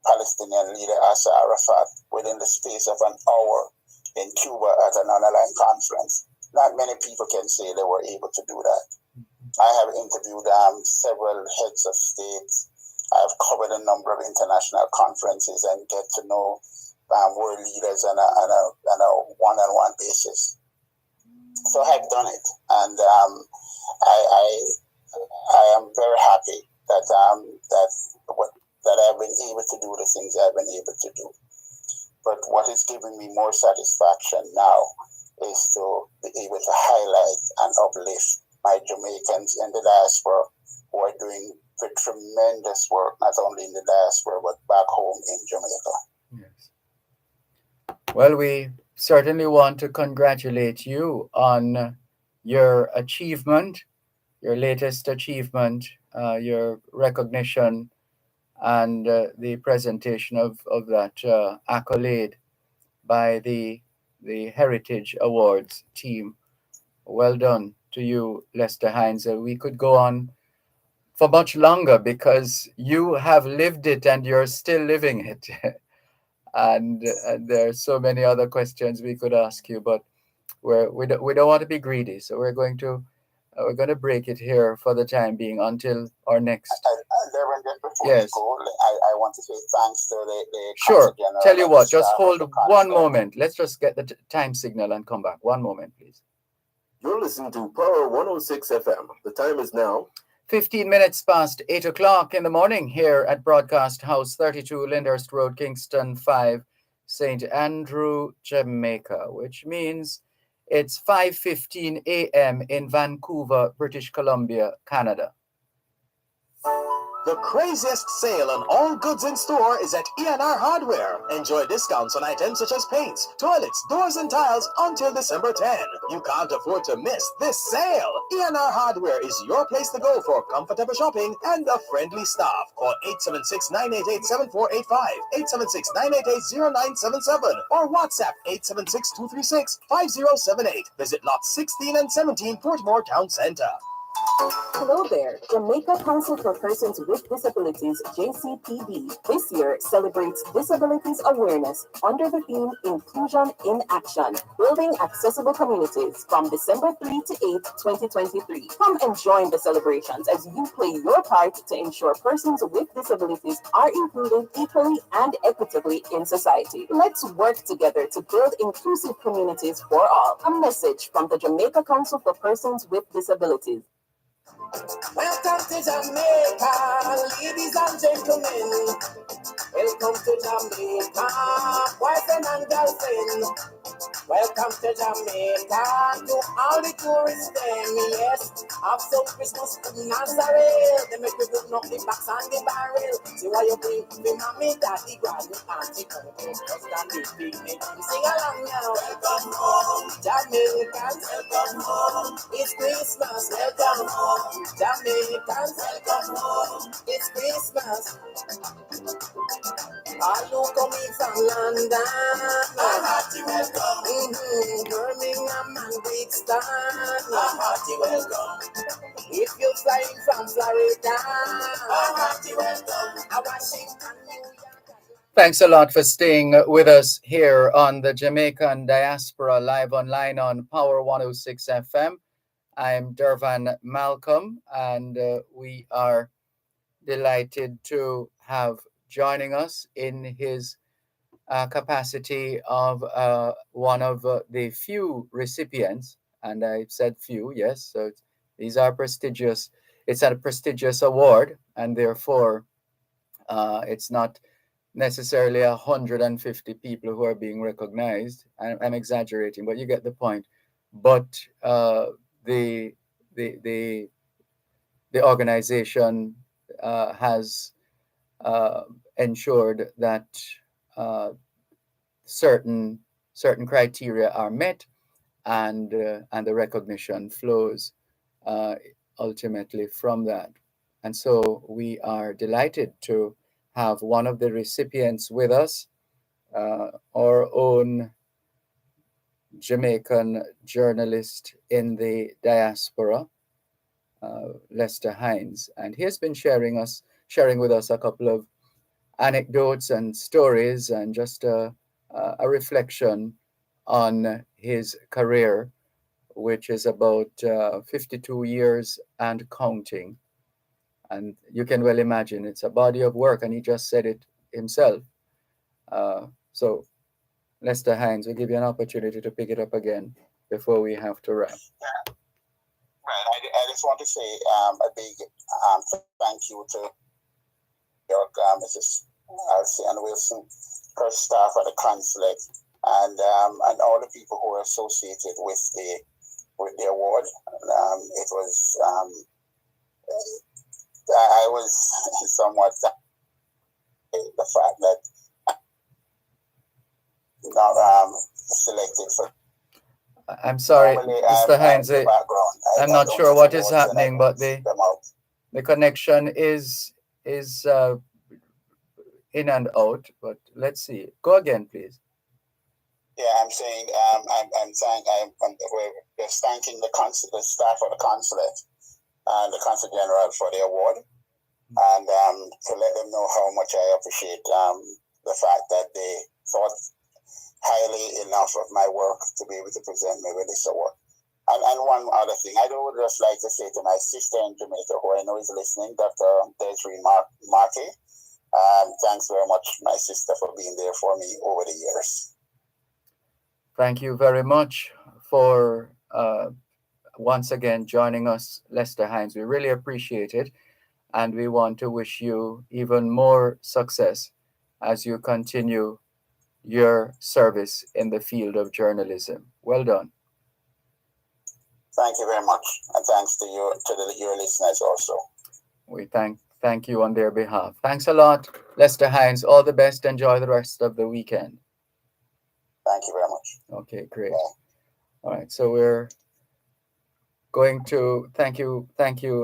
Palestinian leader Yasser Arafat within the space of an hour in Cuba at an online conference. Not many people can say they were able to do that. I have interviewed several heads of states. I've covered a number of international conferences and get to know world leaders on a one-on-one basis. So I've done it, and I am very happy that I've been able to do the things I've been able to do. But what is giving me more satisfaction now is to be able to highlight and uplift my Jamaicans in the diaspora who are doing tremendous work, not only in the diaspora, but back home in Jamaica. Yes. Well, we certainly want to congratulate you on your achievement, your latest achievement, your recognition, and the presentation of that accolade by the Heritage Awards team. Well done to you, Lester Hines. We could go on for much longer because you have lived it and you're still living it. and there are so many other questions we could ask you, but we don't want to be greedy, so we're going to break it here for the time being until our next. Dervan, just before Yes. you go, I want to say thanks to the Sure. Consul General Tell you and what, the just staff hold of the one consulate. moment. Let's just get the time signal and come back. One moment, please. You're listening to Power 106 FM. The time is now 15 minutes past 8 o'clock in the morning here at Broadcast House 32 Lyndhurst Road, Kingston 5, St. Andrew, Jamaica, which means it's 5:15 a.m. in Vancouver, British Columbia, Canada. The craziest sale on all goods in store is at ENR Hardware. Enjoy discounts on items such as paints, toilets, doors, and tiles until December 10. You can't afford to miss this sale. ENR Hardware is your place to go for comfortable shopping and a friendly staff. Call 876-988-7485, 876-988-0977, or WhatsApp 876-236-5078. Visit lots 16 and 17 Portmore Town Center. Hello there. Jamaica Council for Persons with Disabilities, JCPD, this year celebrates Disabilities Awareness under the theme Inclusion in Action, Building Accessible Communities from December 3 to 8, 2023. Come and join the celebrations as you play your part to ensure persons with disabilities are included equally and equitably in society. Let's work together to build inclusive communities for all. A message from the Jamaica Council for Persons with Disabilities. Welcome to Jamaica, ladies and gentlemen. Welcome to Jamaica, boyfriend and girlfriend. Welcome to Jamaica, to all the tourists them, yes. Have some Christmas in Nazareth. They make me put up the box and the barrel. See why you bring me mommy, daddy, granny, auntie, uncle, just and the big make them sing along now. Welcome home, Jamaicans. Welcome home, it's Christmas. Welcome home, Jamaicans. Welcome home, it's Christmas. All who coming from London, a hearty welcome. Birmingham and Brixton, a hearty welcome. If you're flying from Florida, a hearty welcome. Washington, New York. Thanks a lot for staying with us here on the Jamaican Diaspora live online on Power 106 FM. I'm Dervan Malcolm, and we are delighted to have joining us in his capacity of one of the few recipients, and I said few, yes, so these are prestigious. It's a prestigious award, and therefore it's not necessarily 150 people who are being recognized. I'm exaggerating, but you get the point. But the organization has ensured that certain criteria are met, and the recognition flows ultimately from that. And so we are delighted to have one of the recipients with us, our own Jamaican journalist in the diaspora, Lester Hines, and he has been sharing with us a couple of anecdotes and stories, and just a reflection on his career, which is about 52 years and counting. And you can well imagine it's a body of work, and he just said it himself. So Lester Hines, we'll give you an opportunity to pick it up again before we have to wrap. Right. I just want to say a big thank you to your Mrs. Elsie and Wilson, her staff at the consulate, and all the people who are associated with the award. It was I was somewhat the fact that not selected for. I'm sorry, Normally, Mr. Hines. the background. I'm I not don't sure see what the is awards and I happening, don't but see them out. the connection is in and out. But let's see. Go again, please. Yeah, I'm saying we're just thanking the staff of the consulate and the consul general for the award, and to let them know how much I appreciate the fact that they thought highly enough of my work to be able to present me with this award. And one other thing, I would just like to say to my sister in Jamaica, who I know is listening, Dr. Desiree Markey, thanks very much, my sister, for being there for me over the years. Thank you very much for once again joining us, Lester Hines. We really appreciate it. And we want to wish you even more success as you continue your service in the field of journalism. Well done. Thank you very much. And thanks to your listeners also. We thank you on their behalf. Thanks a lot, Lester Hines. All the best. Enjoy the rest of the weekend. Thank you very much. Okay, great. All right, so we're going to thank you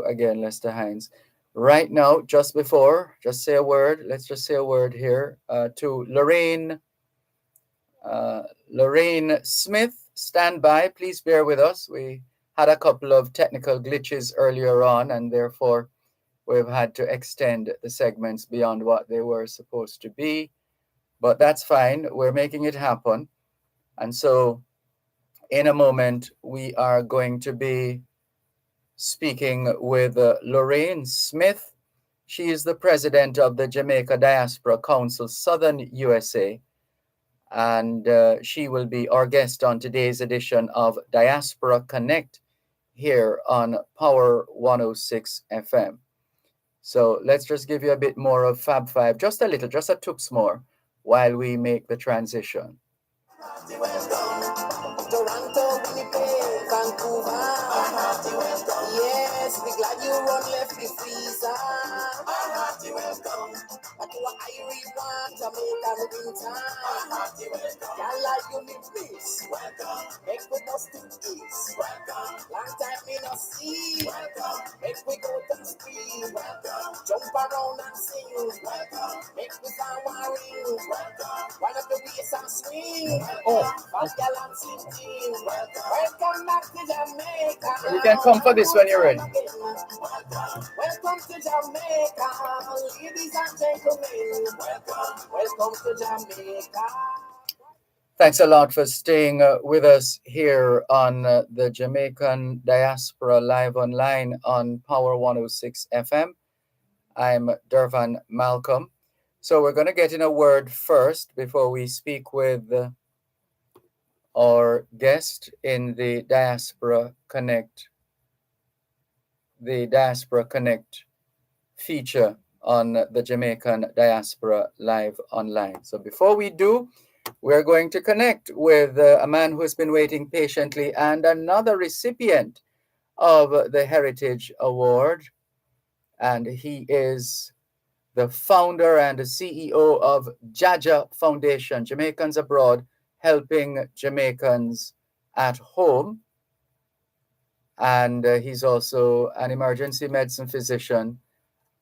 again, Lester Hines. Right now, just say a word. Let's just say a word here to Lorraine Smith. Stand by. Please bear with us. We had a couple of technical glitches earlier on, and therefore we've had to extend the segments beyond what they were supposed to be. But that's fine. We're making it happen. And so in a moment, we are going to be speaking with Lorraine Smith. She is the president of the Jamaica Diaspora Council, Southern USA, and she will be our guest on today's edition of Diaspora Connect here on Power 106 FM. So let's just give you a bit more of Fab Five, just a little, just a toots more, while we make the transition. Toronto, Winnipeg, Vancouver. Yes, we glad you run left the freezer. But you are Irish one, Jamaican winter. Can't like you live this. Make we go to east. Long time me no see. Make we go to the street. Jump around and sing. Make we sound ring. One of the ways and swing. Bad girl and sing. Welcome back to Jamaica. You can come for this when you're ready. Welcome to Jamaica, ladies and gentlemen. Welcome to Jamaica. Thanks a lot for staying with us here on the Jamaican Diaspora Live Online on Power 106 FM. I'm Dervan Malcolm. So we're going to get in a word first before we speak with our guest in the Diaspora Connect feature on the Jamaican Diaspora Live Online. So before we do, we're going to connect with a man who has been waiting patiently and another recipient of the Heritage Award. And he is the founder and the CEO of Jaja Foundation, Jamaicans Abroad, helping Jamaicans at home. And he's also an emergency medicine physician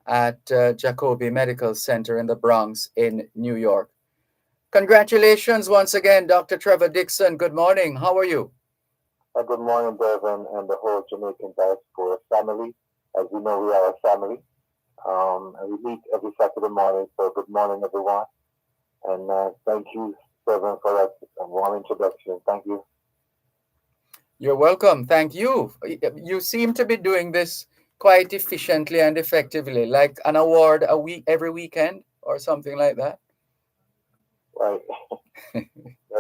at Jacobi Medical Center in the Bronx in New York. Congratulations once again, Dr. Trevor Dixon. Good morning. How are you? Good morning, Dervan, and the whole Jamaican Diaspora family. As you know, we are a family. And we meet every Saturday morning. So good morning, everyone. And thank you, Dervan, for that warm introduction. Thank you. You're welcome. Thank you. You seem to be doing this quite efficiently and effectively, like an award every weekend or something like that. Right.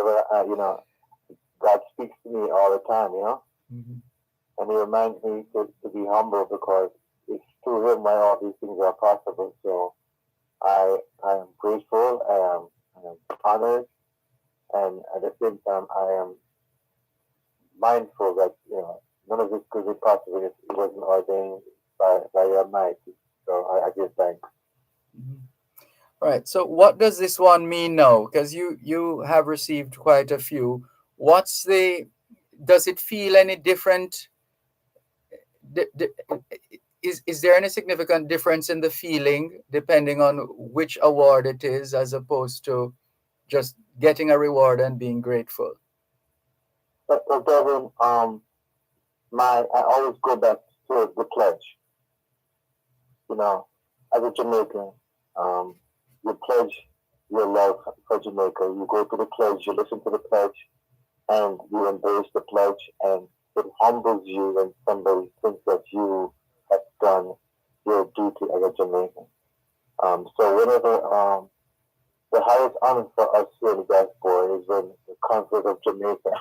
whenever God speaks to me all the time, Mhm. and He reminds me to be humble because it's through Him why all these things are possible. So I am grateful, I am honored, and at the same time I am mindful that none of this could be possible if it wasn't ordained by your might. So I give thanks. Mhm. All right. So what does this one mean now? Because you have received quite a few. Does it feel any different? Is there any significant difference in the feeling depending on which award it is, as opposed to just getting a reward and being grateful? But Dervan, I always go back to the pledge. As a Jamaican, you pledge your love for Jamaica. You go to the pledge, you listen to the pledge, and you embrace the pledge, and it humbles you when somebody thinks that you have done your duty as a Jamaican. So whenever the highest honor for us here in the diaspora is when the consulate of Jamaica,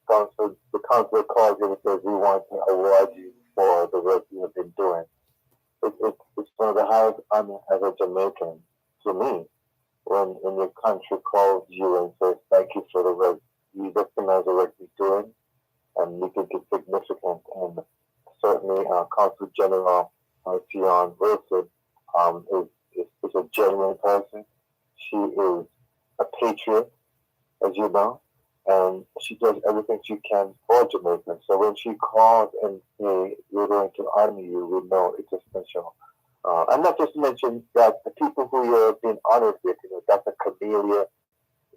the consulate calls you and says, we want to award you for the work you have been doing. It's one of the highest honors as a Jamaican to me when your country calls you and says, thank you for the work. We recognize the work you're doing, and we think it's significant. And certainly, Consul General Tion Wilson is a genuine person. She is a patriot, as you know, and she does everything she can for Jamaica. So when she calls and say, we're going to honor you, we know it's a special. And not just to mention that the people who you're being honored with, Dr. Camellia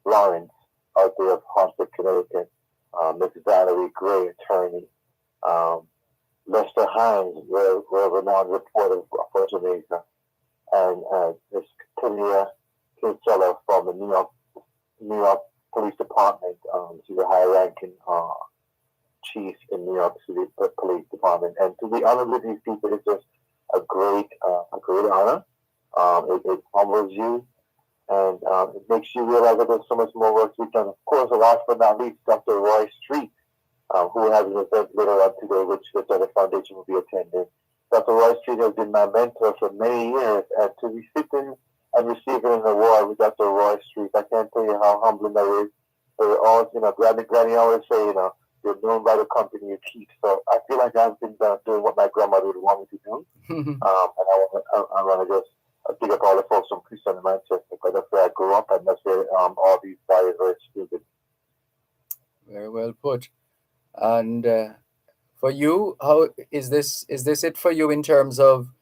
Lawrence out there of Hartford, Connecticut, Miss Valerie Gray, attorney, Lester Hines, world-renowned reporter for Jamaica, and Miss Tinia Kinsella from the New York Police Department. She's a high-ranking chief in New York City Police Department, and to be honored with these people is just a great honor. It humbles you, and it makes you realize that there's so much more work to be done. Of course, last but not least, Dr. Roy Street, who has an event later on today, which the Center Foundation will be attending. Dr. Roy Street has been my mentor for many years, and to be sitting and receiving an award with Dr. Roy Street, I can't tell you how humbling that is. So all, Granny always say, you're known by the company you keep. So I feel like I've been doing what my grandmother would want me to do. And I want to just pick up all the folks from Christian Manchester, because that's where I grew up, and that's where all these guys are excluded. Very well put. And for you, how is this it for you in terms of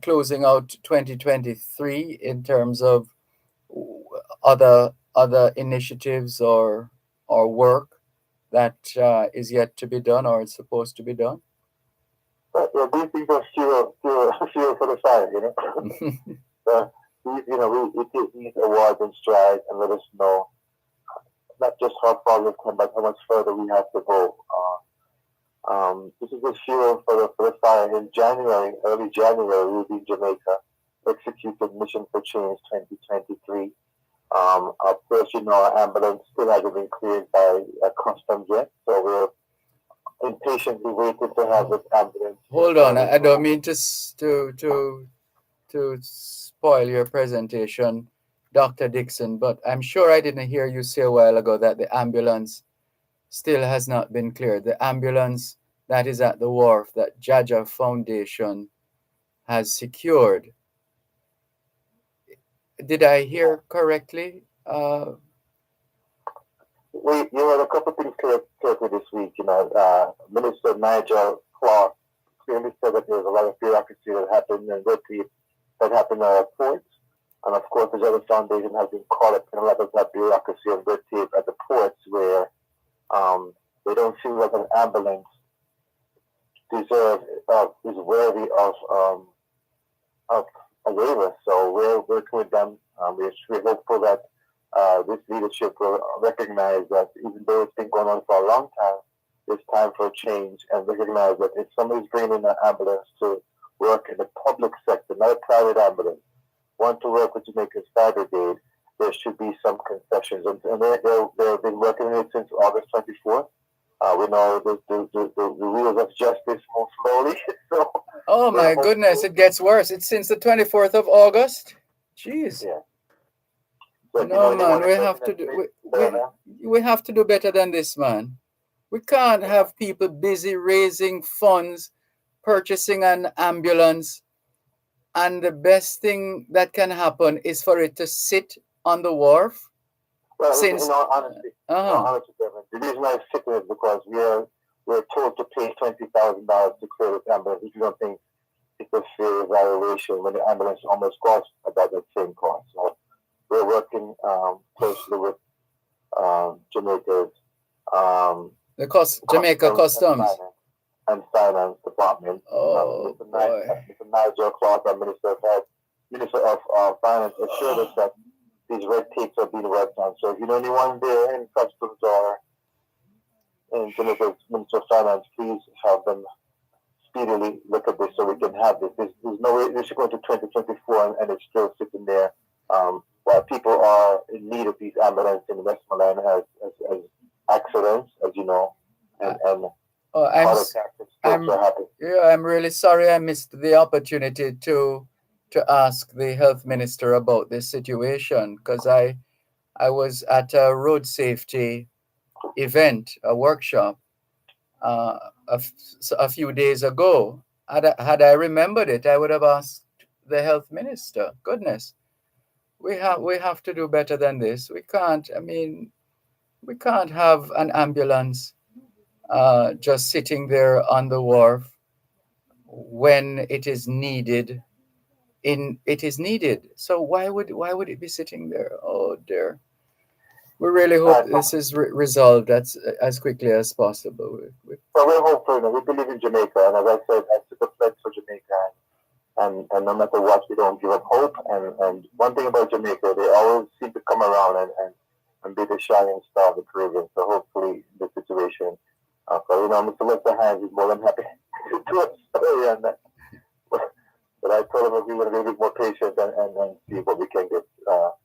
closing out 2023, in terms of other initiatives or work that is yet to be done or is supposed to be done? But these things are fuel for the fire, we take these awards in stride and let us know not just how far we've come, but how much further we have to go. This is the fuel for the fire. In January, early January, we'll be in Jamaica, executed Mission for Change 2023. Of course, our ambulance still hasn't been cleared by customs yet, so we're impatiently waiting to have this ambulance. Hold on, I don't mean to spoil your presentation, Dr. Dixon, but I'm sure I didn't hear you say a while ago that the ambulance still has not been cleared. The ambulance that is at the wharf that Jaja Foundation has secured. Did I hear correctly? We had a couple of things cleared this week. Minister Nigel Clark clearly said that there was a lot of bureaucracy that happened and red tape that happened at ports. And of course, the Jaja Foundation has been caught up in a lot of that bureaucracy and red tape at the ports where they don't feel like an ambulance is worthy of a waiver. So we're working with them. We're hopeful that this leadership will recognize that even though it's been going on for a long time, it's time for a change, and recognize that if somebody's bringing an ambulance to work in the public sector, not a private ambulance, want to work with Jamaica's Fire Brigade, there should be some concessions. And they've been working on it since August 24th. We know the wheels of justice move slowly. So oh my goodness, it gets worse. It's since the 24th of August. Jeez. Yeah. So, no, man, we have to do we have to do better than this, man. We can't have people busy raising funds, purchasing an ambulance, and the best thing that can happen is for it to sit on the wharf. Well, Since in all honesty, the reason why it's sitting is because we're told to pay $20,000 to clear this ambulance. If you don't think it's a fair evaluation when the ambulance almost costs about the same cost. So we're working closely with Jamaica's Jamaica Customs and Finance Department. Oh, Mr. Nigel Clark, our Minister of Finance, assured us that these red tapes are being worked on. So if you know anyone there in Customs or in Jamaica's Minister of Finance, please have them speedily look at this so we can have this. There's no way this should go to 2024 and it's still sitting there. While people are in need of these ambulances in Westmoreland as accidents, as you know, and I'm really sorry I missed the opportunity to ask the health minister about this situation, because I was at a road safety event, a workshop, a few days ago. Had I remembered it, I would have asked the health minister. Goodness, we have to do better than this. We can't. I mean, we can't have an ambulance just sitting there on the wharf when it is needed. It is needed. So why would it be sitting there? Oh dear. We really hope this is resolved as quickly as possible. Well, we're hopeful. We believe in Jamaica, and as I said, I took a pledge for Jamaica, and no matter what, we don't give up hope. And one thing about Jamaica, they always seem to come around and be the shining star of the Caribbean. So hopefully, the situation. So Mr. Lester Hines is more than happy to do a story on that. But I told him we were going to be a bit more patient and see what we can get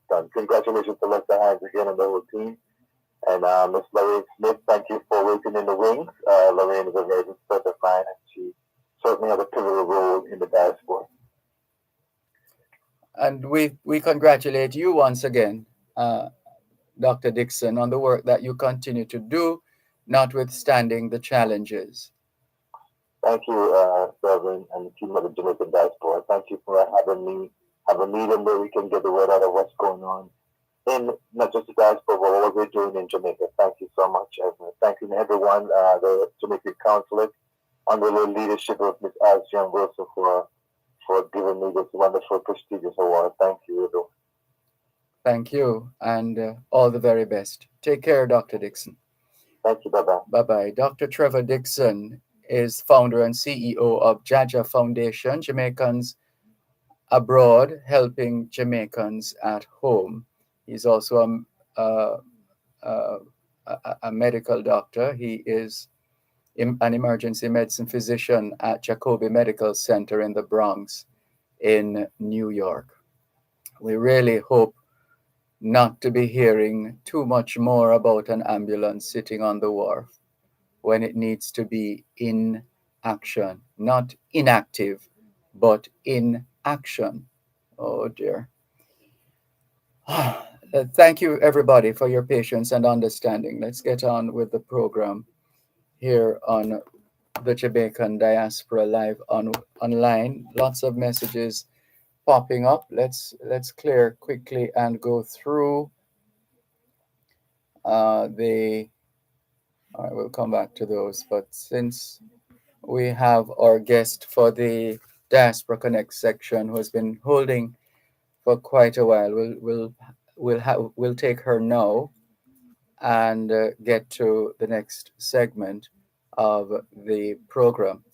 done. Congratulations to Lester Hines again and the whole team. And Ms. Lorraine Smith, thank you for waiting in the wings. Lorraine is a very good friend of mine, and she certainly has a pivotal role in the diaspora. And we congratulate you once again, Dr. Dixon, on the work that you continue to do, notwithstanding the challenges. Thank you, Dervan, and the team of the Jamaican Diaspora. Thank you for having me have a meeting where we can get the word out of what's going on in not just the diaspora, but what we're doing in Jamaica. Thank you so much. And thank you to everyone, the Jamaican Consulate, under the leadership of Ms. Asjan Wilson for giving me this wonderful, prestigious award. Thank you, everyone. Thank you, and all the very best. Take care, Dr. Dixon. Thank you. Bye-bye. Bye-bye. Dr. Trevor Dixon is founder and CEO of Jaja Foundation, Jamaicans Abroad, helping Jamaicans at home. He's also a medical doctor. He is an emergency medicine physician at Jacobi Medical Center in the Bronx in New York. We really hope not to be hearing too much more about an ambulance sitting on the wharf when it needs to be in action, not inactive, but in action. Oh dear. Thank you, everybody, for your patience and understanding. Let's get on with the program here on the Jamaican Diaspora Live online. Lots of messages popping up. Let's clear quickly and go through all right, we'll come back to those. But since we have our guest for the Diaspora Connect section who has been holding for quite a while, we'll take her now and get to the next segment of the program.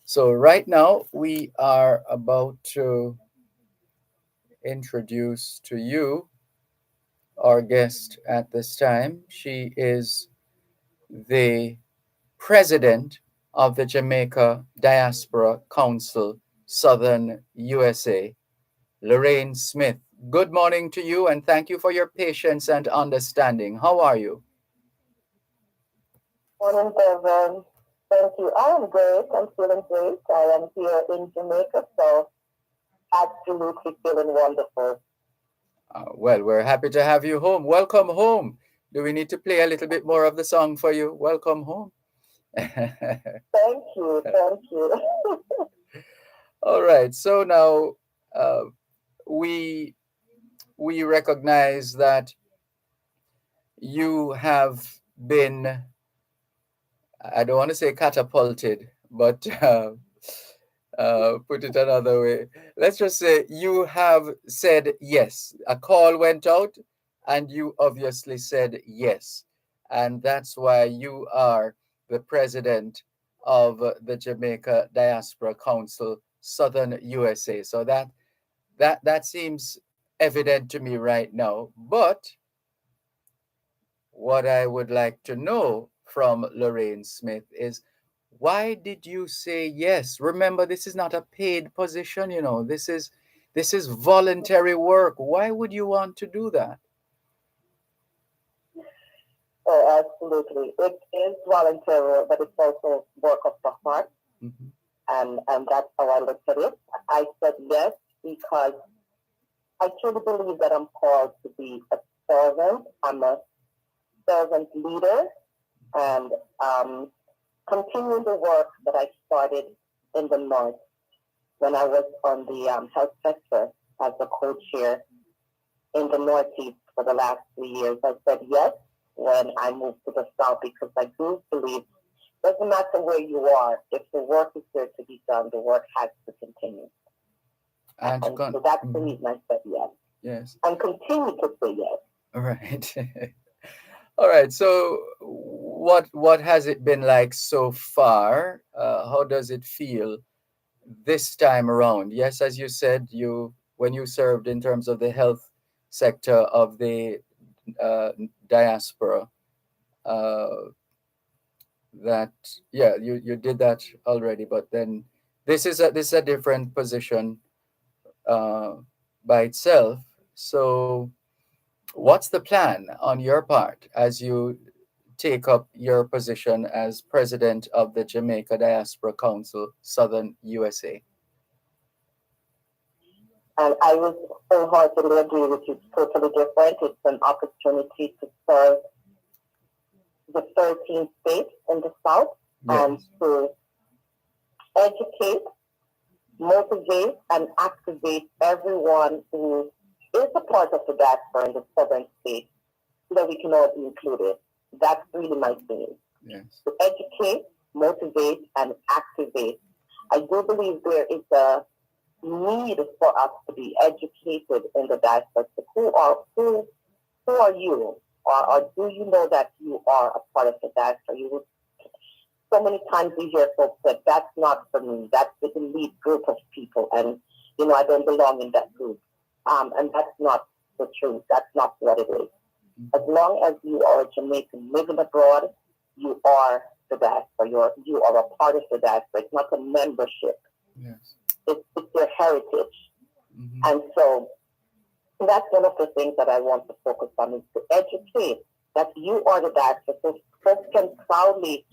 So right now we are about to introduce to you our guest at this time. She is the president of the Jamaica Diaspora Council, Southern USA, Lorraine Smith. good morning to you, and thank you for your patience and understanding. How are you? Morning, Dervan. Thank you. I am great. I'm feeling great. I am here in Jamaica, so absolutely feeling wonderful. Well, we're happy to have you home. Welcome home. Do we need to play a little bit more of the song for you? Welcome home. Thank you. Thank you. All right. So now uh, we we recognize that you have been, I don't want to say catapulted, but put it another way. Let's just say you have said yes. A call went out, and you obviously said yes. And that's why you are the president of the Jamaica Diaspora Council, Southern USA. So that seems evident to me right now. But what I would like to know from Lorraine Smith is, why did you say yes? Remember, this is not a paid position, this is voluntary work. Why would you want to do that? Oh, absolutely. It is voluntary, but it's also work of the heart, Mm-hmm. and that's how I look at it. I said yes because I truly believe that I'm called to be a servant. I'm a servant leader, and continue the work that I started in the North when I was on the health sector as the co-chair in the Northeast for the last 3 years. I said yes when I moved to the South because I do believe doesn't matter where you are, if the work is there to be done, the work has to continue. And So that's the reason I said yes. Yes. And continue to say yes. All right. All right. So what has it been like so far? How does it feel this time around? Yes, as you said, when you served in terms of the health sector of the diaspora, uh, that yeah, you did that already, but then this is a different position uh, by itself. So what's the plan on your part as you take up your position as president of the Jamaica Diaspora Council, Southern USA? And I would wholeheartedly agree with you. It's totally different. It's an opportunity to serve the 13 states in the South and to educate, motivate, and activate everyone who is a part of the diaspora in the southern states so that we can all be included. That's really my theme. Yes. To educate, motivate, and activate. I do believe there is a need for us to be educated in the diaspora. Who are you? Or do you know that you are a part of the diaspora? So many times we hear folks that that's not for me. That's the elite group of people, and I don't belong in that group. And that's not the truth. That's not what it is. As long as you are a Jamaican living abroad, you are the diaspora. You are a part of the diaspora. It's not a membership. Yes. It's your heritage. Mm-hmm. And so that's one of the things that I want to focus on is to educate that you are the diaspora, so folks can proudly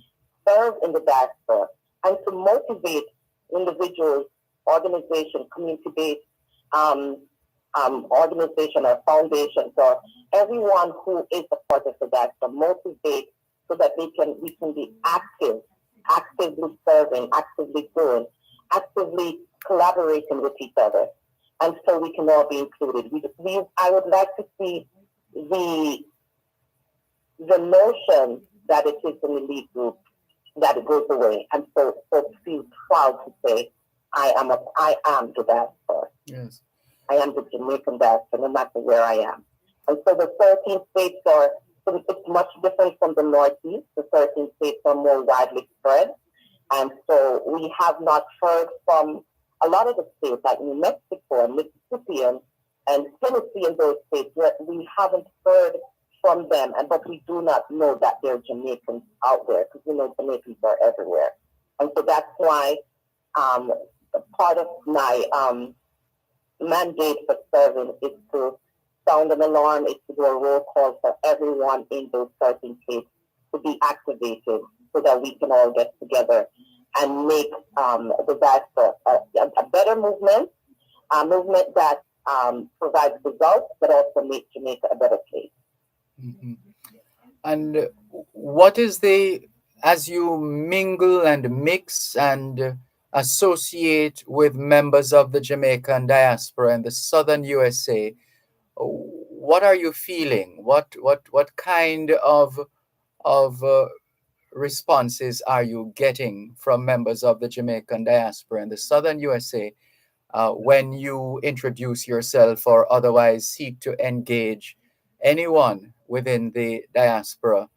serve in the diaspora, and to motivate individuals, organizations, community-based organization or foundations, or everyone who is a part of the diaspora, motivate so that we can be actively serving, actively doing, actively collaborating with each other, and so we can all be included. I would like to see the notion that it is an elite group, that it goes away, and so folks feel proud to say, I am the diaspora. Yes. I am the Jamaican diaspora, no matter where I am. And so the 13 states it's much different from the Northeast. The 13 states are more widely spread. And so we have not heard from a lot of the states, like New Mexico and Mississippi and Tennessee and those states, where we haven't heard from them, but we do not know that there are Jamaicans out there, because Jamaicans are everywhere. And so that's why part of my mandate for serving is to sound an alarm, is to do a roll call for everyone in those certain states to be activated so that we can all get together and make the diaspora a better movement, a movement that provides results, but also makes Jamaica a better place. Mm-hmm. And what is as you mingle and mix and associate with members of the Jamaican diaspora in the southern USA, what are you feeling? What kind of responses are you getting from members of the Jamaican diaspora in the southern USA when you introduce yourself or otherwise seek to engage anyone within the diaspora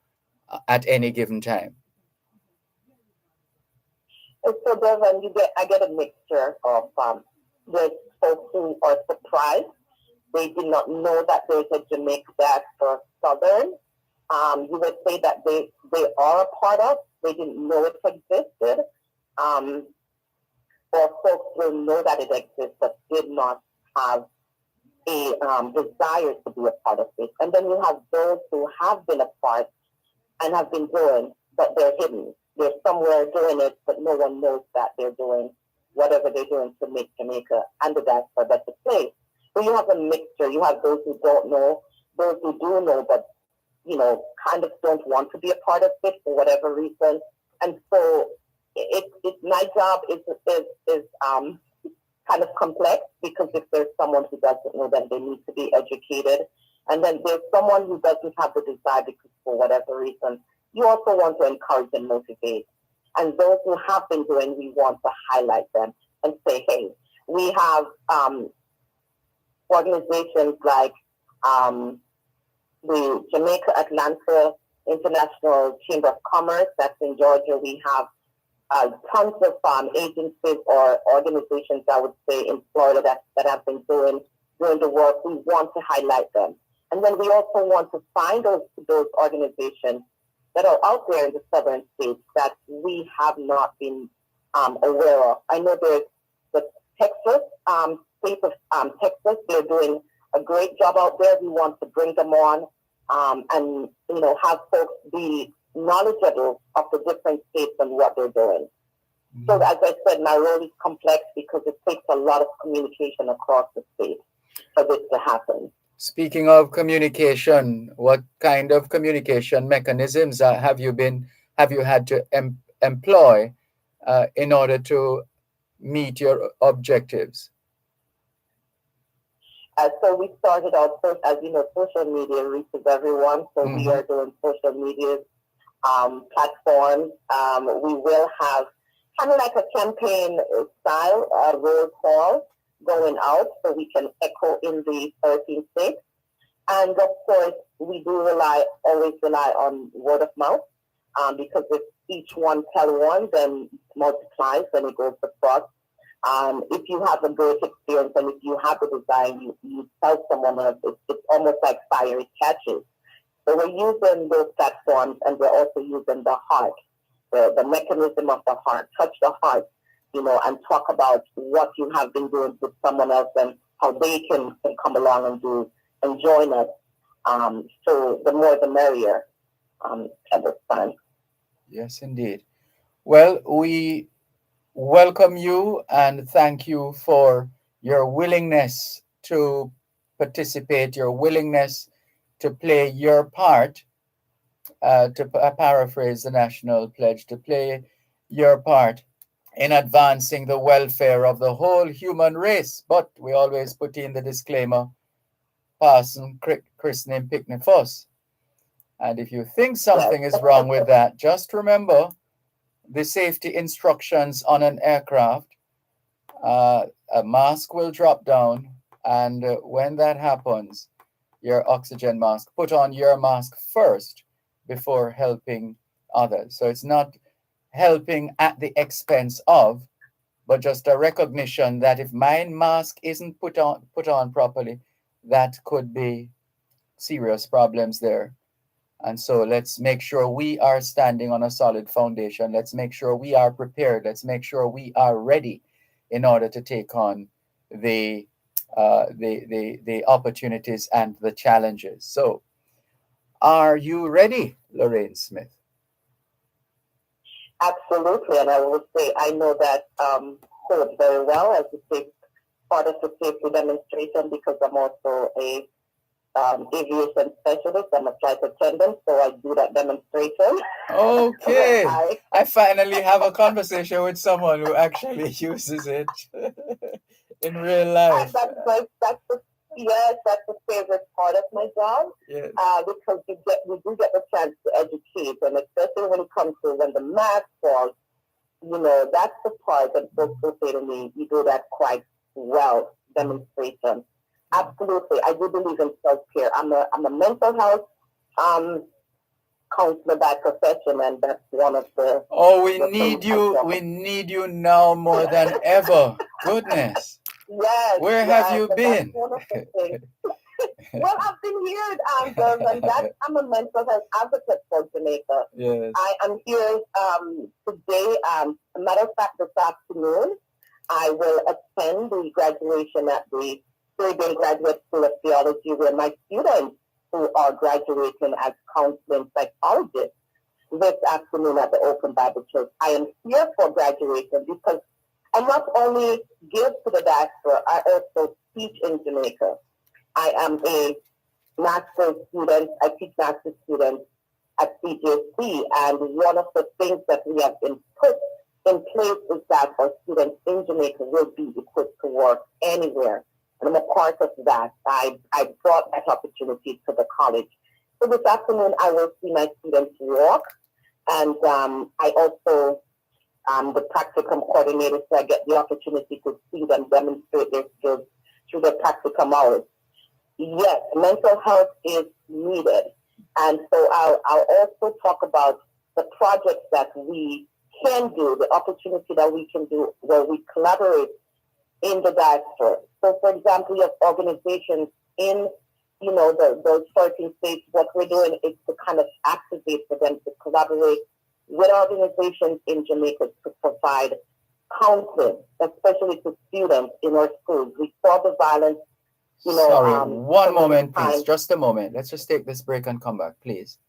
at any given time? And so, Dervan, I get a mixture of there's folks who are surprised. They did not know that there's a Jamaica diaspora southern. You would say that they are a part of. They didn't know it existed. Or folks will know that it exists but did not have a desire to be a part of it. And then you have those who have been a part and have been doing, but they're hidden. They're somewhere doing it, but no one knows that they're doing whatever they're doing to make Jamaica and the diaspora a better place. So you have a mixture. You have those who don't know, those who do know, but kind of don't want to be a part of it for whatever reason. And so my job is kind of complex, because if there's someone who doesn't know, then they need to be educated. And then there's someone who doesn't have the desire because for whatever reason, you also want to encourage and motivate. And those who have been doing, we want to highlight them and say, hey, we have organizations like the Jamaica Atlanta International Chamber of Commerce, that's in Georgia. We have tons of agencies or organizations, I would say, in Florida that have been doing the work. We want to highlight them. And then we also want to find those organizations that are out there in the southern states that we have not been aware of. I know there's the Texas, state of Texas. They're doing a great job out there. We want to bring them on and, have folks be knowledgeable of the different states and what they're doing. Mm-hmm. So as I said, my role is complex because it takes a lot of communication across the state for this to happen. Speaking of communication, what kind of communication mechanisms have you had to employ in order to meet your objectives? So we started out first, as you know, social media reaches everyone. So we are doing social media platforms. We will have kind of like a campaign style roll call going out so we can echo in the 13 states. And of course, we do always rely on word of mouth because if each one tell one, then it multiplies, then it goes across. If you have a great experience and if you have the desire, you tell someone else, it's almost like fire, it catches. So we're using those platforms, and we're also using the heart, the mechanism of the heart, touch the heart, and talk about what you have been doing with someone else and how they can come along and join us. So the more the merrier at this time. Yes, indeed. Well, we welcome you and thank you for your willingness to participate, your willingness to play your part, to paraphrase the national pledge, to play your part in advancing the welfare of the whole human race. But we always put in the disclaimer, Parson, christening, picnic, fuss. And if you think something is wrong with that, just remember the safety instructions on an aircraft. A mask will drop down, and when that happens, your oxygen mask, put on your mask first before helping others. So it's not helping at the expense of, but just a recognition that if my mask isn't put on properly, that could be serious problems there. And so let's make sure we are standing on a solid foundation. Let's make sure we are prepared. Let's make sure we are ready in order to take on the the opportunities and the challenges. So, are you ready, Lorraine Smith? Absolutely, and I will say I know that code very well as a part of the safety demonstration because I'm also a aviation specialist. I'm a flight attendant, so I do that demonstration. Okay. I finally have a conversation with someone who actually uses it in real life. That's the favorite part of my job. Yes. Because we do get the chance to educate, and especially when it comes to when the mask falls, that's the part that folks will say to me, you do that quite well, demonstration. Absolutely. I do believe in self-care. I'm a mental health counselor by profession, and that's one of the... Oh, we need you now more than ever. Goodness. Yes. Where have you been? Well, I've been here, and I'm a mental health advocate for Jamaica. Yes. I am here today. As a matter of fact, this afternoon, I will attend the graduation at the Caribbean Graduate School of Theology, where my students who are graduating as counseling psychologists this afternoon at the Open Bible Church. I am here for graduation because I not only give to the diaspora, I also teach in Jamaica. I am a master's student. I teach master's students at CJC, and one of the things that we have been put in place is that our students in Jamaica will be equipped to work anywhere. And I'm a part of that. I brought that opportunity to the college. So this afternoon, I will see my students walk, and I also the practicum coordinator, so I get the opportunity to see them demonstrate their skills through their practicum hours. Yes, mental health is needed. And so I'll also talk about the projects that we can do, the opportunity that we can do where we collaborate in the diaspora. So, for example, you have organizations in, those 13 states. What we're doing is to kind of activate for them to collaborate with organizations in Jamaica to provide counseling, especially to students in our schools. We saw the violence. Sorry, one moment, please. Just a moment. Let's just take this break and come back, please.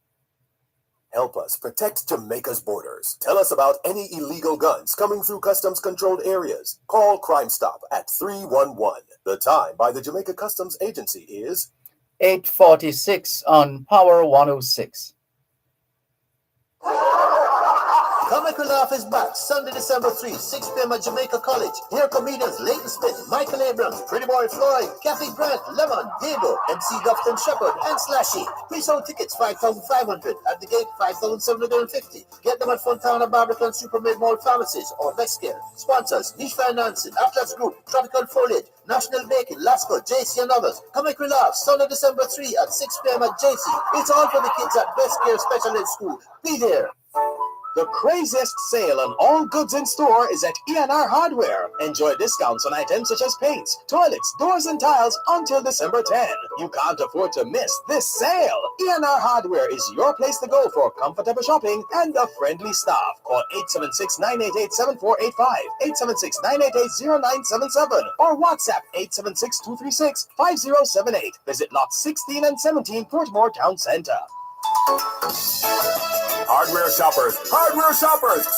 Help us protect Jamaica's borders. Tell us about any illegal guns coming through customs-controlled areas. Call Crime Stop at 311. The time by the Jamaica Customs Agency is 8:46 on Power 106. Comical Laugh is back Sunday, December 3, 6 p.m. at Jamaica College. Here are comedians Leighton Smith, Michael Abrams, Pretty Boy Floyd, Kathy Grant, Lemon, Debo, MC Dufton Shepherd, and Slashy. Pre-sold tickets $5,500. At the gate $5,750. Get them at Fontana Barbican Supermade Mall Pharmacies or Vexcare. Sponsors: Niche Financing, Atlas Group, Tropical Foliage, National Baking, Lasco, JC, and others. Comical Laugh Sunday, December 3 at 6 p.m. at JC. It's all for the kids at Vexcare Special Ed School. Be there. The craziest sale on all goods in store is at ENR Hardware. Enjoy discounts on items such as paints, toilets, doors, and tiles until December 10. You can't afford to miss this sale. ENR Hardware is your place to go for comfortable shopping and a friendly staff. Call 876-988-7485, 876-988-0977, or WhatsApp 876-236-5078. Visit lots 16 and 17 Portmore Town Center. Hardware shoppers,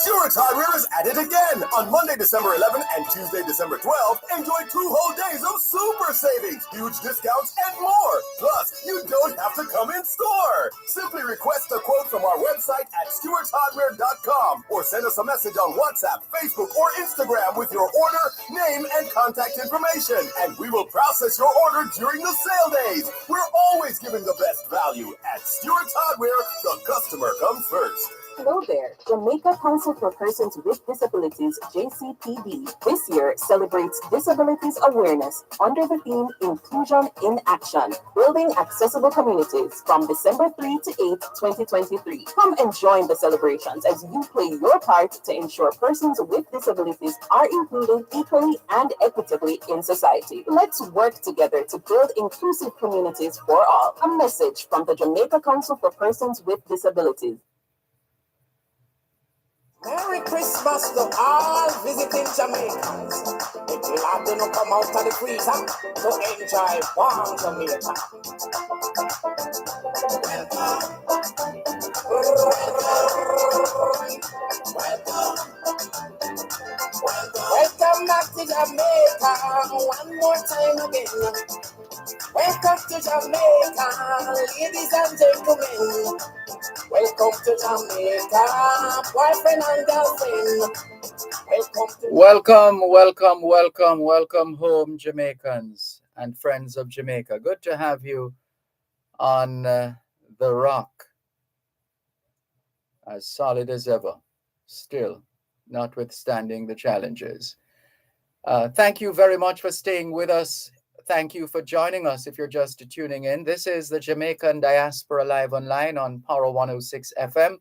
Stewart's Hardware is at it again. On Monday, December 11 and Tuesday, December 12, enjoy 2 whole days of super savings, huge discounts, and more. Plus, you don't have to come in store. Simply request a quote from our website at stewartshardware.com or send us a message on WhatsApp, Facebook, or Instagram with your order, name, and contact information, and we will process your order during the sale days. We're always giving the best value. At Stewart's Hardware, the customer comes first. Hello there. Jamaica Council for Persons with Disabilities, JCPD, this year celebrates Disabilities Awareness under the theme Inclusion in Action, Building Accessible Communities from December 3 to 8, 2023. Come and join the celebrations as you play your part to ensure persons with disabilities are included equally and equitably in society. Let's work together to build inclusive communities for all. A message from the Jamaica Council for Persons with Disabilities. Merry Christmas to all visiting Jamaicans. If glad to come out of the freezer to enjoy warm Jamaica. Welcome back to Jamaica one more time again. Welcome to Jamaica, ladies and gentlemen. Welcome to Jamaica, boyfriend and girlfriend. Welcome home, Jamaicans and friends of Jamaica. Good to have you on the rock, as solid as ever, still, notwithstanding the challenges. Thank you very much for staying with us. Thank you for joining us if you're just tuning in. This is the Jamaican Diaspora Live Online on Power 106 FM,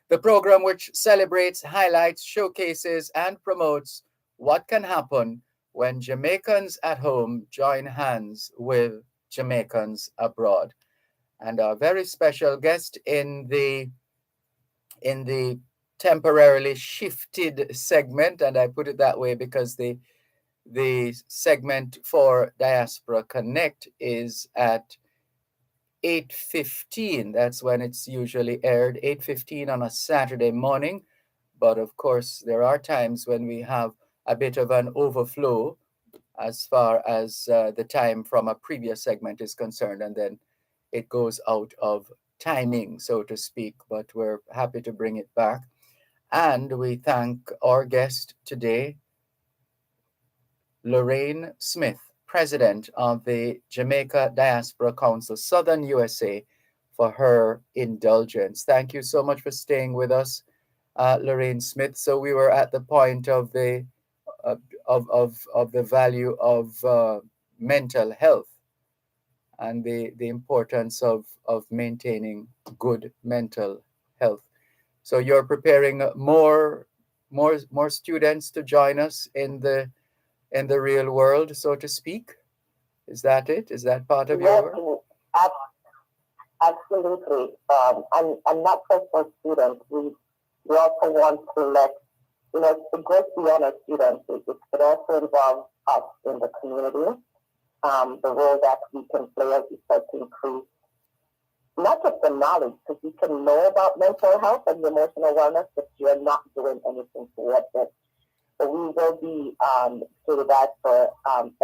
the program which celebrates, highlights, showcases, and promotes what can happen when Jamaicans at home join hands with Jamaicans abroad. And our very special guest in the temporarily shifted segment, and I put it that way because the segment for Diaspora Connect is at 8:15. That's when it's usually aired, 8:15 on a Saturday morning. But of course, there are times when we have a bit of an overflow as far as the time from a previous segment is concerned, and then it goes out of timing, so to speak. But we're happy to bring it back. And we thank our guest today, Lorraine Smith, president of the Jamaica Diaspora Council, Southern USA, for her indulgence. Thank you so much for staying with us, Lorraine Smith. So we were at the point of the value of mental health and the importance of maintaining good mental health. So you're preparing more students to join us in the real world, so to speak. Is that it? Is that part of your work? Absolutely. And not just for students. We also want to let, it goes beyond our students. It also involves us in the community. The role that we can play as we start to increase not just the knowledge, because you can know about mental health and emotional wellness, but you're not doing anything towards it. So we will be doing that for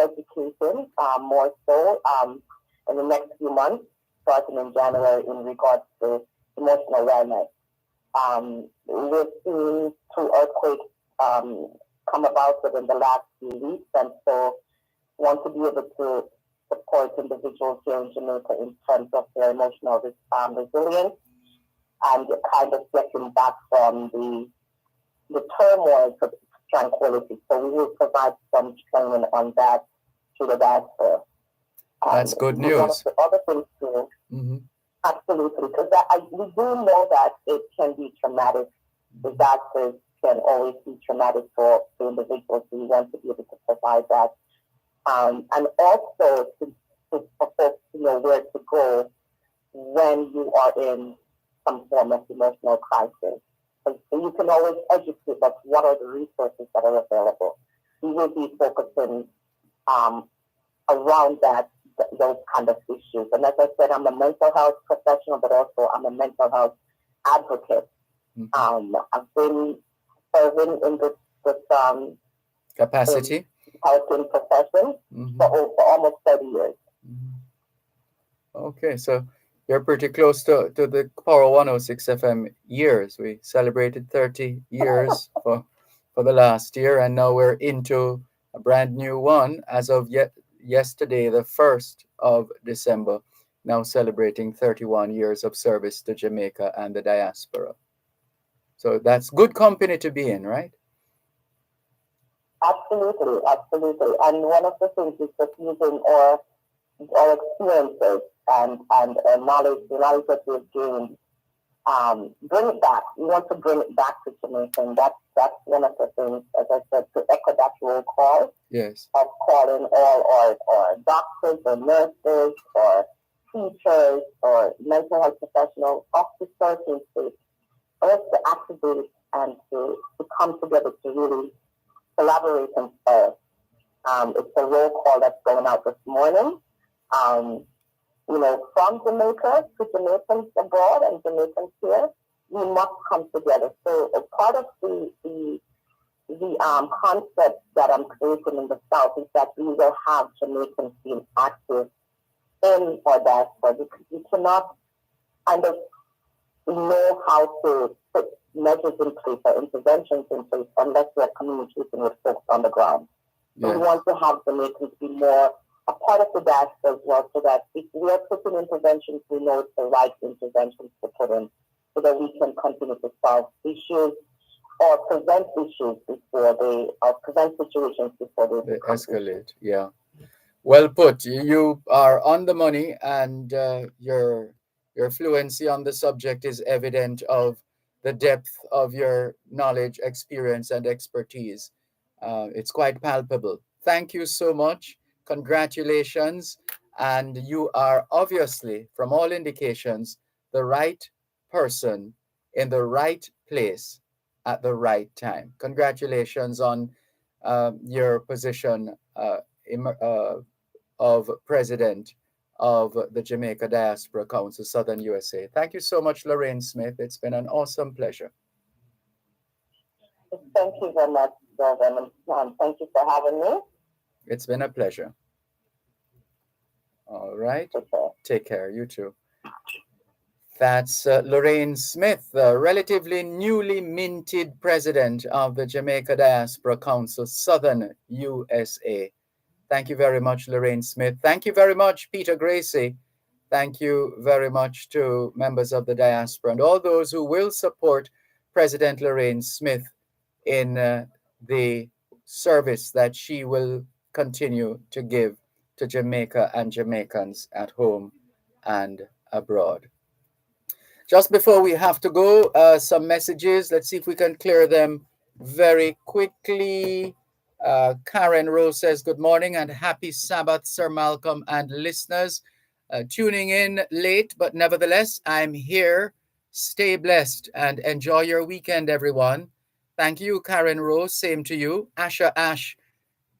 education more so in the next few months, starting in January, in regards to emotional wellness. We've seen two earthquakes come about within the last few weeks, and so want to be able to support individuals here in Jamaica in terms of their emotional resilience and kind of getting back from the turmoil to tranquility. So we will provide some training on that to the diaspora. That's good news. One of the other things too, absolutely, because we do know that it can be traumatic. Disasters can always be traumatic for individuals. So we want to be able to provide that. And also to for folks to know where to go when you are in some form of emotional crisis. So you can always educate us what are the resources that are available. We will be focusing around those kind of issues. And as I said, I'm a mental health professional, but also I'm a mental health advocate. I've been serving in this capacity helping profession for almost 30 years. Okay, so you're pretty close to the Power 106 FM years. We celebrated 30 years for the last year, and now we're into a brand new one as of yesterday, the 1st of December, now celebrating 31 years of service to Jamaica and the diaspora. So that's good company to be in, right? Absolutely, absolutely. And one of the things is just using our experiences and knowledge, the knowledge that we've gained, bring it back. We want to bring it back to Jamaica. And that's one of the things, as I said, to echo that roll call. Yes. Of calling all our doctors or nurses or teachers or mental health professionals up to certain states. For us to activate and to come together to really collaborate and serve. It's a roll call that's going out this morning. From Jamaica to Jamaicans abroad and Jamaicans here, we must come together. So as part of the concept that I'm creating in the South is that we will have Jamaicans being active in our diaspora, because we cannot know how to put measures in place or interventions in place unless we're communicating with folks on the ground. So we want to have Jamaicans be more a part of the diaspora as well, so that if we are putting interventions, we know it's the right interventions to put in, so that we can continue to solve issues or prevent issues prevent situations before they escalate. Yeah. Well put. You are on the money, and your fluency on the subject is evident of the depth of your knowledge, experience, and expertise. It's quite palpable. Thank you so much. Congratulations. And you are obviously, from all indications, the right person in the right place at the right time. Congratulations on your position of president of the Jamaica Diaspora Council, Southern USA. Thank you so much, Lorraine Smith. It's been an awesome pleasure. Thank you very much, Dervan. Thank you for having me. It's been a pleasure. All right. Take care. You too. That's Lorraine Smith, relatively newly minted president of the Jamaica Diaspora Council, Southern USA. Thank you very much, Lorraine Smith. Thank you very much, Peter Gracie. Thank you very much to members of the diaspora and all those who will support President Lorraine Smith in the service that she will continue to give to Jamaica and Jamaicans at home and abroad. Just before we have to go, some messages. Let's see if we can clear them very quickly. Karen Rose says, good morning and happy Sabbath, Sir Malcolm and listeners. Tuning in late, but nevertheless, I'm here. Stay blessed and enjoy your weekend, everyone. Thank you, Karen Rose. Same to you. Asha Ash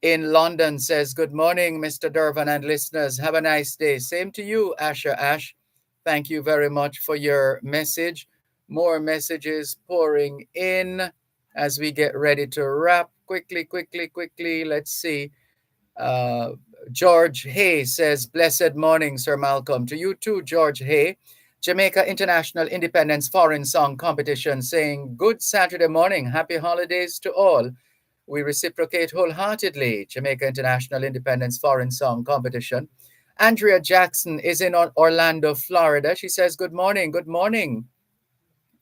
in London says, good morning, Mr. Dervan and listeners. Have a nice day. Same to you, Asha Ash. Thank you very much for your message. More messages pouring in as we get ready to wrap. Quickly. Let's see. George Hay says, blessed morning, Sir Malcolm. To you too, George Hay. Jamaica International Independence Foreign Song Competition saying, good Saturday morning. Happy holidays to all. We reciprocate wholeheartedly. Jamaica International Independence Foreign Song Competition. Andrea Jackson is in Orlando, Florida. She says, good morning. Good morning,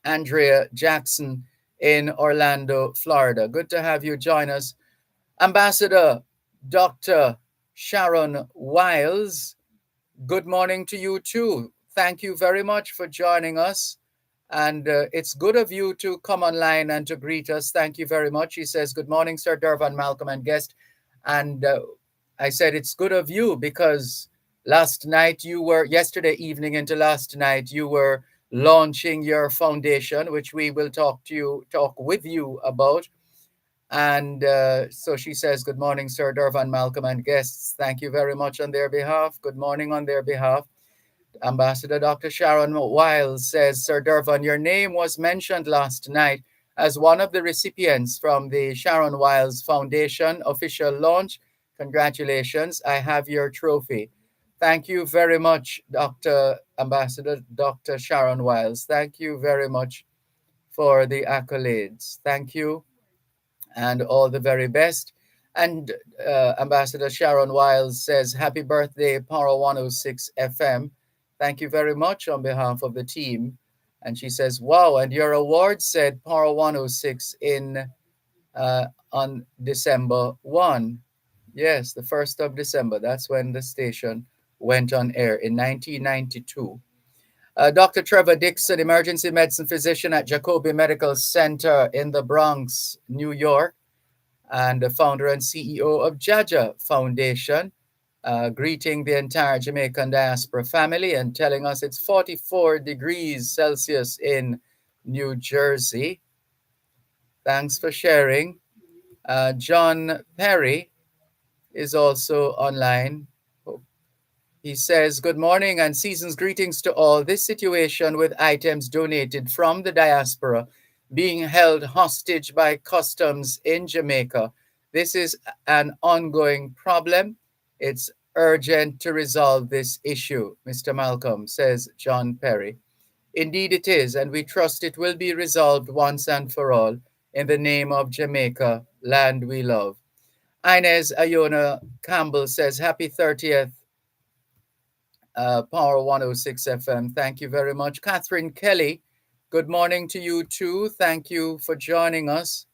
Andrea Jackson in Orlando, Florida. Good to have you join us. Ambassador Dr. Sharon Wiles, good morning to you too. Thank you very much for joining us. And it's good of you to come online and to greet us. Thank you very much. She says, good morning, Sir Dervan, Malcolm, and guest. And I said, it's good of you because yesterday evening into last night, you were launching your foundation, which we will talk with you about. And so she says, good morning, Sir Dervan, Malcolm, and guests. Thank you very much on their behalf. Good morning on their behalf. Ambassador Dr. Sharon Wiles says, Sir Dervan, your name was mentioned last night as one of the recipients from the Sharon Wiles Foundation official launch. Congratulations. I have your trophy. Thank you very much, Ambassador Dr. Sharon Wiles. Thank you very much for the accolades. Thank you and all the very best. And Ambassador Sharon Wiles says, happy birthday, Power 106 FM. Thank you very much on behalf of the team. And she says, wow, and your award said Power 106 on December 1. Yes, the 1st of December. That's when the station went on air in 1992. Dr. Trevor Dixon, emergency medicine physician at Jacobi Medical Center in the Bronx, New York, and the founder and CEO of Jaja Foundation, greeting the entire Jamaican diaspora family and telling us it's 44 degrees Celsius in New Jersey. Thanks for sharing. John Perry is also online. He says, good morning and season's greetings to all. This situation with items donated from the diaspora being held hostage by customs in Jamaica. This is an ongoing problem. It's urgent to resolve this issue, Mr. Malcolm, says John Perry. Indeed it is, and we trust it will be resolved once and for all in the name of Jamaica, land we love. Inez Ayona Campbell says, happy 30th, Power 106 FM. Thank you very much. Catherine Kelly, good morning to you too. Thank you for joining us.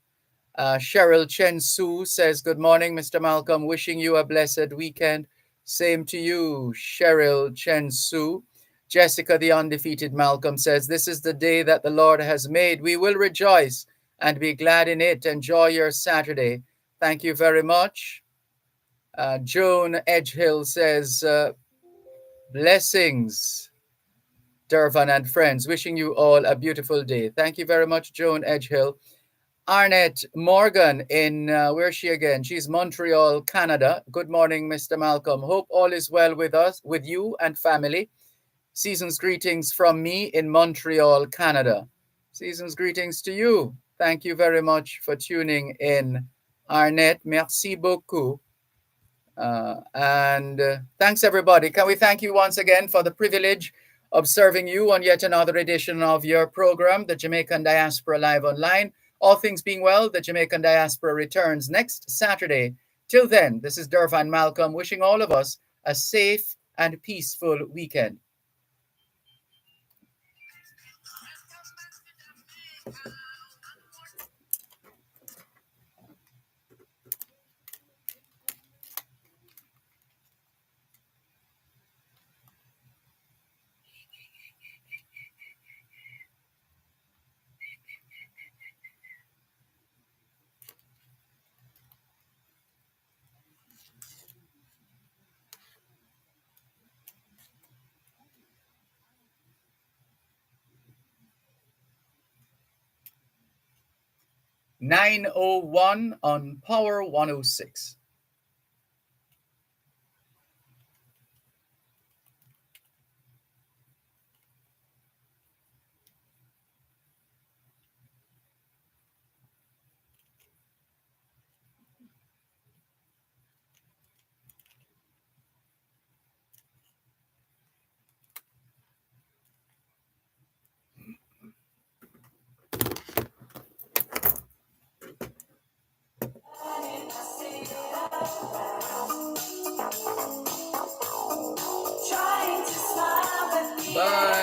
Cheryl Chen Su says, good morning, Mr. Malcolm. Wishing you a blessed weekend. Same to you, Cheryl Chen Su. Jessica, the undefeated Malcolm, says, this is the day that the Lord has made. We will rejoice and be glad in it. Enjoy your Saturday. Thank you very much. Joan Edgehill says, blessings, Dervan and friends. Wishing you all a beautiful day. Thank you very much, Joan Edgehill. Arnett Morgan in, where's she again? She's Montreal, Canada. Good morning, Mr. Malcolm. Hope all is well with us, with you and family. Season's greetings from me in Montreal, Canada. Season's greetings to you. Thank you very much for tuning in, Arnett. Merci beaucoup. Thanks, everybody. Can we thank you once again for the privilege of serving you on yet another edition of your program, the Jamaican Diaspora Live Online. All things being well, the Jamaican Diaspora returns next Saturday. Till then, this is Dervan Malcolm wishing all of us a safe and peaceful weekend. (9:01) on Power 106. Bye.